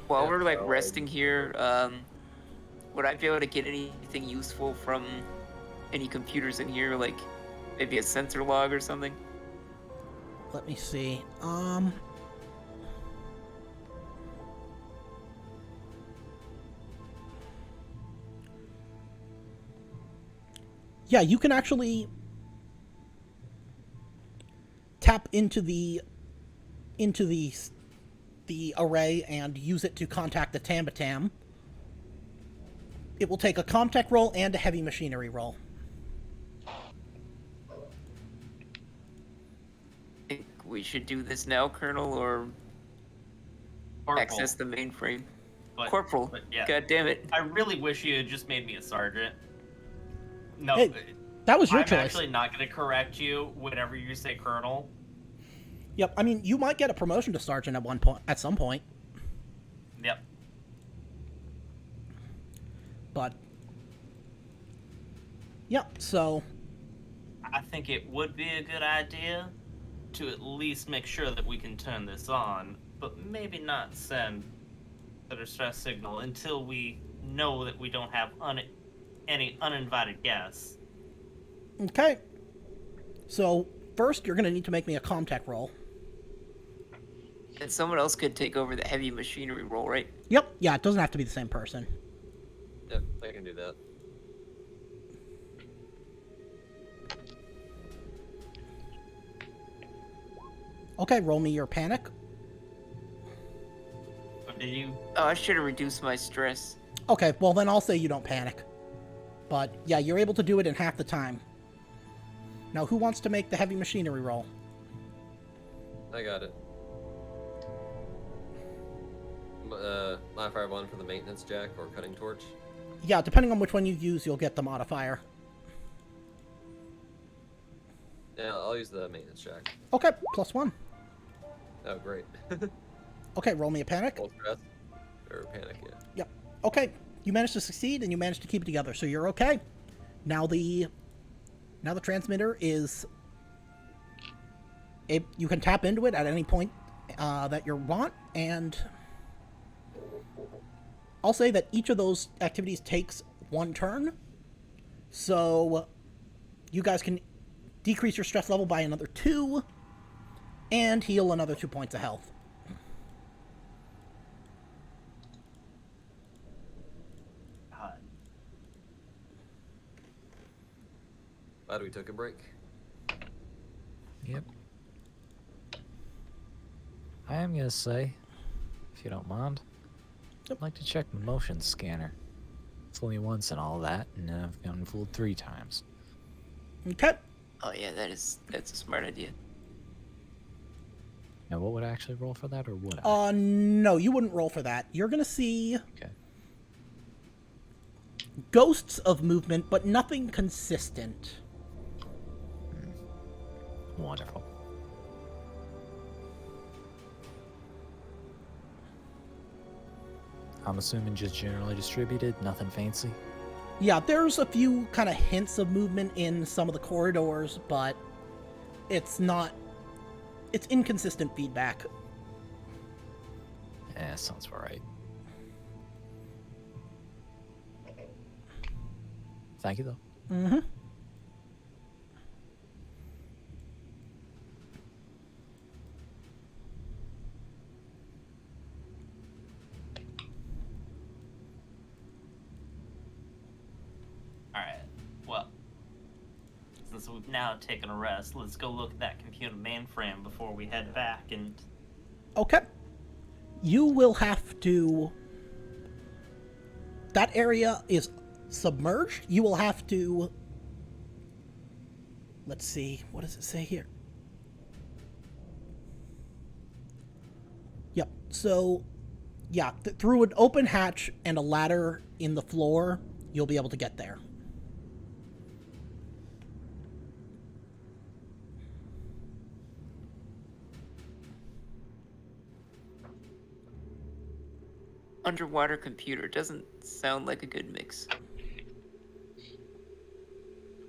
While Yeah, we're like so- resting here, would I be able to get anything useful from any computers in here, like maybe a sensor log or something? Let me see. Yeah, you can actually tap into the array and use it to contact the Tambatam. It will take a Comtech roll and a heavy machinery roll. Think we should do this now, Colonel, or Corporal, access the mainframe? but- Corporal. but yeah. God damn it. I really wish you had just made me a sergeant. No, Hey, that was your I'm choice. actually not going to correct you whenever you say colonel. Yep. I mean, you might get a promotion to sergeant at one point, at some point, Yep. but yeah. So I think it would be a good idea to at least make sure that we can turn this on, but maybe not send the distress signal until we know that we don't have any uninvited guests. okay. So first, you're gonna need to make me a Comtech roll. And someone else could take over the heavy machinery role, right? Yep. Yeah. It doesn't have to be the same person. Yep, I can do that. Okay. Roll me your panic. But did you? Oh, I should have reduced my stress. Okay. Well, then I'll say you don't panic. But yeah, you're able to do it in half the time. Now, who wants to make the heavy machinery roll? I got it. Modifier 1 for the maintenance jack or cutting torch. Yeah, depending on which one you use, you'll get the modifier. Yeah, I'll use the maintenance jack. Okay, +1. Oh, great. Okay, roll me a panic. Full stress. Or panic, yeah. Yep. Okay, you managed to succeed, and you managed to keep it together, so you're okay. Now the transmitter is... you can tap into it at any point that you want, and... I'll say that each of those activities takes 1 turn, so you guys can decrease your stress level by another 2, and heal another 2 points of health. God, Glad we took a break. Yep. I am gonna say, if you don't mind, I'd like to check my motion scanner. It's only once and all that, and I've gotten fooled 3 times. Okay. Oh yeah, that's a smart idea. Now, what would I actually roll for that, or would I? No, you wouldn't roll for that. You're gonna see Okay. ghosts of movement, but nothing consistent. Wonderful. I'm assuming just generally distributed, nothing fancy. Yeah, there's a few kind of hints of movement in some of the corridors, but it's inconsistent feedback. Eh, sounds alright. Thank you, though. Mm-hmm. Alright, well, since we've now taken a rest, let's go look at that computer mainframe before we head back and... Okay. You will have to... That area is submerged. You will have to... Let's see. What does it say here? Yep. So, yeah, through an open hatch and a ladder in the floor, you'll be able to get there. Underwater computer doesn't sound like a good mix.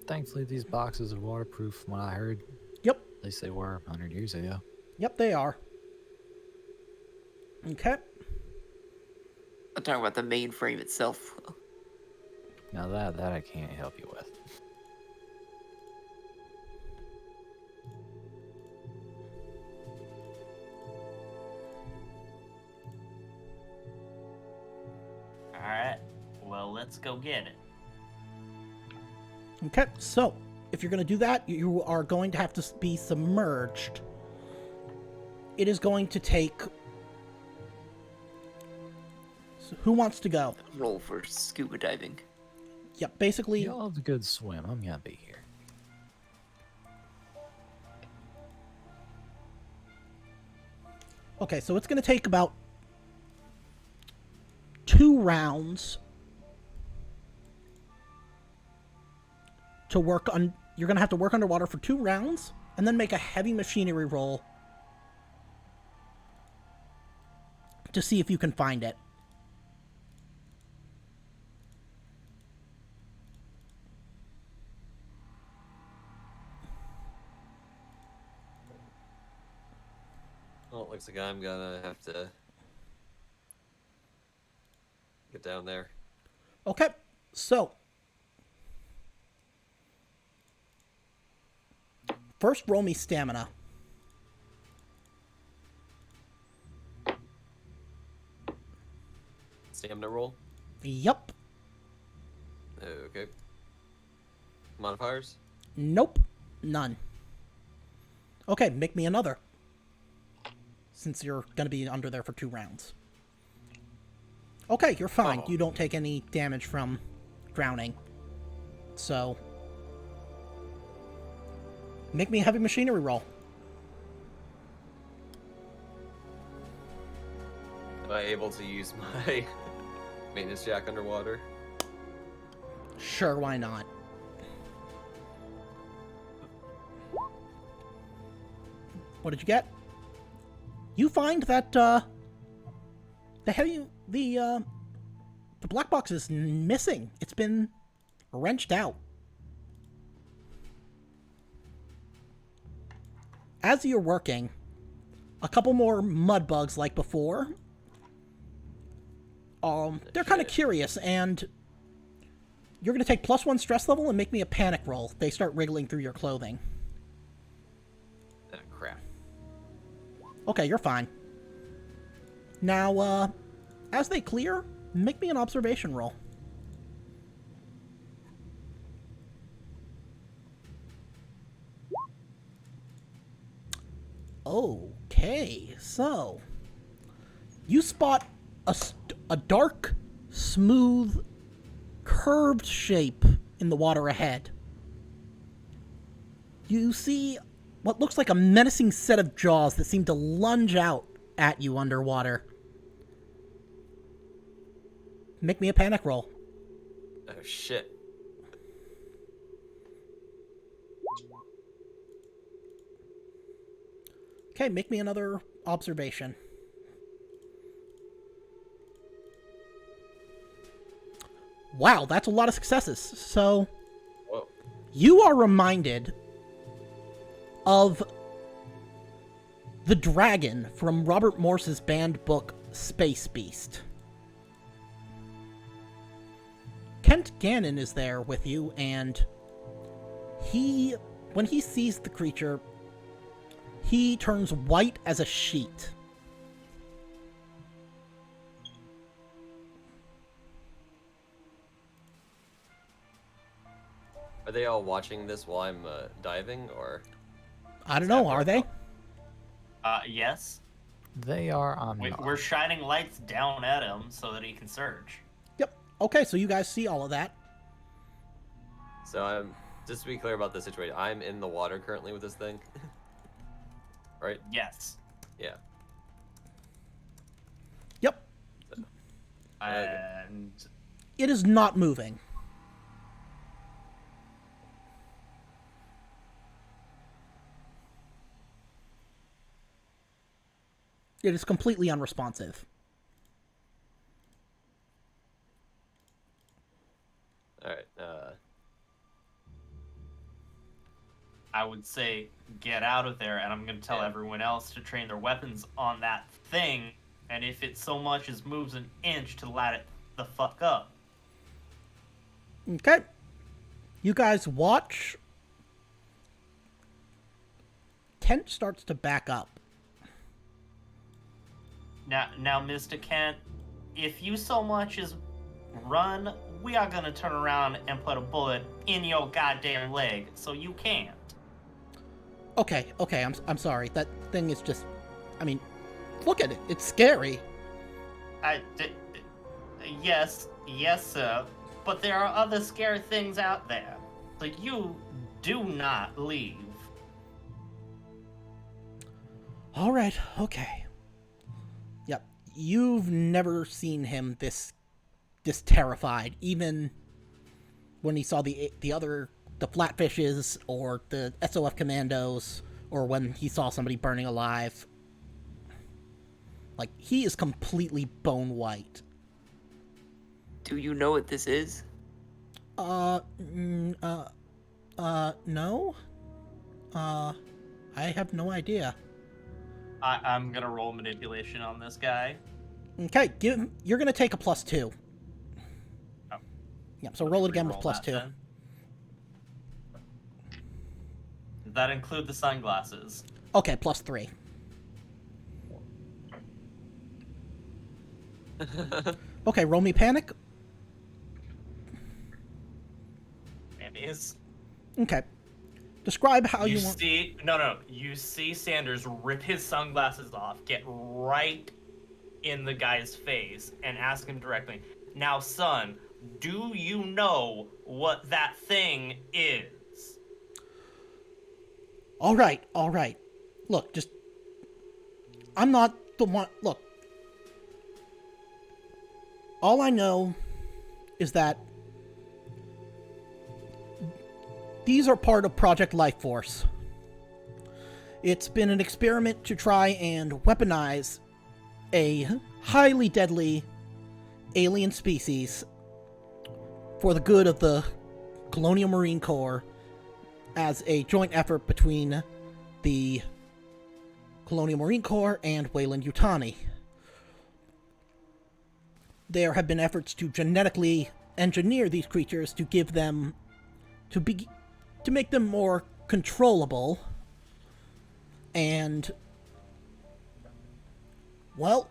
Thankfully, these boxes are waterproof from what I heard. Yep. At least they were 100 years ago. Yep, they are. Okay. I'm talking about the mainframe itself. Now that I can't help you with. Alright, well, let's go get it. Okay, so if you're going to do that, you are going to have to be submerged. It is going to take... So who wants to go? Roll for scuba diving. Yep, basically... Y'all have a good swim. I'm gonna be here. Okay, so it's going to take about 2 rounds to work on. You're going to have to work underwater for 2 rounds and then make a heavy machinery roll to see if you can find it. Well, it looks like I'm gonna have to get down there. Okay, so first roll me stamina. Stamina roll. Yep. Okay. Modifiers? Nope. None. Okay, make me another. Since you're going to be under there for 2 rounds. Okay, you're fine. Oh. You don't take any damage from drowning. So... make me a heavy machinery roll. Am I able to use my maintenance jack underwater? Sure, why not? What did you get? You find that, the black box is missing. It's been wrenched out. As you're working, a couple more mud bugs like before. They're kind of curious, and you're going to take +1 stress level and make me a panic roll. They start wriggling through your clothing. Ah, crap. Okay, you're fine. Now, as they clear, make me an observation roll. Okay, so you spot a dark, smooth, curved shape in the water ahead. You see what looks like a menacing set of jaws that seem to lunge out at you underwater. Make me a panic roll. Oh, shit. Okay, make me another observation. Wow, that's a lot of successes. So, Whoa. you are reminded of the dragon from Robert Morse's banned book, Space Beast. Kent Gannon is there with you, and when he sees the creature, he turns white as a sheet. Are they all watching this while I'm diving, or? I don't know, are they? Yes. They are We're shining lights down at him so that he can search. Yep. Okay, so you guys see all of that. So I'm just to be clear about the situation. I'm in the water currently with this thing, right? Yes. Yeah. Yep. And It is not moving. It is completely unresponsive. All right. I would say get out of there, and I'm going to tell Yeah. everyone else to train their weapons on that thing, and if it so much as moves an inch, to light it the fuck up. Okay. You guys watch. Kent starts to back up. Now, Mr. Kent, if you so much as run, we are going to turn around and put a bullet in your goddamn leg, so you can't. Okay, I'm sorry. That thing is just... I mean, look at it. It's scary. Yes, sir. But there are other scary things out there. So you do not leave. Alright, okay. Yep. You've never seen him this terrified, even when he saw the flatfishes or the SOF commandos, or when he saw somebody burning alive. Like, he is completely bone white. Do you know what this is? No. I have no idea. I'm gonna roll manipulation on this guy. Okay, you're gonna take a +2. Oh. Yep, so roll it again with Re-roll +2. that, then. Does that include the sunglasses? Okay, +3. Okay, roll me panic. Maybe. Okay. Describe how you want... see... No. You see Sanders rip his sunglasses off, get right in the guy's face, and ask him directly, "Now, son, do you know what that thing is?" All right. Look, just... I'm not the one... Look. All I know is that these are part of Project Life Force. It's been an experiment to try and weaponize a highly deadly alien species for the good of the Colonial Marine Corps as a joint effort between the Colonial Marine Corps and Weyland-Yutani. There have been efforts to genetically engineer these creatures to give them to make them more controllable, and well,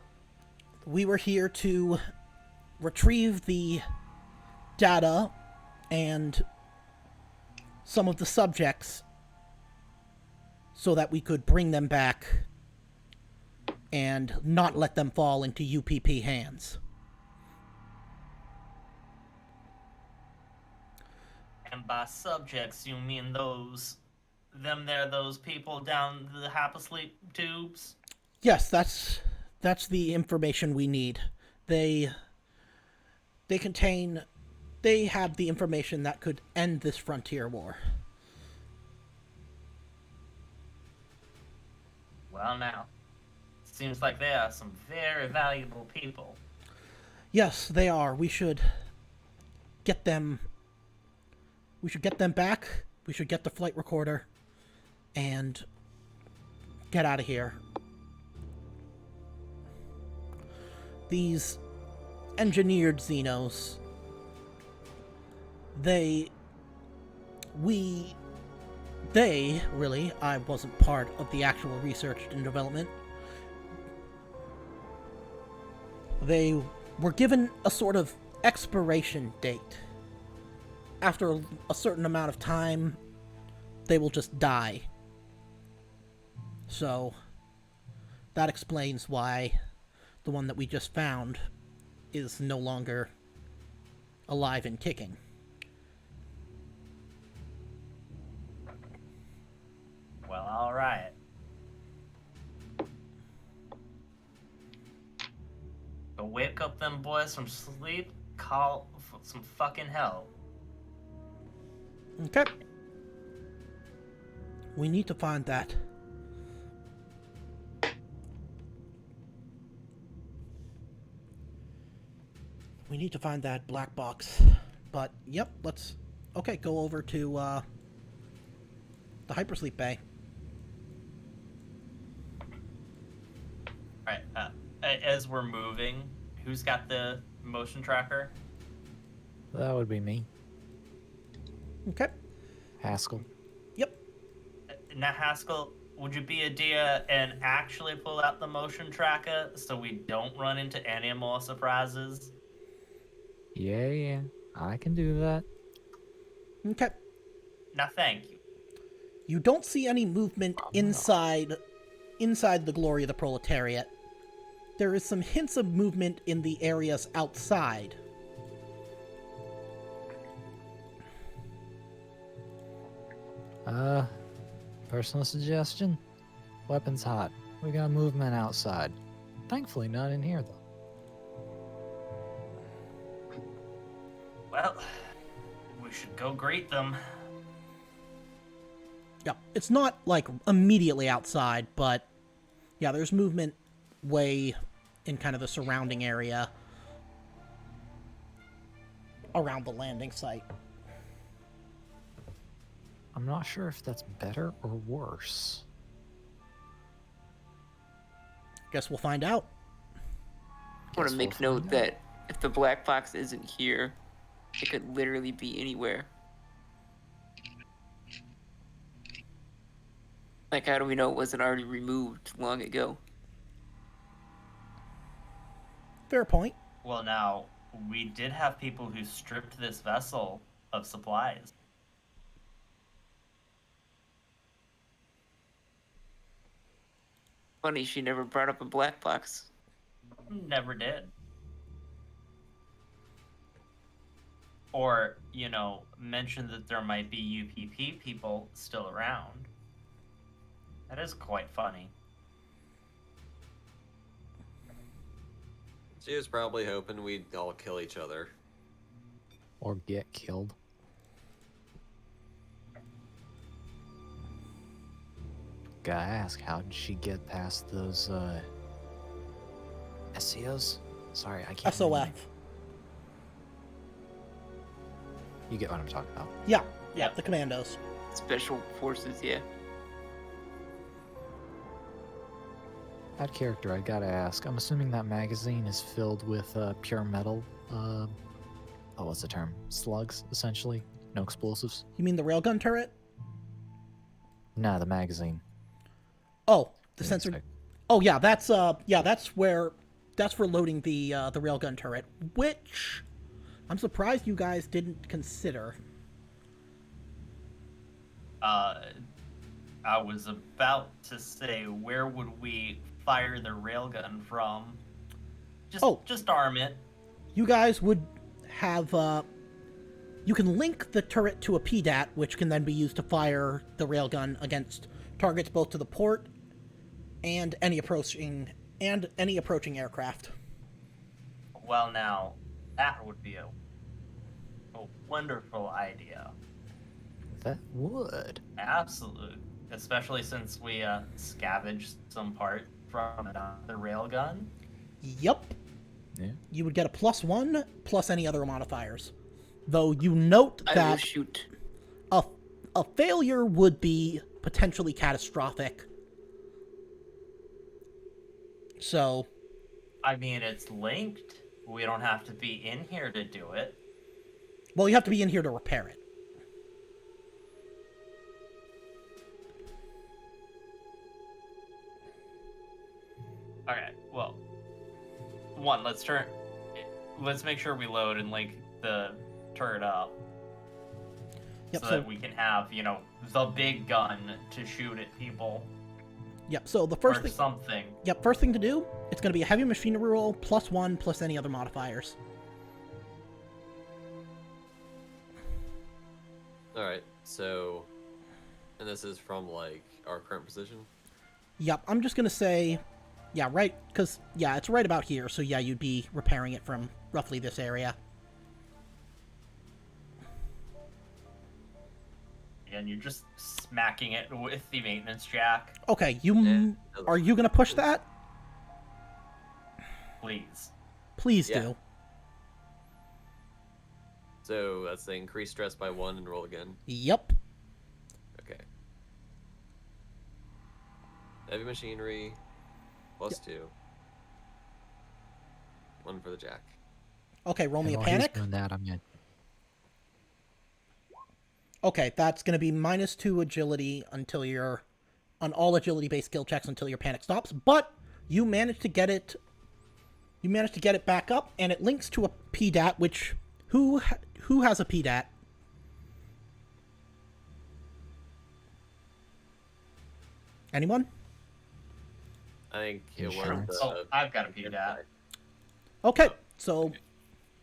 we were here to retrieve the data and some of the subjects so that we could bring them back and not let them fall into UPP hands. And by subjects, you mean those people down the hypersleep tubes? Yes, that's the information we need. They have the information that could end this frontier war. Well, now, seems like they are some very valuable people. Yes, they are. We should get them back. We should get the flight recorder and get out of here. These engineered Xenos, I wasn't part of the actual research and development. They were given a sort of expiration date. after a certain amount of time, they will just die. So that explains why the one that we just found is no longer alive and kicking. Well, all right. To wake up them boys from sleep, call for some fucking help. Okay. We need to find that. We need to find that black box. But, yep, let's... Okay, go over to, the hypersleep bay. Alright, as we're moving, who's got the motion tracker? That would be me, Okay. Haskell. Yep. Now, Haskell, would you be a dear and actually pull out the motion tracker so we don't run into any more surprises? Yeah, I can do that. Okay. Now, thank you. You don't see any movement inside the Glory of the Proletariat. There is some hints of movement in the areas outside. Personal suggestion? Weapons hot. We got movement outside. Thankfully not in here, though. Well, we should go greet them. Yeah, it's not, like, immediately outside, but... Yeah, there's movement way in kind of the surrounding area around the landing site. I'm not sure if that's better or worse. Guess we'll find out. I want Guess to we'll make note find out. that if the black box isn't here, it could literally be anywhere. Like, how do we know it wasn't already removed long ago? Fair point. Well, now, we did have people who stripped this vessel of supplies. Funny, she never brought up a black box. Never did. Or, mentioned that there might be UPP people still around. That is quite funny. She was probably hoping we'd all kill each other. Or get killed. Gotta ask, how did she get past those, SCOs? Sorry, I can't remember the SOF. name. You get what I'm talking about. Yeah, Yep. the commandos. Special forces, yeah. That character, I gotta ask. I'm assuming that magazine is filled with pure metal. What's the term? Slugs, essentially. No explosives. You mean the railgun turret? Nah, the magazine. Oh, the Yeah, sensor. sorry. Oh yeah, that's for loading the railgun turret, which I'm surprised you guys didn't consider. I was about to say, where would we fire the railgun from? Just arm it. You guys would have you can link the turret to a PDAT, which can then be used to fire the railgun against targets both to the port and any approaching aircraft. Well, now, that would be a wonderful idea. That would. Absolute. Especially since we scavenged some part from the railgun. Yep. Yeah. You would get a +1 plus any other modifiers. Though you note I will that shoot. a failure would be potentially catastrophic. So, I mean, it's linked. We don't have to be in here to do it. well, you have to be in here to repair it. Okay, well, let's make sure we load and link the turret up. Yep, so so- that we can have, you know, the big gun to shoot at people Yep. So the or first thing. something. Yep. First thing to do. It's going to be a heavy machinery roll +1 plus any other modifiers. All right. So, and this is from like our current position. Yep. I'm just going to say, yeah, right, because yeah, it's right about here. So yeah, you'd be repairing it from roughly this area. And you're just smacking it with the maintenance jack, Okay. Yeah. Are you going to push that? please. Please Yeah. do. So that's the increase stress by 1 and roll again. Yep. Okay. Heavy machinery +2. 1 for the jack. Okay. Roll me And a while he's panic. doing that, I'm gonna. Okay, that's going to be -2 agility until you're on all agility-based skill checks until your panic stops. But you managed to get it. You managed to get it back up, and it links to a PDAT. Which who has a PDAT? Anyone? I think it was Insurance. Oh, I've got a PDAT. Okay, so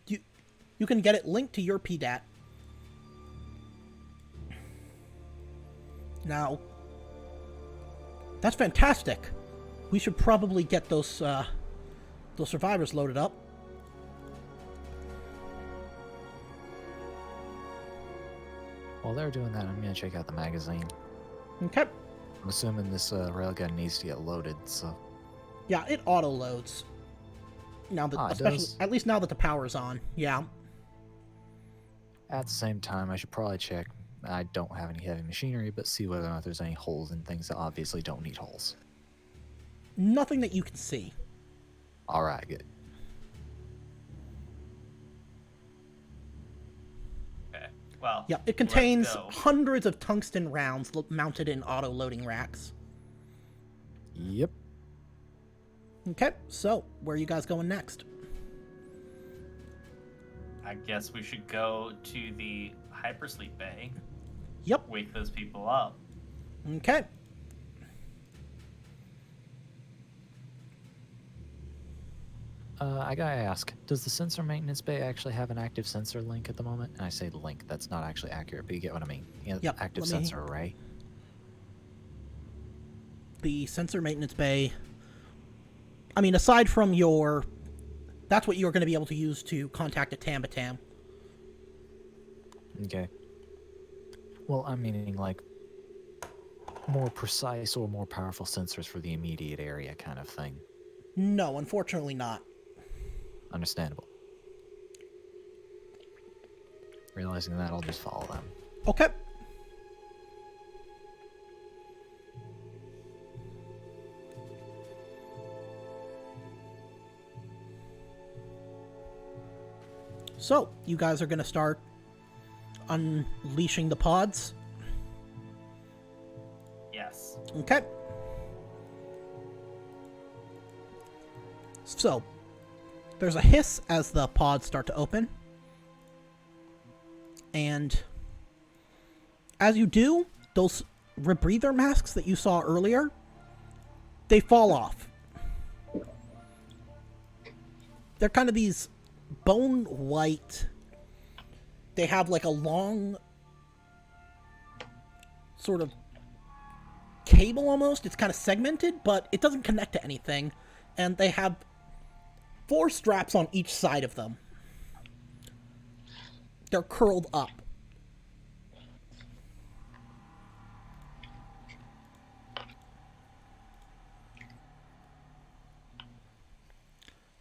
you can get it linked to your PDAT. Now, that's fantastic. We should probably get those survivors loaded up. While they're doing that, I'm gonna check out the magazine. Okay. I'm assuming this railgun needs to get loaded, so Yeah, it auto loads. Now that, it especially does? at least now that the power's on. Yeah. at the same time, I should probably check. I don't have any heavy machinery, but see whether or not there's any holes in things that obviously don't need holes. Nothing that you can see. All right, good. Okay. Well. Yeah, it contains let's go. hundreds of tungsten rounds mounted in auto loading racks. Yep. Okay, so where are you guys going next? I guess we should go to the hypersleep bay. Yep. Wake those people up. Okay. I gotta ask, does the sensor maintenance bay actually have an active sensor link at the moment? And I say link, that's not actually accurate, but you get what I mean. Yeah, Yep, active let me- sensor array. The sensor maintenance bay. I mean, aside from your, that's what you're going to be able to use to contact a Tambatam. Okay. Well, I'm meaning like more precise or more powerful sensors for the immediate area kind of thing. No, unfortunately not. Understandable. Realizing that, I'll just follow them. Okay. So, you guys are going to start unleashing the pods. Yes. Okay. So, there's a hiss as the pods start to open. And as you do, those rebreather masks that you saw earlier, they fall off. They're kind of these bone white. They have like a long sort of cable almost. It's kind of segmented, but it doesn't connect to anything. And they have 4 straps on each side of them. They're curled up.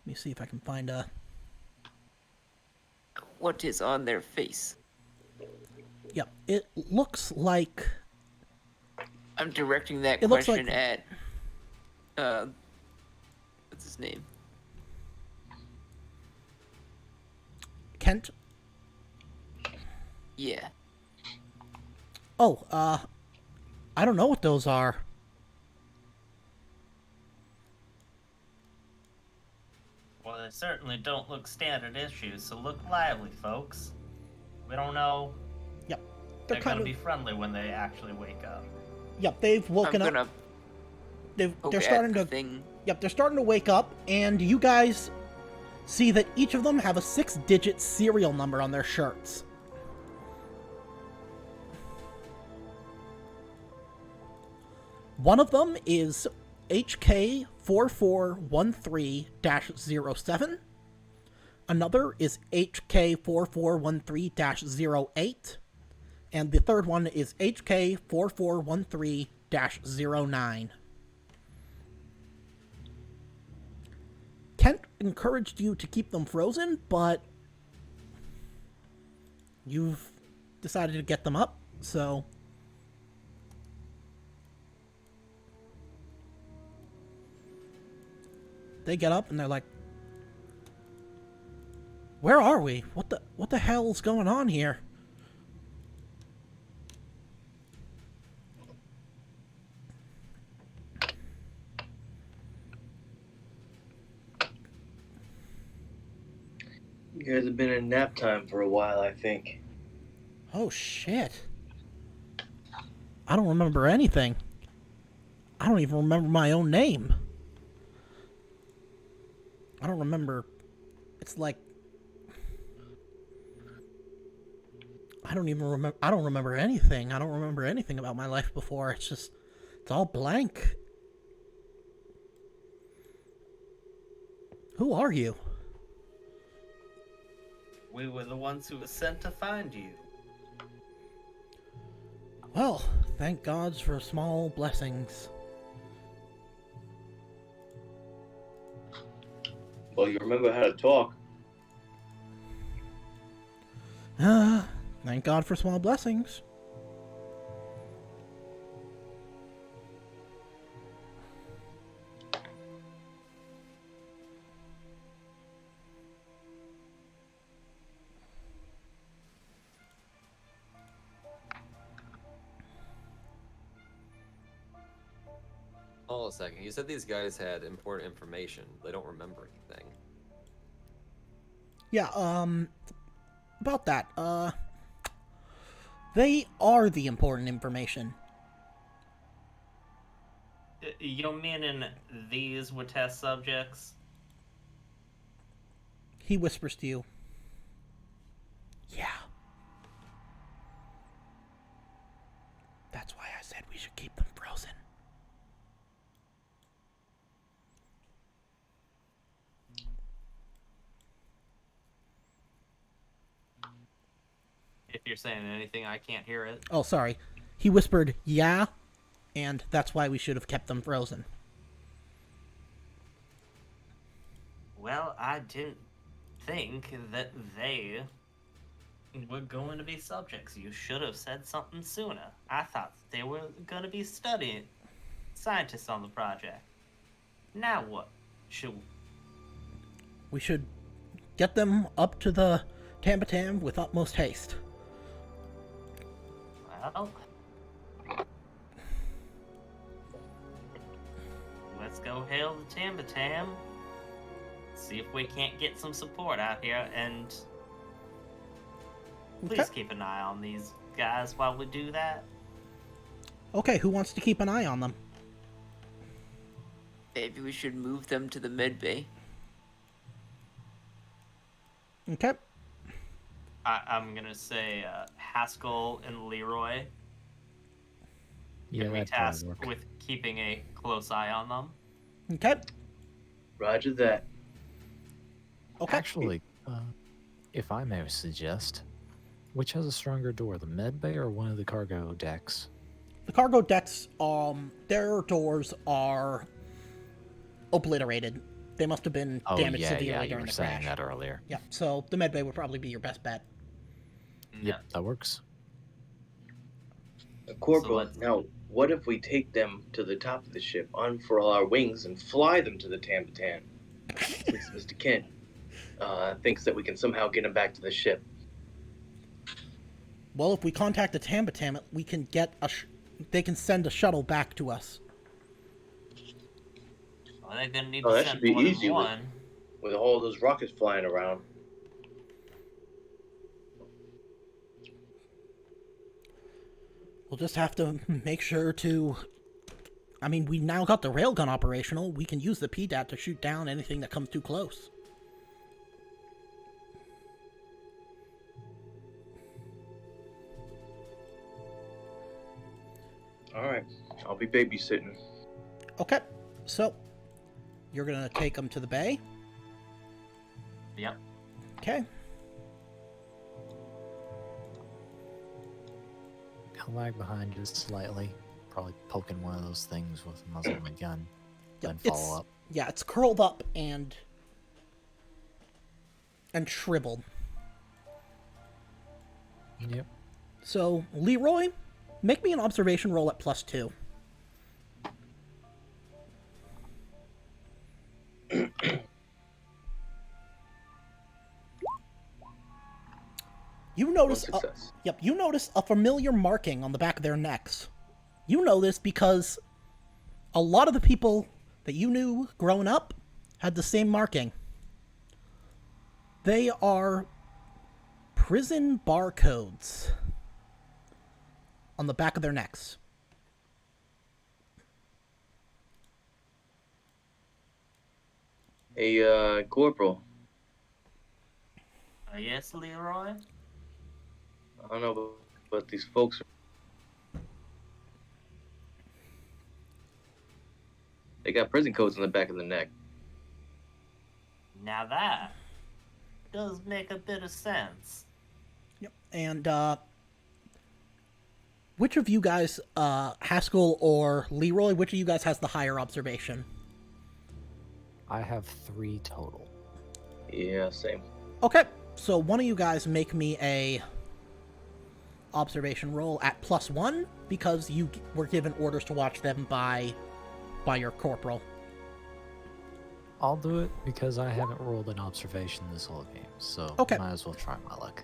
Let me see if I can find a... What is on their face? Yep, it looks like... I'm directing that It looks question like- at what's his name? Kent? Yeah. Oh, I don't know what those are. Well, they certainly don't look standard issues, so look lively, folks. We don't know. Yep. They're kind gonna of be friendly when they actually wake up. Yep, they've I'm woken up. gonna poke They're at starting the to thing. Yep, they're starting to wake up, and you guys see that each of them have a 6-digit serial number on their shirts. One of them is HK4413-07. Another is HK4413-08. And the third one is HK4413-09. Kent encouraged you to keep them frozen, but you've decided to get them up, so they get up and they're like, "Where are we? What the hell's going on here?" You guys have been in nap time for a while, I think. Oh shit. I don't remember anything. I don't even remember my own name. I don't remember. It's like I don't remember anything. I don't remember anything about my life before. It's all blank. Who are you? We were the ones who were sent to find you. Well, thank gods for small blessings. Well, you remember how to talk. Thank God for small blessings. Hold on a second. You said these guys had important information. They don't remember anything. Yeah, about that, they are the important information. You meaning these were test subjects? He whispers to you. Yeah. That's why I said we should keep them frozen. If you're saying anything, I can't hear it. Oh, sorry. He whispered, yeah, and that's why we should have kept them frozen. Well, I didn't think that they were going to be subjects. You should have said something sooner. I thought they were going to be studying scientists on the project. Now what? We should get them up to the Tambatam with utmost haste. Well, let's go hail the Tambatam. See if we can't get some support out here, and please Okay. keep an eye on these guys while we do that. Okay, who wants to keep an eye on them? Maybe we should move them to the med bay. Okay. I'm gonna say Haskell and Leroy Yeah, can be that'd probably tasked work. with keeping a close eye on them. Okay. Roger that. Okay. Actually, if I may suggest, which has a stronger door, the med bay or one of the cargo decks? The cargo decks, their doors are obliterated. They must have been Oh damaged yeah, severely yeah, you during were the saying crash. that earlier. Yeah, so the medbay would probably be your best bet. Yep, that works. Corporal, let's- now, what if we take them to the top of the ship, unfurl our wings, and fly them to the Tambatan? Since Mr. Kent thinks that we can somehow get him back to the ship. Well, if we contact the Tambatam, we can get they can send a shuttle back to us. Well, they're gonna need Oh, to that send should be more than easy with- one. With all those rockets flying around. We'll just have to make sure to... I mean, we now got the railgun operational. We can use the PDAT to shoot down anything that comes too close. All right, I'll be babysitting. Okay, so you're gonna take them to the bay. Yep. Okay. I'll lag behind just slightly. Probably poking one of those things with the muzzle of my gun. Yeah, Then follow up. Yeah, it's curled up and shriveled. Yep. So, Leroy, make me an observation roll at +2. You notice, One success. you notice a familiar marking on the back of their necks. You know this because a lot of the people that you knew growing up had the same marking. They are prison barcodes on the back of their necks. Hey, Corporal. Yes, Leroy? I don't know, but these folks they got prison codes on the back of the neck. Now that does make a bit of sense. Yep. And which of you guys, Haskell or Leroy, which of you guys has the higher observation? I have 3 total. Yeah, same. Okay, so one of you guys make me a observation roll at +1 because you were given orders to watch them by your corporal. I'll do it because I haven't rolled an observation this whole game, so Okay. might as well try my luck.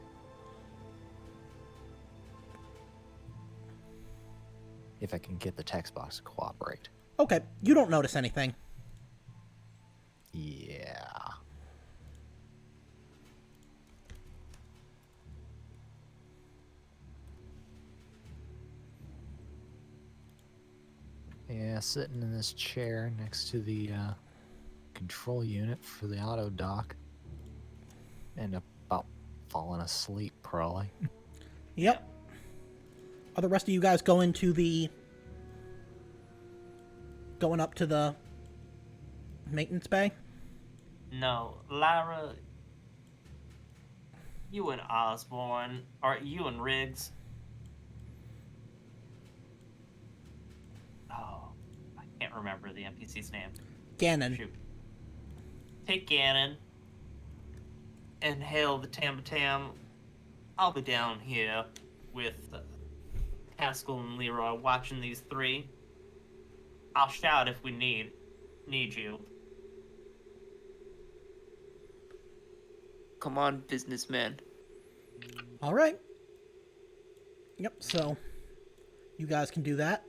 If I can get the text box to cooperate. Okay, you don't notice anything. Yeah. Yeah, sitting in this chair next to the control unit for the auto dock. End up about falling asleep, probably. Yep. Are the rest of you guys going up to the maintenance bay? No, Lyra, you and Osborne, or you and Riggs. Oh, I can't remember the NPC's name. Gannon. Shoot. Take Gannon and hail the Tam. I'll be down here with Haskell and Leroy watching these 3. I'll shout if we need you. Come on, businessman. All right. Yep, so you guys can do that.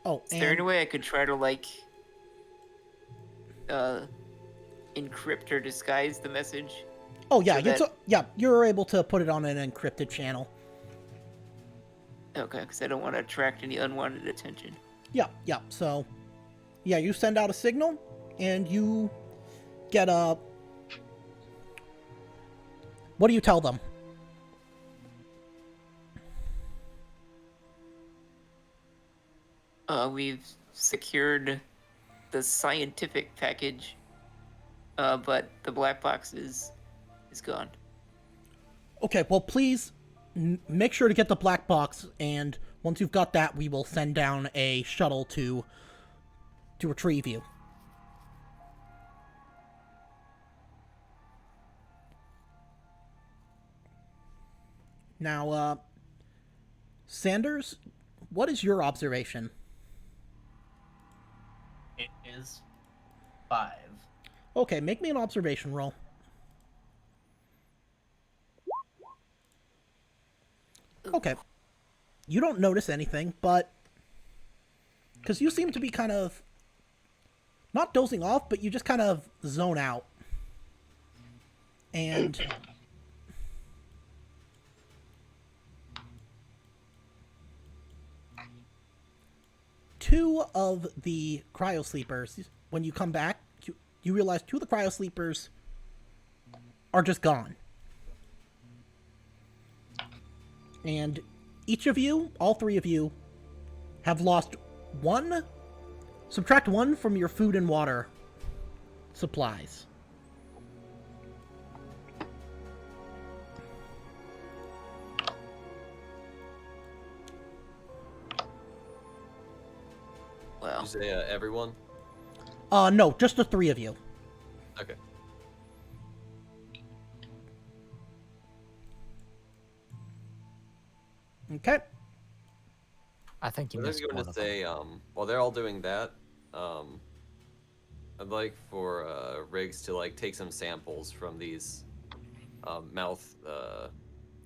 Oh, Is there any way I could try to, like, encrypt or disguise the message? oh yeah, so you're able to put it on an encrypted channel. Okay, because I don't want to attract any unwanted attention. Yeah. So, yeah, you send out a signal, and you get a... What do you tell them? We've secured the scientific package, but the black box is gone. Okay, well, please make sure to get the black box, and once you've got that, we will send down a shuttle to retrieve you. Now, Sanders, what is your observation? It is 5. Okay, make me an observation roll. Okay. You don't notice anything, but... Because you seem to be kind of... Not dozing off, but you just kind of zone out. And... two of the cryosleepers, when you come back, you realize two of the cryosleepers are just gone. And each of you, all three of you, have lost one. Subtract one from your food and water supplies. Wow. Did you say everyone? No, just the three of you. Okay. Okay. I think you I was missed going one to of them. say, while they're all doing that, I'd like for Riggs to like take some samples from these mouth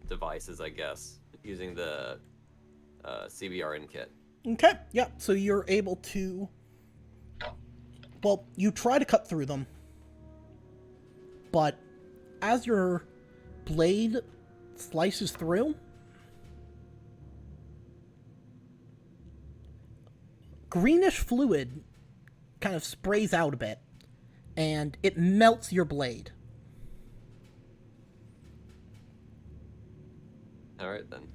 devices, I guess, using the CBRN kit. Okay, yeah, so you're able to... Well, you try to cut through them, but as your blade slices through, greenish fluid kind of sprays out a bit, and it melts your blade. All right then.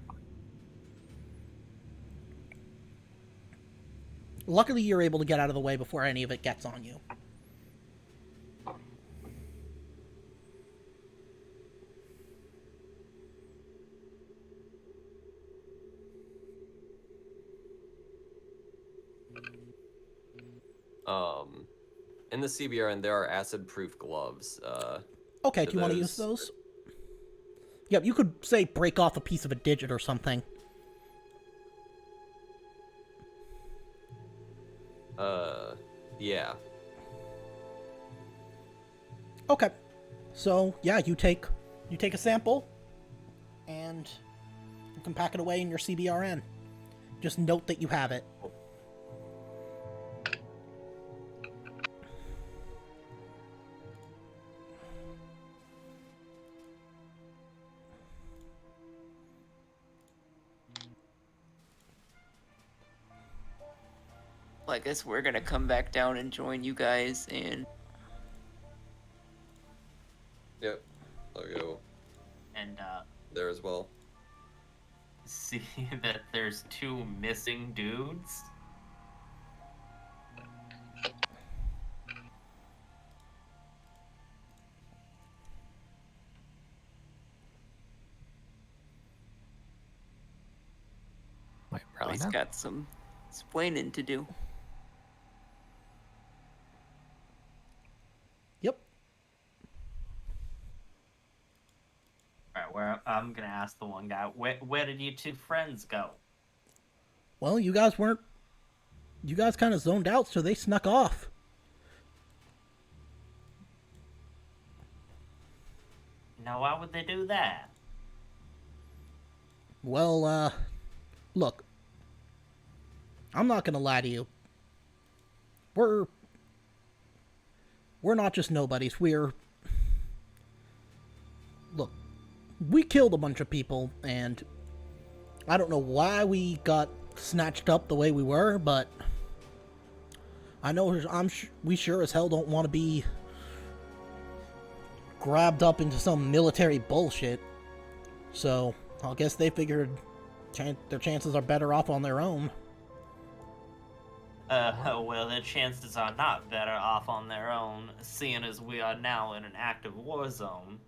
Luckily, you're able to get out of the way before any of it gets on you. In the CBRN, there are acid-proof gloves. Okay, to do you want to use those- those? Yep, you could, say, break off a piece of a digit or something. Yeah. Okay. So, yeah, you take a sample, and you can pack it away in your CBRN. Just note that you have it. Well, I guess we're gonna come back down and join you guys, and Yep. I'll go And there as well. see that there's two missing dudes. Wait, well, really he's now? got some explaining to do. Yep. Alright, where I'm gonna ask the one guy, where did you two friends go? Well, you guys kind of zoned out, so they snuck off. Now, why would they do that? Well, look. I'm not gonna lie to you. We're not just nobodies. Look, we killed a bunch of people, and I don't know why we got snatched up the way we were, but I know we sure as hell don't want to be grabbed up into some military bullshit. So, I guess they figured their chances are better off on their own. Well, their chances are not better off on their own, seeing as we are now in an active war zone.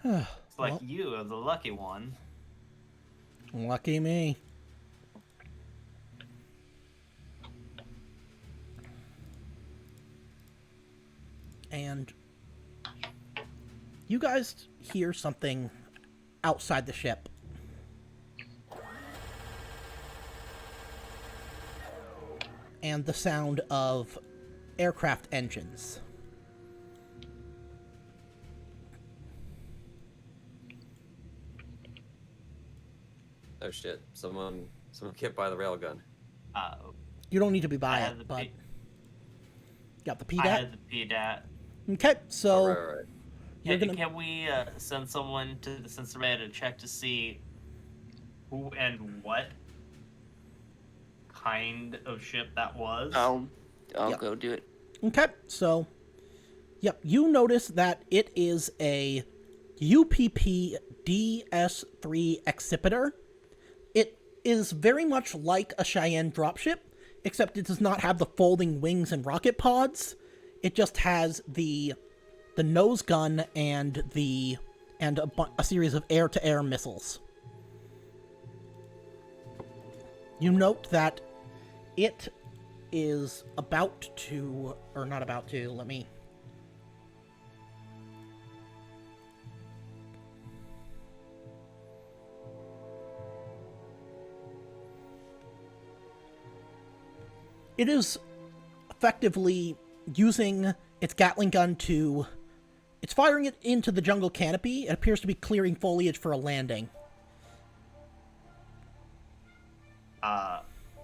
It's like Well, you are the lucky one. lucky me. And you guys hear something outside the ship. And the sound of aircraft engines. Oh shit! Someone get by the railgun. You don't need to be by I had it, the but P- got the I PDAT. had the PDAT. Okay, so Right. you're gonna. Can we send someone to the sensor bay to check to see who and what kind of ship that was? I'll Yep. go do it. Okay, so, yep, you notice that it is a UPP DS3 Accipitor. It is very much like a Cheyenne dropship, except it does not have the folding wings and rocket pods. It just has the nose gun and a series of air-to-air missiles. You note that it is about to, or not about to, let me... It is effectively using its Gatling gun to... It's firing it into the jungle canopy. It appears to be clearing foliage for a landing.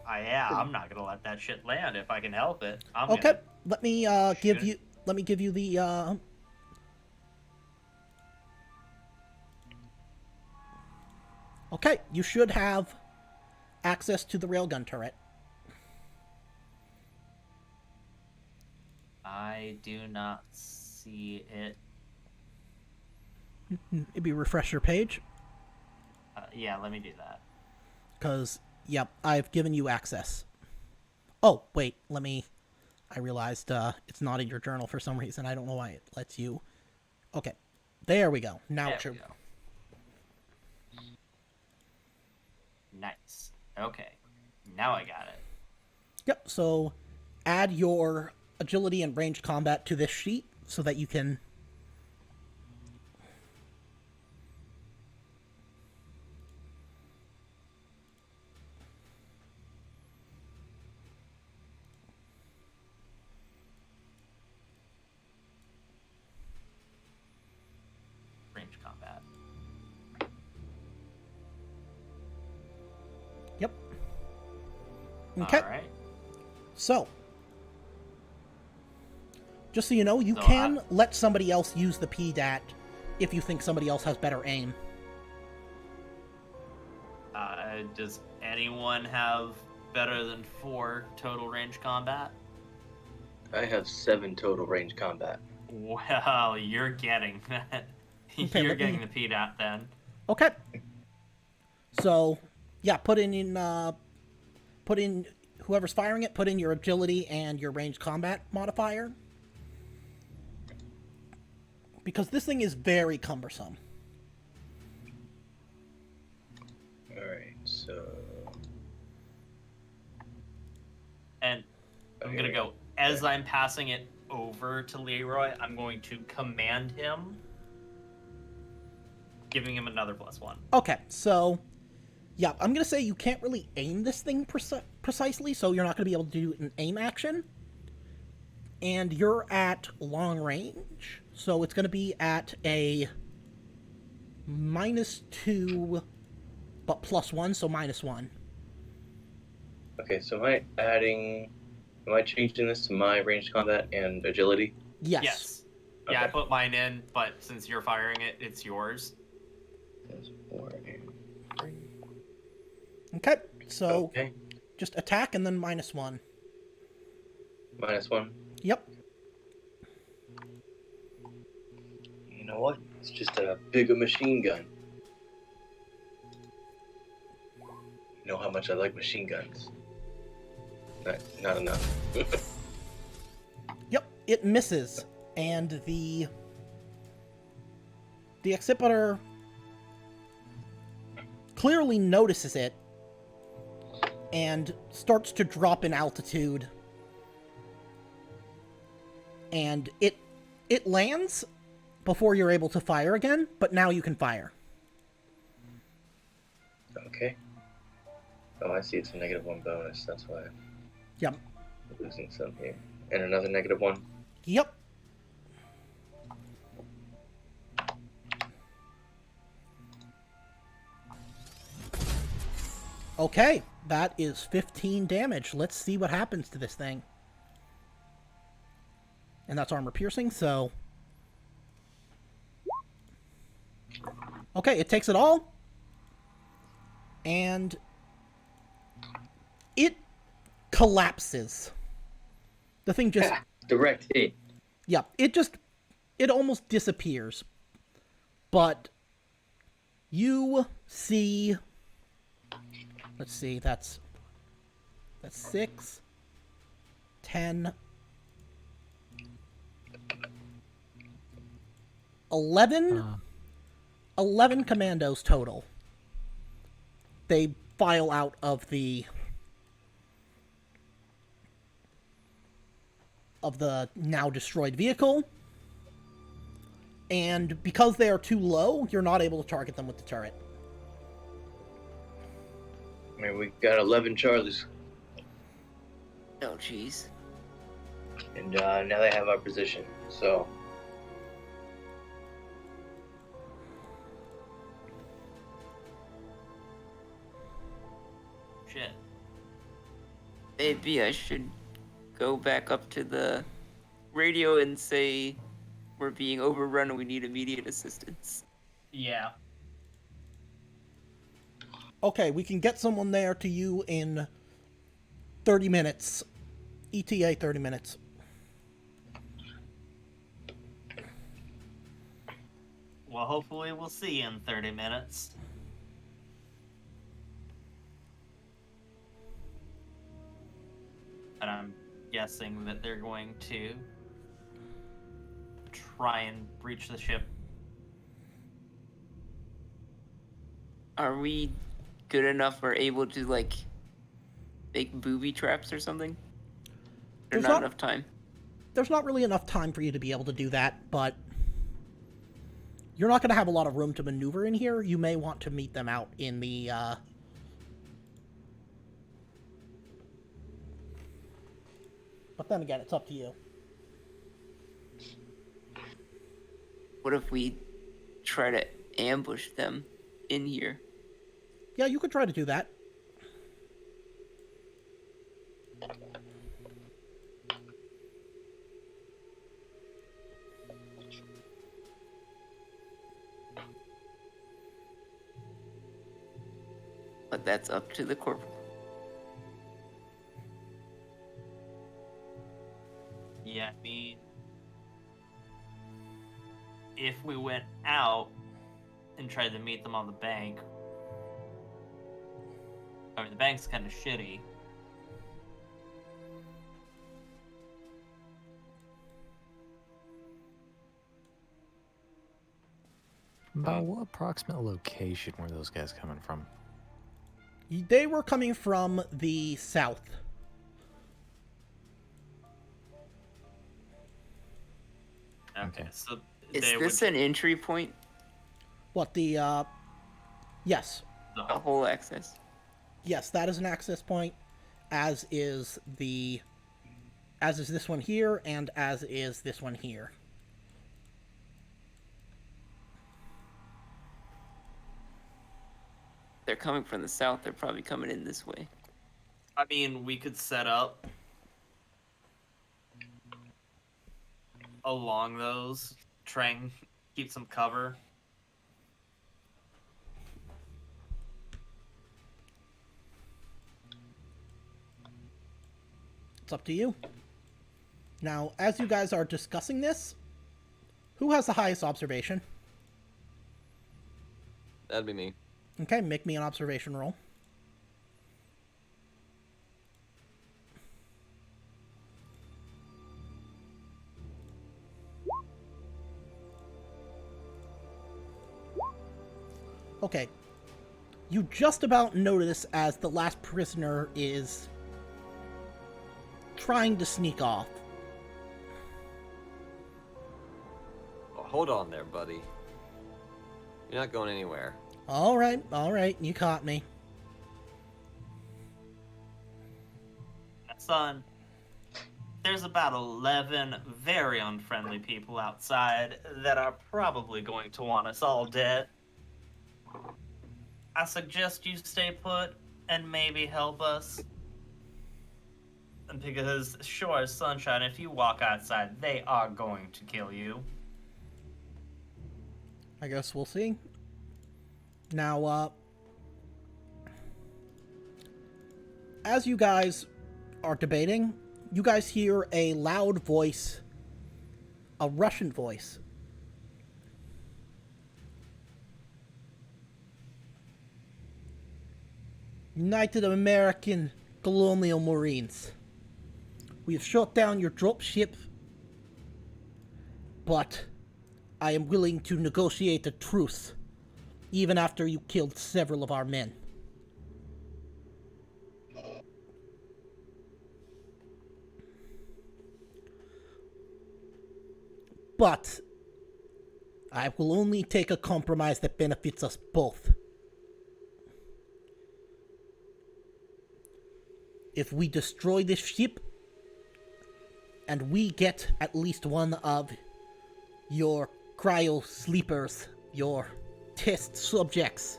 Yeah, I'm not gonna let that shit land if I can help it. Okay, let me give shoot. you the Okay, you should have access to the railgun turret. I do not see it. Maybe refresh your page, Yeah, let me do that. because yep, I've given you access. Oh wait, I realized it's not in your journal for some reason. I don't know why it lets you. Okay, there we go. Now There it should. we go. Nice. Okay. Now I got it. Yep. So add your agility and ranged combat to this sheet so that you can. Range combat. Yep. Okay. All right. So, just so you know, you So, can let somebody else use the PDAT if you think somebody else has better aim. Does anyone have better than 4 total range combat? I have 7 total range combat. Well, you're getting that. Okay, You're let getting me- the PDAT then. Okay. So, yeah, put in whoever's firing it, put in your agility and your ranged combat modifier. Because this thing is very cumbersome. Alright, so. And I'm gonna go as I'm passing it over to Leroy. I'm going to command him, giving him another +1. Okay, so, yeah, I'm going to say you can't really aim this thing precisely, so you're not going to be able to do an aim action. And you're at long range, so it's going to be at a -2, but +1, so -1. Okay, so am I changing this to my ranged combat and agility? Yes. Yeah, I Okay. put mine in, but since you're firing it, it's yours. That's 4 and 3. Okay, so Okay, just attack and then -1. -1. Yep. You know what? It's just a bigger machine gun. You know how much I like machine guns. Not enough. Yep, it misses, and the Accipitor clearly notices it and starts to drop in altitude, and it lands before you're able to fire again, but now you can fire. Okay. Oh, I see. It's a -1 bonus. That's why I'm Yep. losing some here. And another -1. Yep. Okay, that is 15 damage. Let's see what happens to this thing. And that's armor piercing, so... Okay, it takes it all. And it collapses. The thing just, Direct hit. yeah, it almost disappears. But you see, let's see, that's 6, 10, 11 commandos total. They file out of the now destroyed vehicle, and because they are too low, you're not able to target them with the turret. I mean, we got 11 Charlies, Oh, jeez. and now they have our position. So Shit. Maybe I should go back up to the radio and say we're being overrun and we need immediate assistance. Yeah. Okay, we can get someone there to you in 30 minutes. ETA 30 minutes. Well, hopefully we'll see you in 30 minutes. And I'm guessing that they're going to try and breach the ship. Are we good enough or able to, like, make booby traps or something? Or There's not not- enough time? There's not really enough time for you to be able to do that, but you're not going to have a lot of room to maneuver in here. You may want to meet them out in the, But then again, it's up to you. What if we try to ambush them in here? Yeah, you could try to do that. But that's up to the corporal. Yeah, I mean, if we went out and tried to meet them on the bank, I mean, the bank's kind of shitty. About what approximate location were those guys coming from? They were coming from the south. Okay, so Is they this would an entry point? What, the, yes. A whole access? Yes, that is an access point, as is this one here, and as is this one here. They're coming from the south. They're probably coming in this way. I mean, we could set up along those, try and keep some cover. It's up to you. Now, as you guys are discussing this, who has the highest observation? That'd be me. Okay, make me an observation roll. Okay. You just about notice as the last prisoner is trying to sneak off. Oh, hold on there, buddy. You're not going anywhere. All right, you caught me. Son, there's about 11 very unfriendly people outside that are probably going to want us all dead. I suggest you stay put and maybe help us. Because, sure as sunshine, if you walk outside, they are going to kill you. I guess we'll see. Now, as you guys are debating, you guys hear a loud voice, a Russian voice. United American Colonial Marines. We have shot down your dropship, but I am willing to negotiate a truce, even after you killed several of our men. But I will only take a compromise that benefits us both. If we destroy this ship, and we get at least one of your cryo sleepers, your test subjects,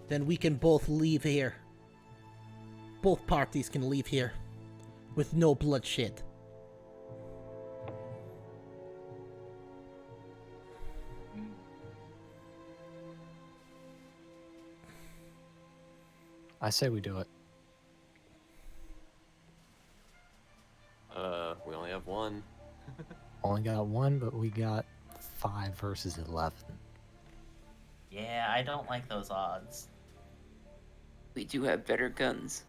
then we can both leave here. Both parties can leave here with no bloodshed. I say we do it. We only have one. Only got one, but we got 5 versus 11. Yeah, I don't like those odds. We do have better guns.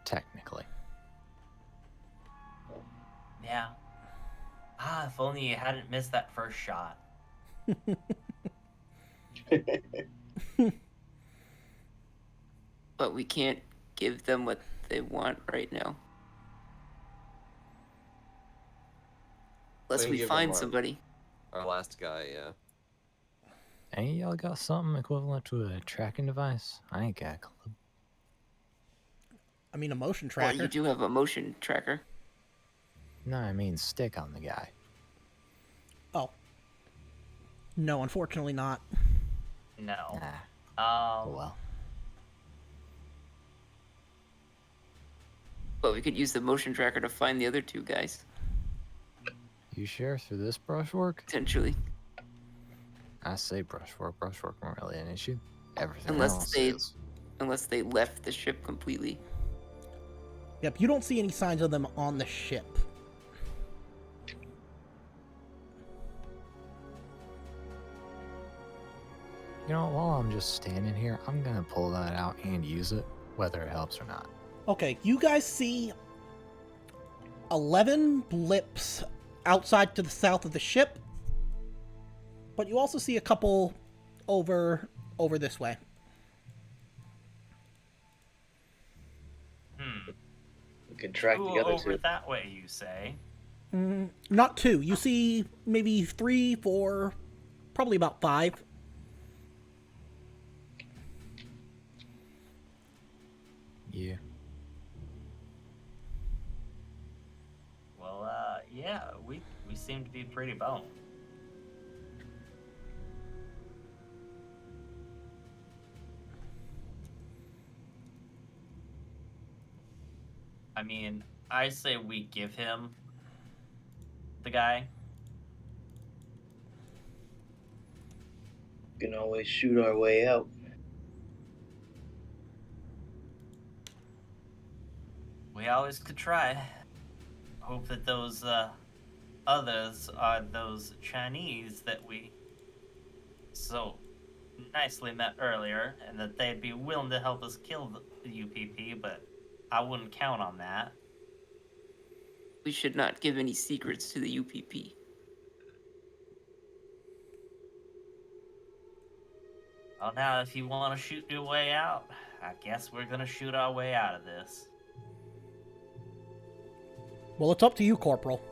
Technically. Yeah. Ah, if only you hadn't missed that first shot. But we can't give them what they want right now. Unless can we give find them somebody. Our last guy, yeah. Any of y'all got something equivalent to a tracking device? I ain't got a clue. I mean, a motion Well, tracker. you do have a motion tracker. No, I mean stick on the guy. Oh. No, unfortunately not. No. Nah. Oh well. But we could use the motion tracker to find the other 2 guys, You sure through this brushwork? potentially. I say brushwork. Brushwork isn't really an issue. Everything Unless else they- is. Unless they left the ship completely. Yep, you don't see any signs of them on the ship. You know, while I'm just standing here, I'm gonna pull that out and use it, whether it helps or not. Okay, you guys see 11 blips outside to the south of the ship, but you also see a couple over this way. We can track Ooh, the other over two. that way, you say? Not 2. You see maybe 3, 4, probably about 5. Yeah. Well, yeah, we seem to be pretty boned. I mean, I say we give him the guy. We can always shoot our way out. We always could try. Hope that those others are those Chinese that we so nicely met earlier, and that they'd be willing to help us kill the UPP, but I wouldn't count on that. We should not give any secrets to the UPP. Well, now, if you want to shoot your way out, I guess we're gonna shoot our way out of this. Well, it's up to you, Corporal.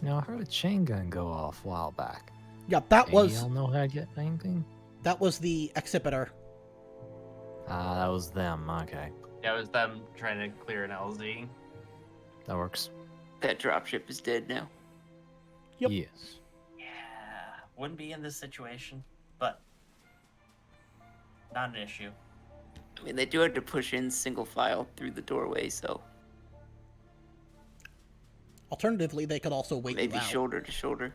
Now, I heard a chain gun go off a while back. Yeah, that Any of was y'all know how to get anything? the Exhibitor. Ah, that was them. Okay. Yeah, it was them trying to clear an LZ. That works. That dropship is dead now. Yep. Yes. Yeah, wouldn't be in this situation, but not an issue. I mean, they do have to push in single file through the doorway, so Alternatively, they could also wait maybe you out. shoulder to shoulder.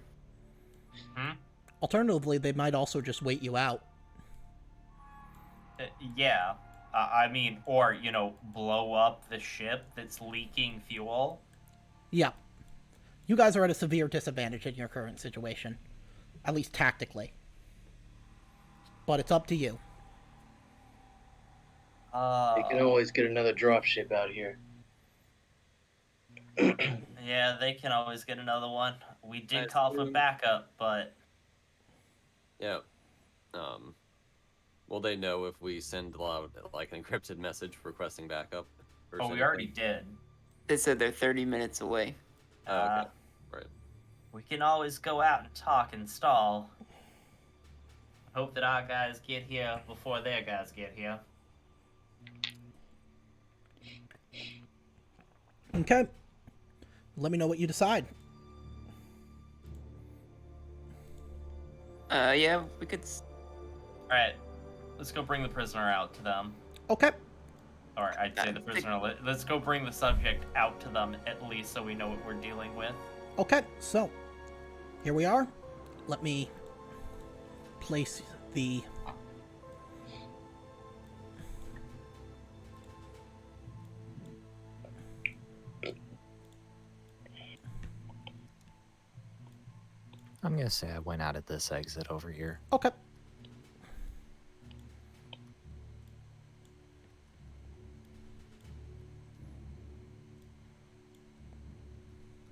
Alternatively, they might also just wait you out. Yeah. I mean, or, blow up the ship that's leaking fuel. Yeah. You guys are at a severe disadvantage in your current situation. At least tactically. But it's up to you. They can always get another dropship out here. Yeah, they can always get another one. We did I call for assume- backup, but Yeah. Will they know if we send out like an encrypted message requesting backup? Or we anything? already did. They said they're 30 minutes away. Oh, okay. Right. We can always go out and talk and stall. Hope that our guys get here before their guys get here. Okay. Let me know what you decide. Yeah, we could. Alright, let's go bring the prisoner out to them. Okay. Or I'd say the prisoner. Let's go bring the subject out to them at least so we know what we're dealing with. Okay, so here we are. Let me place the I'm gonna say I went out at this exit over here. okay.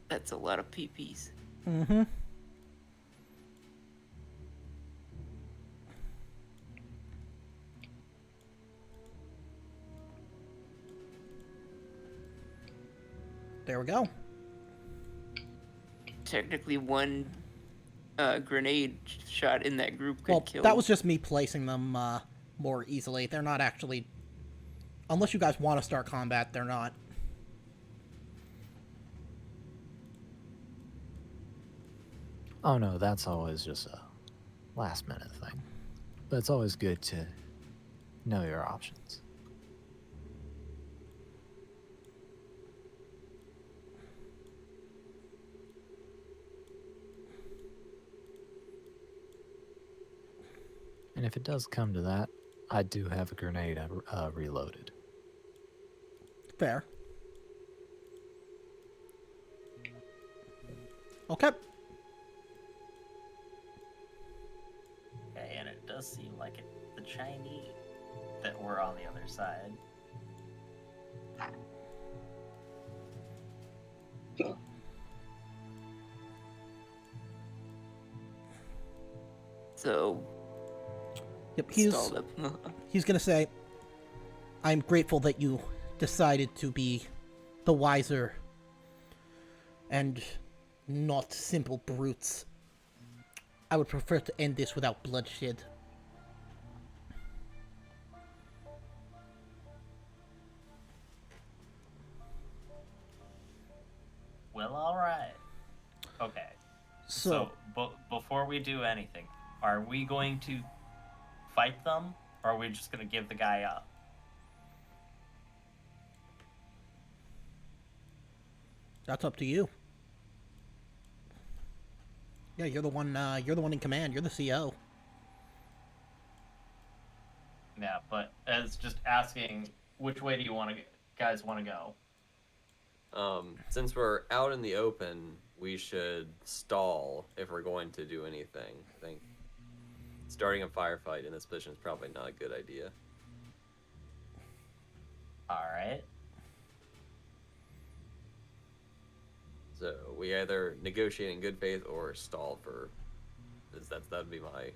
That's a lot of PPs. Mm-hmm. There we go. Technically, one grenade shot in that group could Well, kill. that was just me placing them more easily. They're not actually... Unless you guys want to start combat, they're not. Oh no, that's always just a last minute thing. But it's always good to know your options. And if it does come to that, I do have a grenade reloaded. Fair. Okay. Okay, and it does seem like it's the Chinese that were on the other side. So, Yep, stalled up. he's gonna say, I'm grateful that you decided to be the wiser and not simple brutes. I would prefer to end this without bloodshed. Well, alright. Okay. So, Before we do anything, are we going to fight them, or are we just going to give the guy up? that's up to you. Yeah, you're the one. You're the one in command. You're the CO. Yeah, but as just asking, which way do you guys want to go? Since we're out in the open, we should stall if we're going to do anything. I think starting a firefight in this position is probably not a good idea. All right. So we either negotiate in good faith or stall for. That'd be my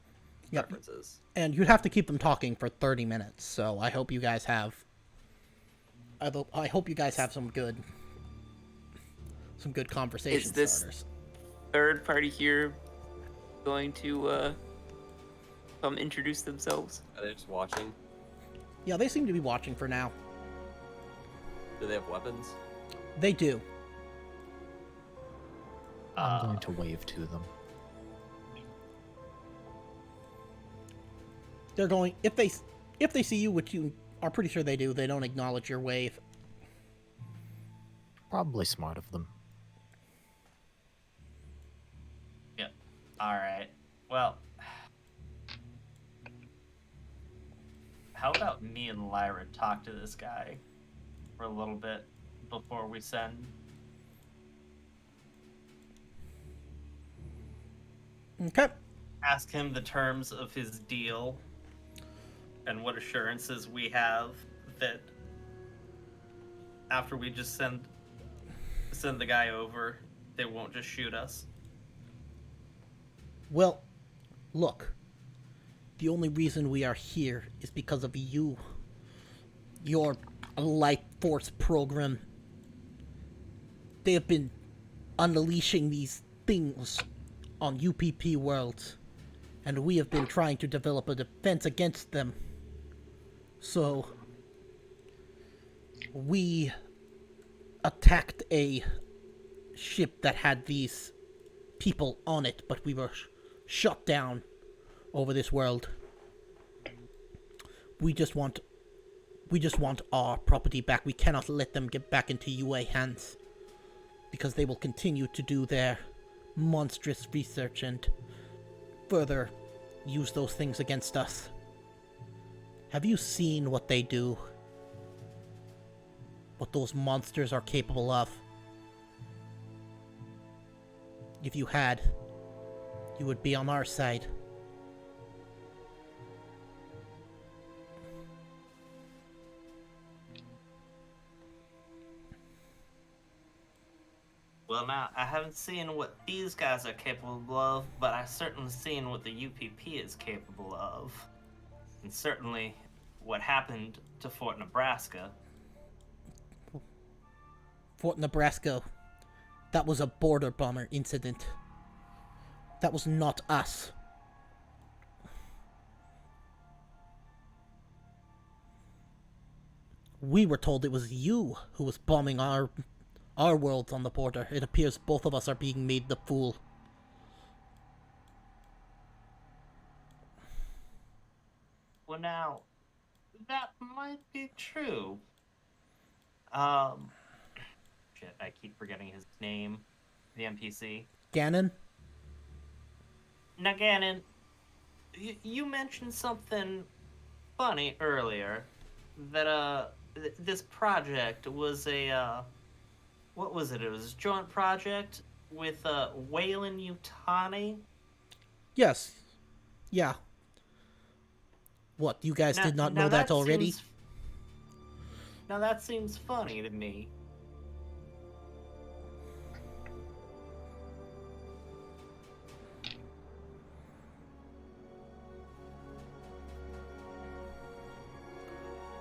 Yep. preferences. And you'd have to keep them talking for 30 minutes. So I hope you guys have. I hope you guys have some good conversation Is this starters. third party here going to come introduce themselves? Are they just watching? Yeah, they seem to be watching for now. Do they have weapons? They do. I'm going to wave to them. They're going if they see you, which you are pretty sure they do. They don't acknowledge your wave. Probably smart of them. Yeah. All right. Well, how about me and Lyra talk to this guy for a little bit before we send? Okay. Ask him the terms of his deal and what assurances we have that after we just send the guy over, they won't just shoot us. Well, look. The only reason we are here is because of you. Your life force program. They have been unleashing these things on UPP worlds, and we have been trying to develop a defense against them. So, we attacked a ship that had these people on it, but we were shut down over this world. We just want our property back. We cannot let them get back into UA hands, because they will continue to do their monstrous research and further use those things against us. Have you seen what they do? What those monsters are capable of? If you had, you would be on our side. Well, now, I haven't seen what these guys are capable of, but I've certainly seen what the UPP is capable of. And certainly what happened to Fort Nebraska. Fort Nebraska, that was a border bomber incident. That was not us. We were told it was you who was bombing our worlds on the border. It appears both of us are being made the fool. Well, now, that might be true. Shit, I keep forgetting his name. The NPC. Ganon? Now, Ganon, you mentioned something funny earlier. That, this project was a, what was it? It was a joint project with, Weyland-Yutani? Yes. Yeah. What, you guys did not know that already? Now that seems funny to me.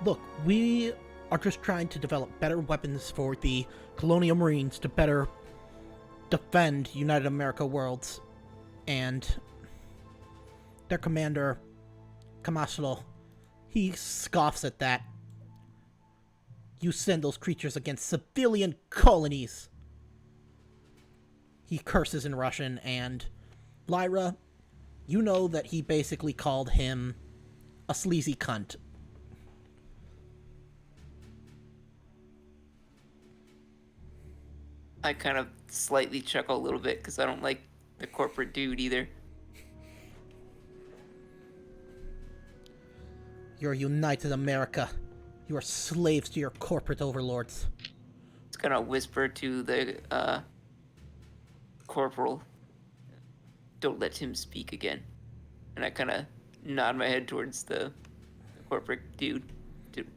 Look, we are just trying to develop better weapons for the Colonial Marines to better defend United America worlds. And their commander, Kamaslo, he scoffs at that. You send those creatures against civilian colonies. He curses in Russian, and Lyra, you know that he basically called him a sleazy cunt. I kind of slightly chuckle a little bit because I don't like the corporate dude either. You're United America. You are slaves to your corporate overlords. It's gonna whisper to the corporal, "Don't let him speak again." And I kind of nod my head towards the corporate dude,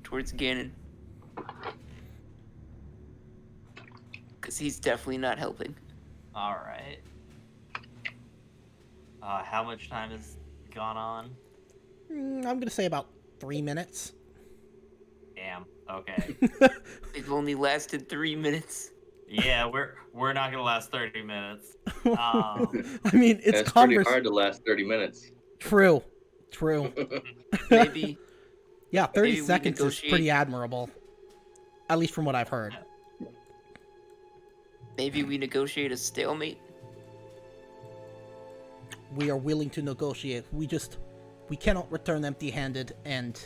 towards Ganon. Because he's definitely not helping. Alright. How much time has gone on? I'm gonna say about 3 minutes. Damn. Okay. They've only lasted 3 minutes. Yeah, we're not gonna last 30 minutes. I mean, it's That's pretty hard to last 30 minutes. True. Maybe. Yeah, 30 maybe we seconds is negotiate. pretty admirable. At least from what I've heard. Maybe we negotiate a stalemate. We are willing to negotiate. We cannot return empty-handed, and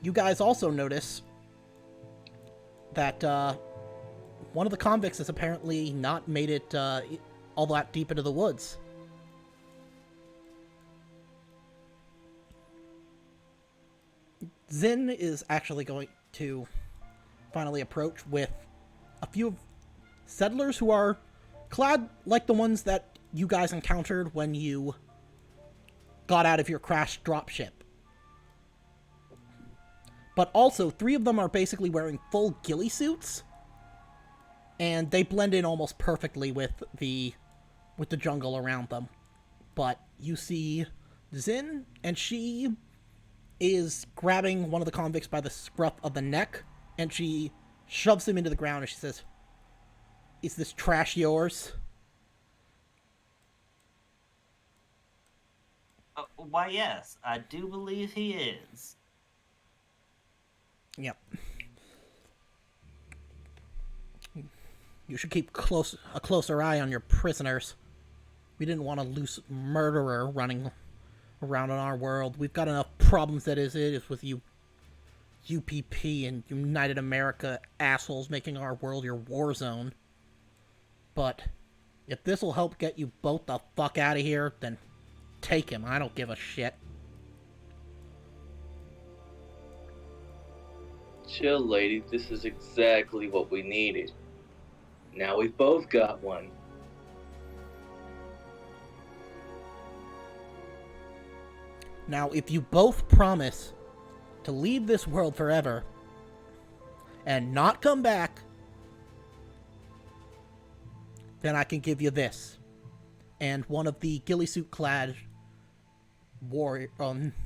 you guys also notice that one of the convicts has apparently not made it all that deep into the woods. Zin is actually going to finally approach with a few settlers who are clad like the ones that you guys encountered when you got out of your crashed dropship. But also, 3 of them are basically wearing full ghillie suits, and they blend in almost perfectly with the jungle around them. But you see Zin, and she is grabbing one of the convicts by the scruff of the neck, and she shoves him into the ground, and she says, "Is this trash yours?" Why, yes, I do believe he is. Yep. You should keep a closer eye on your prisoners. We didn't want a loose murderer running around in our world. We've got enough problems that is with you UPP and United America assholes making our world your war zone. But if this will help get you both the fuck out of here, then take him. I don't give a shit. Chill, lady. This is exactly what we needed. Now we've both got one. Now, if you both promise to leave this world forever and not come back, then I can give you this. And one of the ghillie suit clad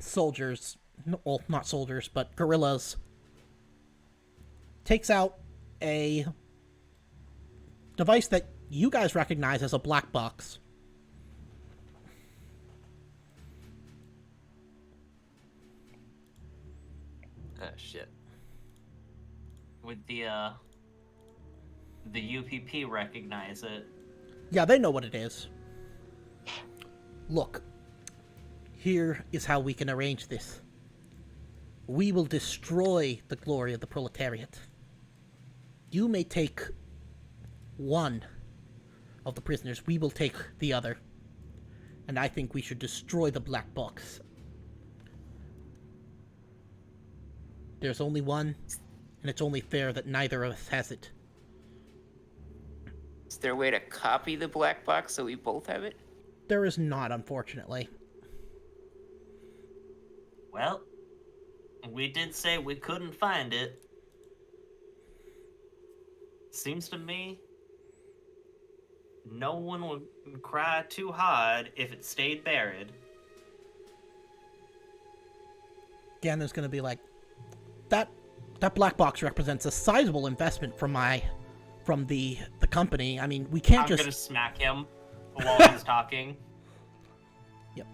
soldiers, well, not soldiers, but guerrillas, takes out a device that you guys recognize as a black box. Ah, shit. Would the UPP recognize it? Yeah, they know what it is. Look, here is how we can arrange this. We will destroy the glory of the proletariat. You may take one of the prisoners. We will take the other. And I think we should destroy the black box. There's only one, and it's only fair that neither of us has it. Is there a way to copy the black box so we both have it? There is not, unfortunately. Well, we did say we couldn't find it. Seems to me no one would cry too hard if it stayed buried. Ganon's gonna be like, that black box represents a sizable investment from the company. I mean, we can't I'm just... gonna smack him while he's talking. Yep.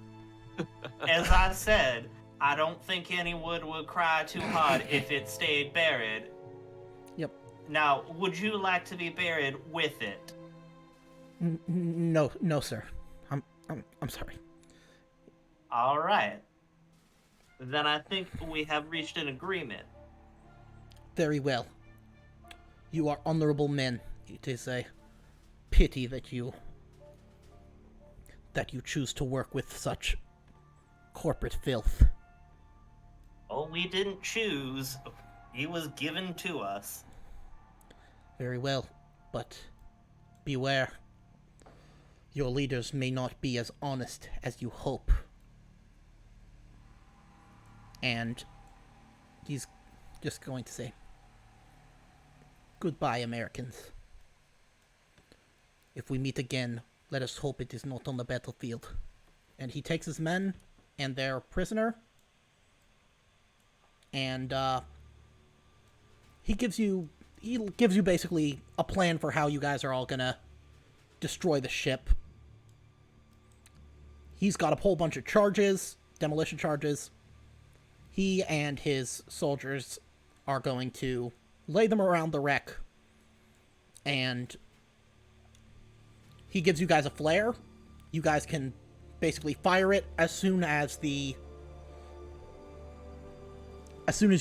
As I said, I don't think anyone would cry too hard if it stayed buried. Yep. Now, would you like to be buried with it? No, sir. I'm sorry. All right. Then I think we have reached an agreement. Very well. You are honorable men. It is a pity that you choose to work with such corporate filth. Oh, we didn't choose. He was given to us. Very well, but beware. Your leaders may not be as honest as you hope. And he's just going to say, "Goodbye, Americans. If we meet again, let us hope it is not on the battlefield." And he takes his men and their prisoner, and he gives you basically a plan for how you guys are all gonna destroy the ship. He's got a whole bunch of charges, demolition charges. He and his soldiers are going to lay them around the wreck, and he gives you guys a flare. You guys can basically fire it as soon as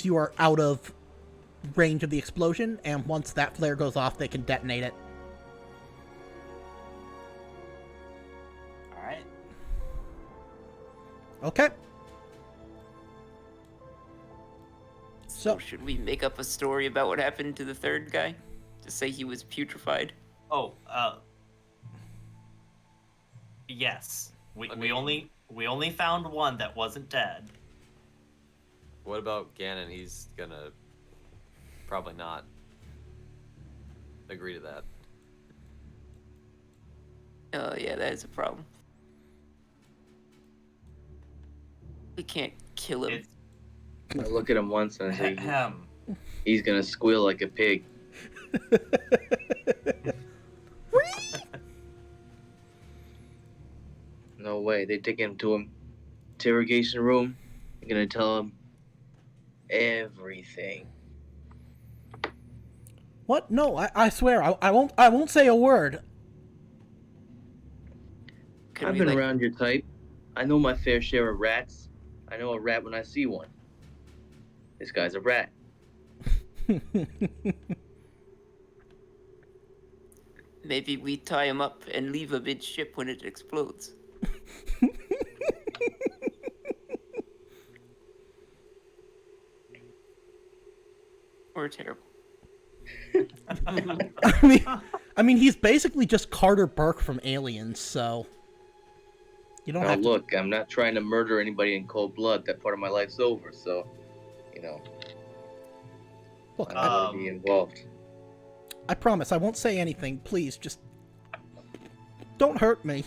you are out of range of the explosion, and once that flare goes off, they can detonate it. Okay. So should we make up a story about what happened to the third guy? To say he was putrefied? Oh, yes. We only found one that wasn't dead. What about Ganon? He's gonna probably not agree to that. Oh yeah, that is a problem. We can't kill him. I look at him once and I say, Ahem. he's gonna squeal like a pig. No way. They take him to an interrogation room. They're gonna tell him everything. What? No, I swear, I won't say a word. Could I've we, been like, around your type. I know my fair share of rats. I know a rat when I see one. This guy's a rat. maybe we tie him up and leave him mid-ship when it explodes. Or terrible. I mean, he's basically just Carter Burke from Aliens, so you don't Now have to. look, I'm not trying to murder anybody in cold blood. That part of my life's over, so, Look, I don't want to be involved. I promise I won't say anything. Please, just don't hurt me.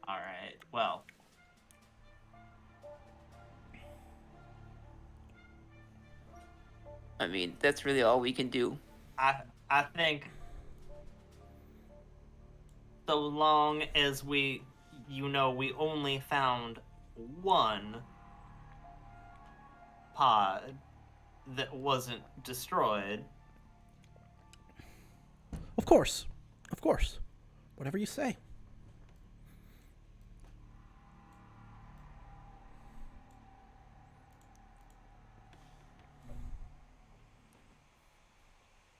All right. Well, I mean, that's really all we can do. I think so long as we only found one pod that wasn't destroyed. Of course. Whatever you say.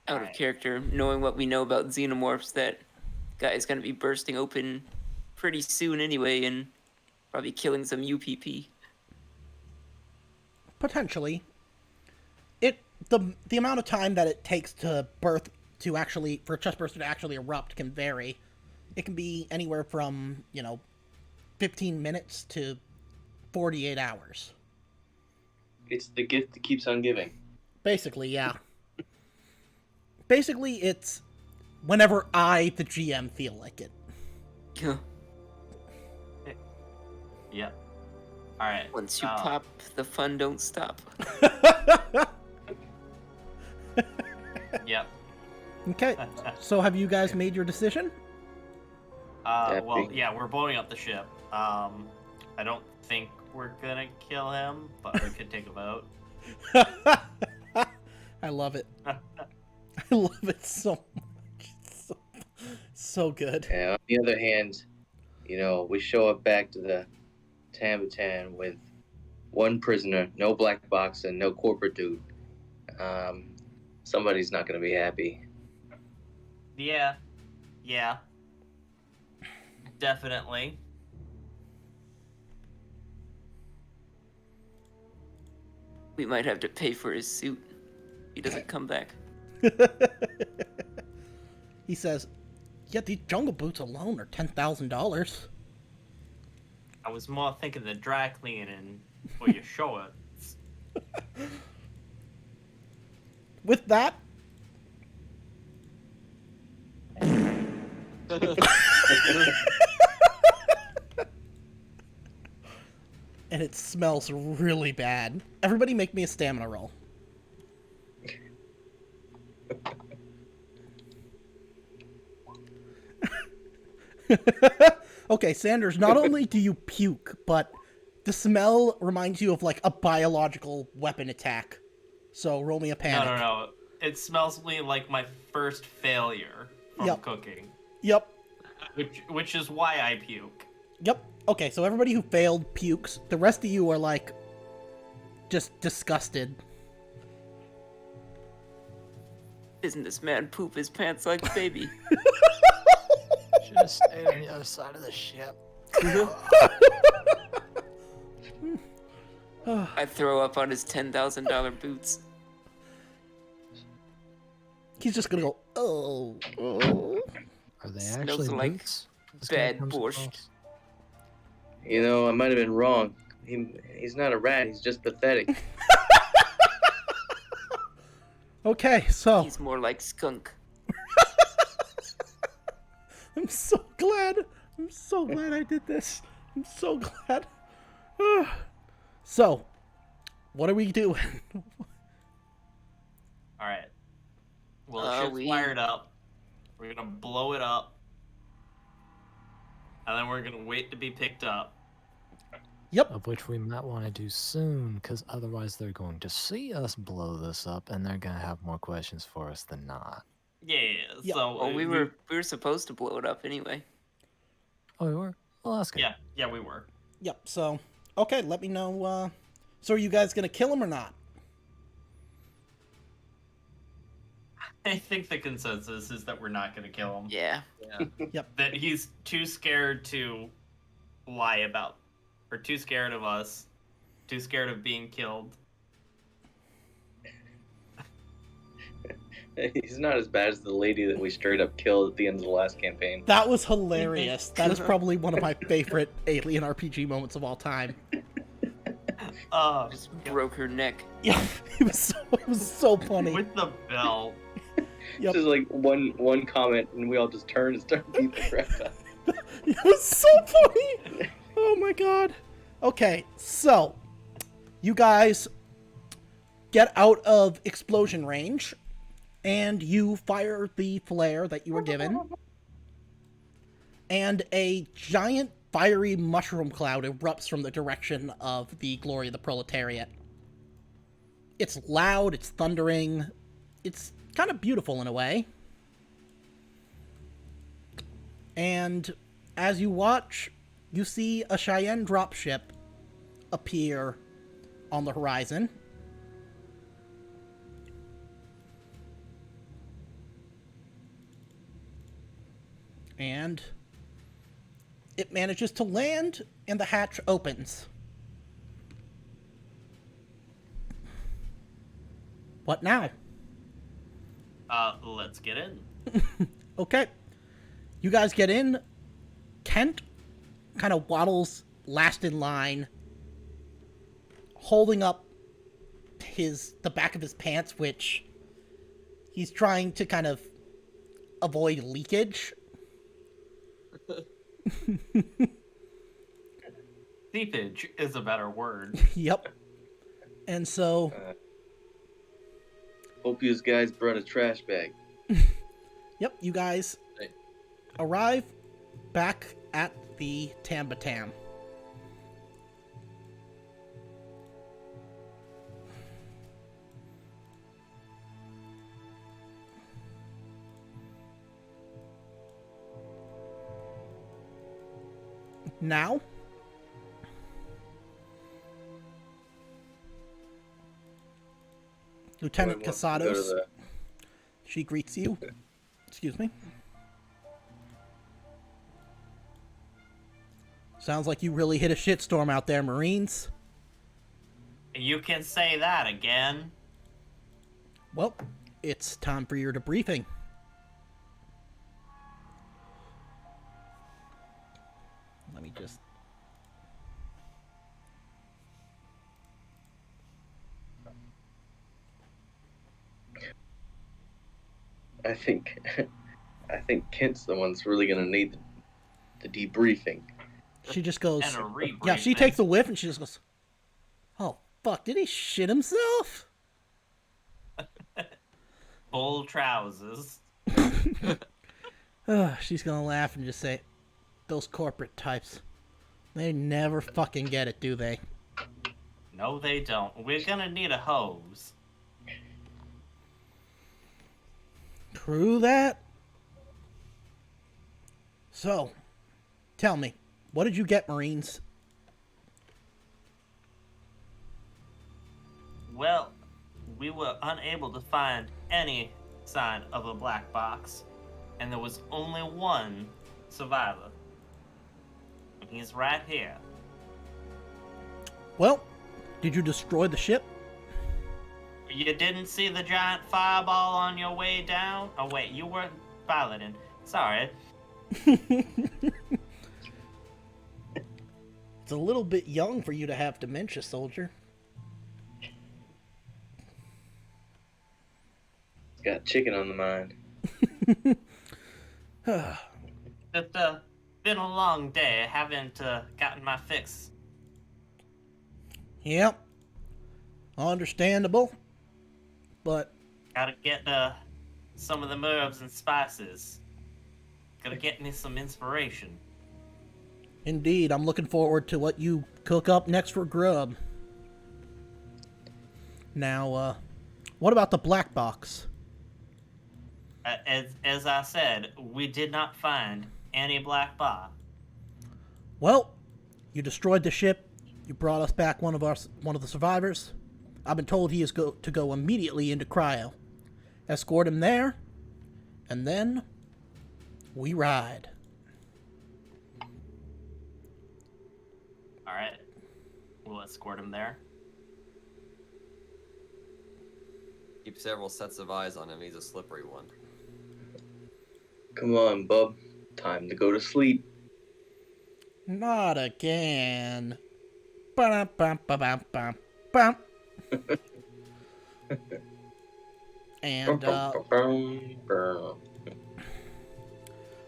Out of Alright. character, knowing what we know about xenomorphs, that guy is going to be bursting open pretty soon anyway, and probably killing some UPP. Potentially. The amount of time that it takes for a chest burster to actually erupt can vary. It can be anywhere from, 15 minutes to 48 hours. It's the gift that keeps on giving. Basically, yeah. Basically, it's whenever I, the GM, feel like it. Yeah. Yep. All right. Once you pop, the fun don't stop. Yep. Okay, so have you guys made your decision? Well, yeah, we're blowing up the ship. I don't think we're gonna kill him, but we could take a vote. I love it. I love it so much. It's so good. And on the other hand, we show up back to the Tambatan with one prisoner, no black box, and no corporate dude. Somebody's not going to be happy. Yeah. Definitely. We might have to pay for his suit. He doesn't come back. He says, yeah, these jungle boots alone are $10,000. I was more thinking the dry cleaning for your shorts. With that, and it smells really bad. Everybody make me a stamina roll. Okay, Sanders, not only do you puke, but the smell reminds you of, like, a biological weapon attack. So roll me a panic. No. It smells me like my first failure from Yep. cooking. Yep. Which is why I puke. Yep. Okay, so everybody who failed pukes. The rest of you are like just disgusted. Isn't this man poop his pants like a baby? Should have stayed on the other side of the ship. I throw up on his $10,000 boots. He's just gonna go, oh. Are they Smells actually like boots? This guy bad comes borscht. across? You know, I might have been wrong. He's not a rat. He's just pathetic. Okay, so He's more like skunk. I'm so glad. I'm so glad I did this. I'm so glad. So, what are we doing? All right. Well, the ship's fired up. We're gonna blow it up, and then we're gonna wait to be picked up. Yep. Of which we might want to do soon, because otherwise they're going to see us blow this up, and they're going to have more questions for us than not. Yeah. Yeah. So Well, we were supposed to blow it up anyway. Oh, we were? Well, that's good. Yeah, we were. Yep. So, okay, let me know. So, are you guys gonna kill him or not? I think the consensus is that we're not gonna kill him. Yeah. Yeah. That he's too scared to lie about, or too scared of us, too scared of being killed. He's not as bad as the lady that we straight up killed at the end of the last campaign. That was hilarious. That is probably one of my favorite alien RPG moments of all time. Just broke her neck. Yeah, it was so funny. With the bell. Yep. Just like one comment, and we all just turned and started beating the crap out. It was so funny. Oh my god. Okay, so you guys get out of explosion range, and you fire the flare that you were given, and a giant fiery mushroom cloud erupts from the direction of the Glory of the Proletariat. It's loud, it's thundering, it's kind of beautiful in a way. And as you watch, you see a Cheyenne dropship appear on the horizon. And it manages to land, and the hatch opens. What now? Let's get in. Okay. You guys get in. Kent kind of waddles last in line, holding up the back of his pants, which he's trying to kind of avoid leakage. Seepage is a better word. Yep. And so, Hope you guys brought a trash bag. yep, you guys Hey. arrive back at the Tambatam. Now, Lieutenant Everyone wants to go to Casados, the- she greets you. Excuse me. Sounds like you really hit a shitstorm out there, Marines. You can say that again. Well, it's time for your debriefing. Let me just... I think Kent's the one that's really gonna need the debriefing. She just goes... And a rebrief. Yeah, she takes a whiff and she just goes, oh, fuck, did he shit himself? Full trousers. She's gonna laugh and just say, those corporate types, they never fucking get it, do they? No, they don't. We're gonna need a hose. True that. So, tell me, What did you get, Marines? Well, we were unable to find any sign of a black box, and there was only one survivor. And he's right here. Well, did you destroy the ship? You didn't see the giant fireball on your way down? Oh wait, you weren't piloting. Sorry. It's a little bit young for you to have dementia, soldier. Got chicken on the mind. It's been a long day. I haven't gotten my fix. Yep. Understandable. But Gotta get some of the herbs and spices. Gotta get me some inspiration. indeed, I'm looking forward to what you cook up next for grub. Now, what about the black box? As I said, we did not find any black bar. Well, you destroyed the ship. You brought us back one of the survivors. I've been told he is to go immediately into cryo. Escort him there, and then we ride. All right, we'll escort him there. Keep several sets of eyes on him. He's a slippery one. Come on, bub. Time to go to sleep. Not again. Ba-dum-bum-ba-bum-bum-bum. And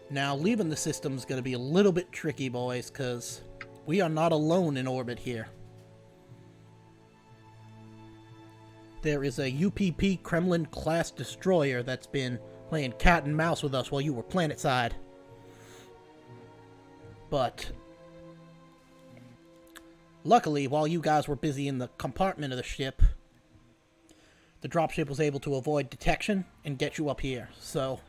now leaving the system is going to be a little bit tricky, boys, because we are not alone in orbit here. There is a UPP Kremlin-class destroyer that's been playing cat and mouse with us while you were planetside. But luckily, while you guys were busy in the compartment of the ship, the dropship was able to avoid detection and get you up here. So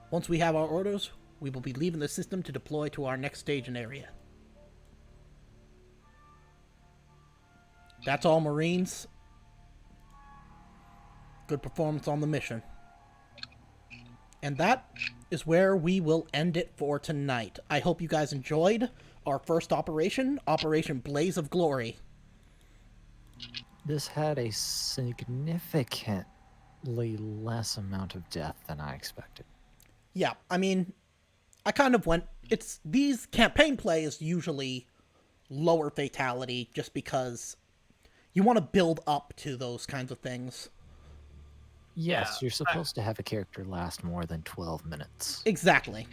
once we have our orders, we will be leaving the system to deploy to our next staging area. That's all, Marines. Good performance on the mission. And that is where we will end it for tonight. I hope you guys enjoyed our first operation, Operation Blaze of Glory. This had a significantly less amount of death than I expected. Yeah, I mean, I kind of went... These campaign play is usually lower fatality just because you want to build up to those kinds of things. Yes, Yeah, you're supposed to have a character last more than 12 minutes. Exactly.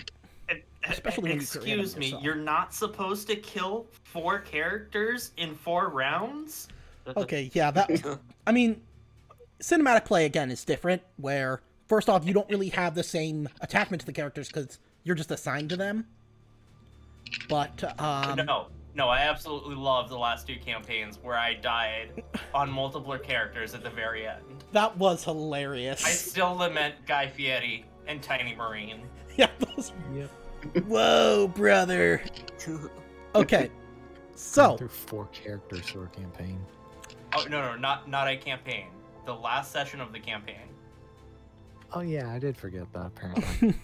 Especially when you create them Excuse me, yourself. you're not supposed to kill 4 characters in 4 rounds? Okay, yeah, that... I mean, cinematic play, again, is different, where, first off, you don't really have the same attachment to the characters, because you're just assigned to them. But, No, I absolutely love the last 2 campaigns where I died on multiple characters at the very end. that was hilarious. I still lament Guy Fieri and Tiny Marine. Yeah, those... Yep. Whoa, brother. Okay, Going so... through 4 characters for a campaign. Oh, no, not a campaign. The last session of the campaign. Oh yeah, I did forget that apparently.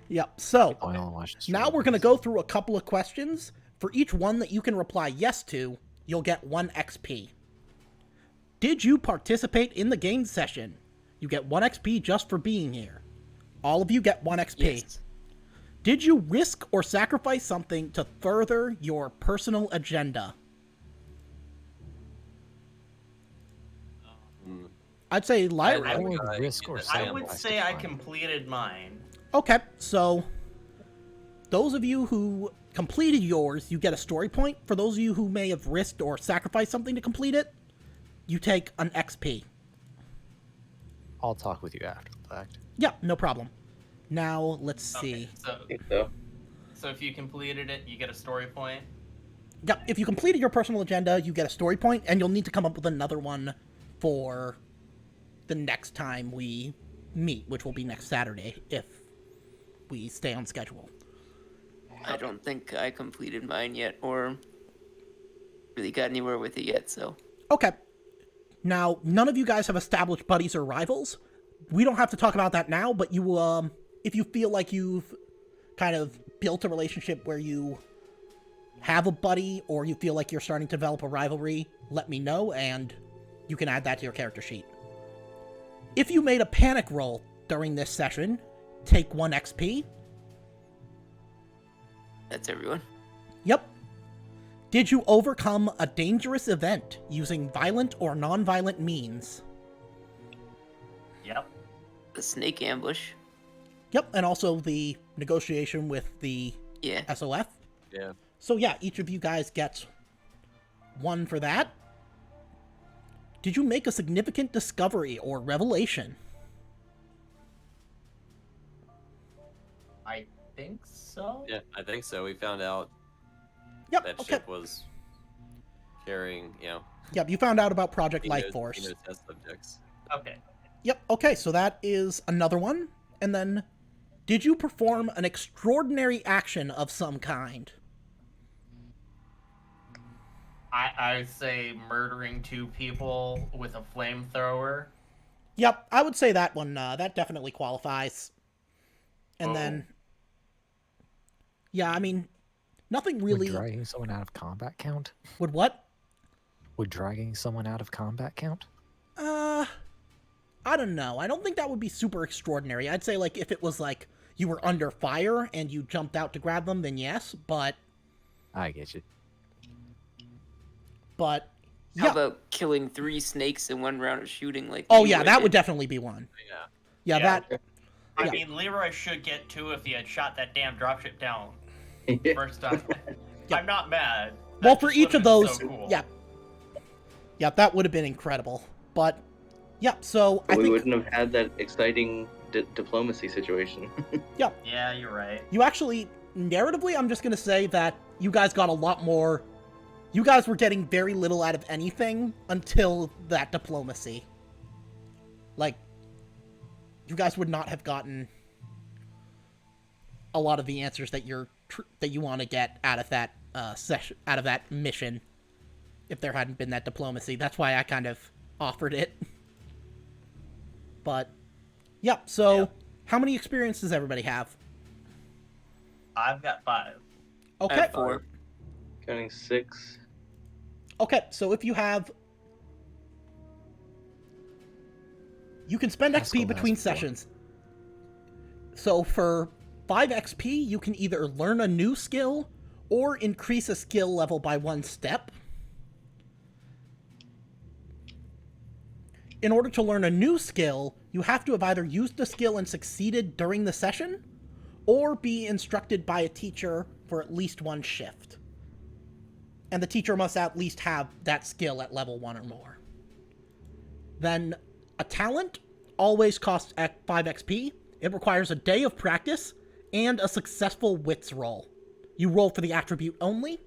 Yep, so... I only watched the Now we're going to go through a couple of questions. For each one that you can reply yes to, you'll get 1 XP. Did you participate in the game session? You get 1 XP just for being here. All of you get 1 XP. Yes. Did you risk or sacrifice something to further your personal agenda? I'd say Lyra. I would I risk or did- I sacrifice would to say I find. completed mine. Okay, so those of you who completed yours, you get a story point. For those of you who may have risked or sacrificed something to complete it, you take an XP. I'll talk with you after the fact. Yeah, no problem. Now, let's see. Okay, So, so if you completed it, you get a story point. Yeah, if you completed your personal agenda, you get a story point, and you'll need to come up with another one for the next time we meet, which will be next Saturday, if we stay on schedule. I don't think I completed mine yet, or really got anywhere with it yet. So Okay. Now, none of you guys have established buddies or rivals. We don't have to talk about that now, but you, if you feel like you've kind of built a relationship where you have a buddy, or you feel like you're starting to develop a rivalry, let me know, and you can add that to your character sheet. If you made a panic roll during this session, take 1 XP. that's everyone. Yep. Did you overcome a dangerous event using violent or non-violent means? Yep. The snake ambush. Yep, and also the negotiation with the Yeah. SOF. Yeah. So yeah, each of you guys gets 1 for that. Did you make a significant discovery or revelation? I think so. Yeah, I think so. We found out Yep, that okay. ship was carrying, Yep, you found out about Project Pheno- Life Force. Pheno test subjects. Okay. Yep, okay, so that is another one. And then, did you perform an extraordinary action of some kind? I say murdering 2 people with a flamethrower. Yep, I would say that one, that definitely qualifies. And then, yeah, I mean, nothing really... Would dragging someone out of combat count? Would what? Would dragging someone out of combat count? I don't know. I don't think that would be super extraordinary. I'd say, like, if it was, like, you were under fire and you jumped out to grab them, then yes, but... I get you. But, How yeah. about killing 3 snakes in 1 round of shooting? Like Oh, Leroy yeah, that would did? definitely be one. Yeah. Yeah, that... I Yeah. mean, Leroy should get 2 if he had shot that damn dropship down Yeah. first time. Yeah. I'm not mad. Well, That for just each of would've been those... so cool. Yeah. Yeah, that would have been incredible. But, yeah, so I we think... wouldn't have had that exciting diplomacy situation. Yeah, you're right. You actually, narratively, I'm just going to say that you guys got a lot more... You guys were getting very little out of anything until that diplomacy. Like, you guys would not have gotten a lot of the answers that that you want to get out of that out of that mission if there hadn't been that diplomacy. That's why I kind of offered it. But, yeah, so Yeah. how many experience does everybody have? I've got 5. I Okay. have 4. Counting 6. Okay, so if you have... You can spend Haskell XP has between 4. sessions. So for 5 XP, you can either learn a new skill or increase a skill level by 1 step. In order to learn a new skill, you have to have either used the skill and succeeded during the session, or be instructed by a teacher for at least 1 shift. And the teacher must at least have that skill at level 1 or more. Then, a talent always costs 5 XP. It requires a day of practice and a successful wits roll. You roll for the attribute only.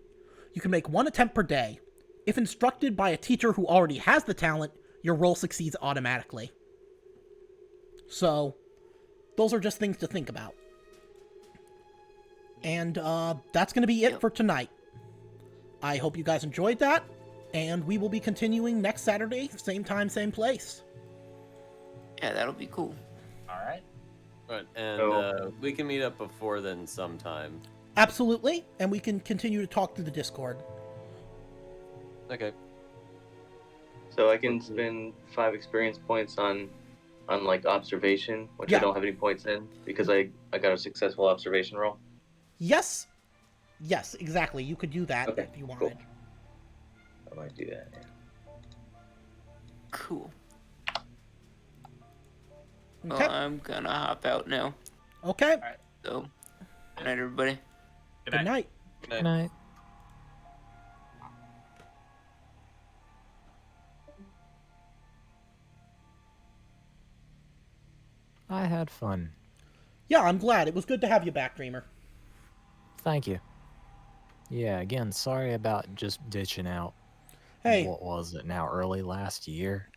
You can make 1 attempt per day. If instructed by a teacher who already has the talent, your roll succeeds automatically. So, those are just things to think about. And that's going to be it for tonight. I hope you guys enjoyed that, and we will be continuing next Saturday, same time, same place. Yeah, that'll be cool. All right. Right, and So- we can meet up before then sometime. Absolutely, and we can continue to talk through the Discord. Okay. So I can spend 5 experience points on like observation, which Yeah. I don't have any points in because I got a successful observation roll. Yes, exactly. You could do that Okay, if you cool. wanted. I might do that. Yeah. Cool. Okay. Well, I'm gonna hop out now. Okay. So, good night, everybody. Good night. Good night. I had fun. Yeah, I'm glad. It was good to have you back, Dreamer. Thank you. Yeah, again, sorry about just ditching out. Hey. What was it now? Early last year?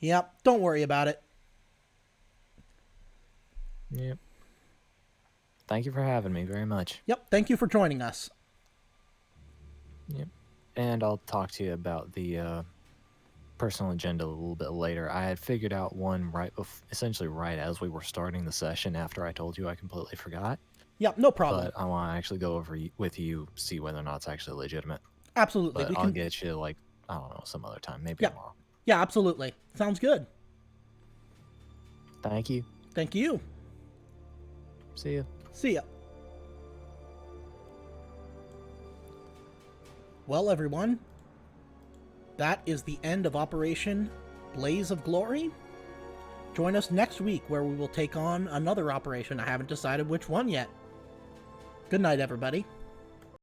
Yep, don't worry about it. Yep. thank you for having me very much. Yep, thank you for joining us. Yep. And I'll talk to you about the personal agenda a little bit later. I had figured out one essentially right as we were starting the session after I told you I completely forgot. Yep, no problem. But I want to actually go over with you, see whether or not it's actually legitimate. Absolutely. But I'll get you, like, I don't know, some other time. Maybe Yeah. tomorrow. Yeah, absolutely. Sounds good. Thank you. Thank you. See ya. See ya. Well, everyone, that is the end of Operation Blaze of Glory. Join us next week where we will take on another operation. I haven't decided which one yet. Good night, everybody.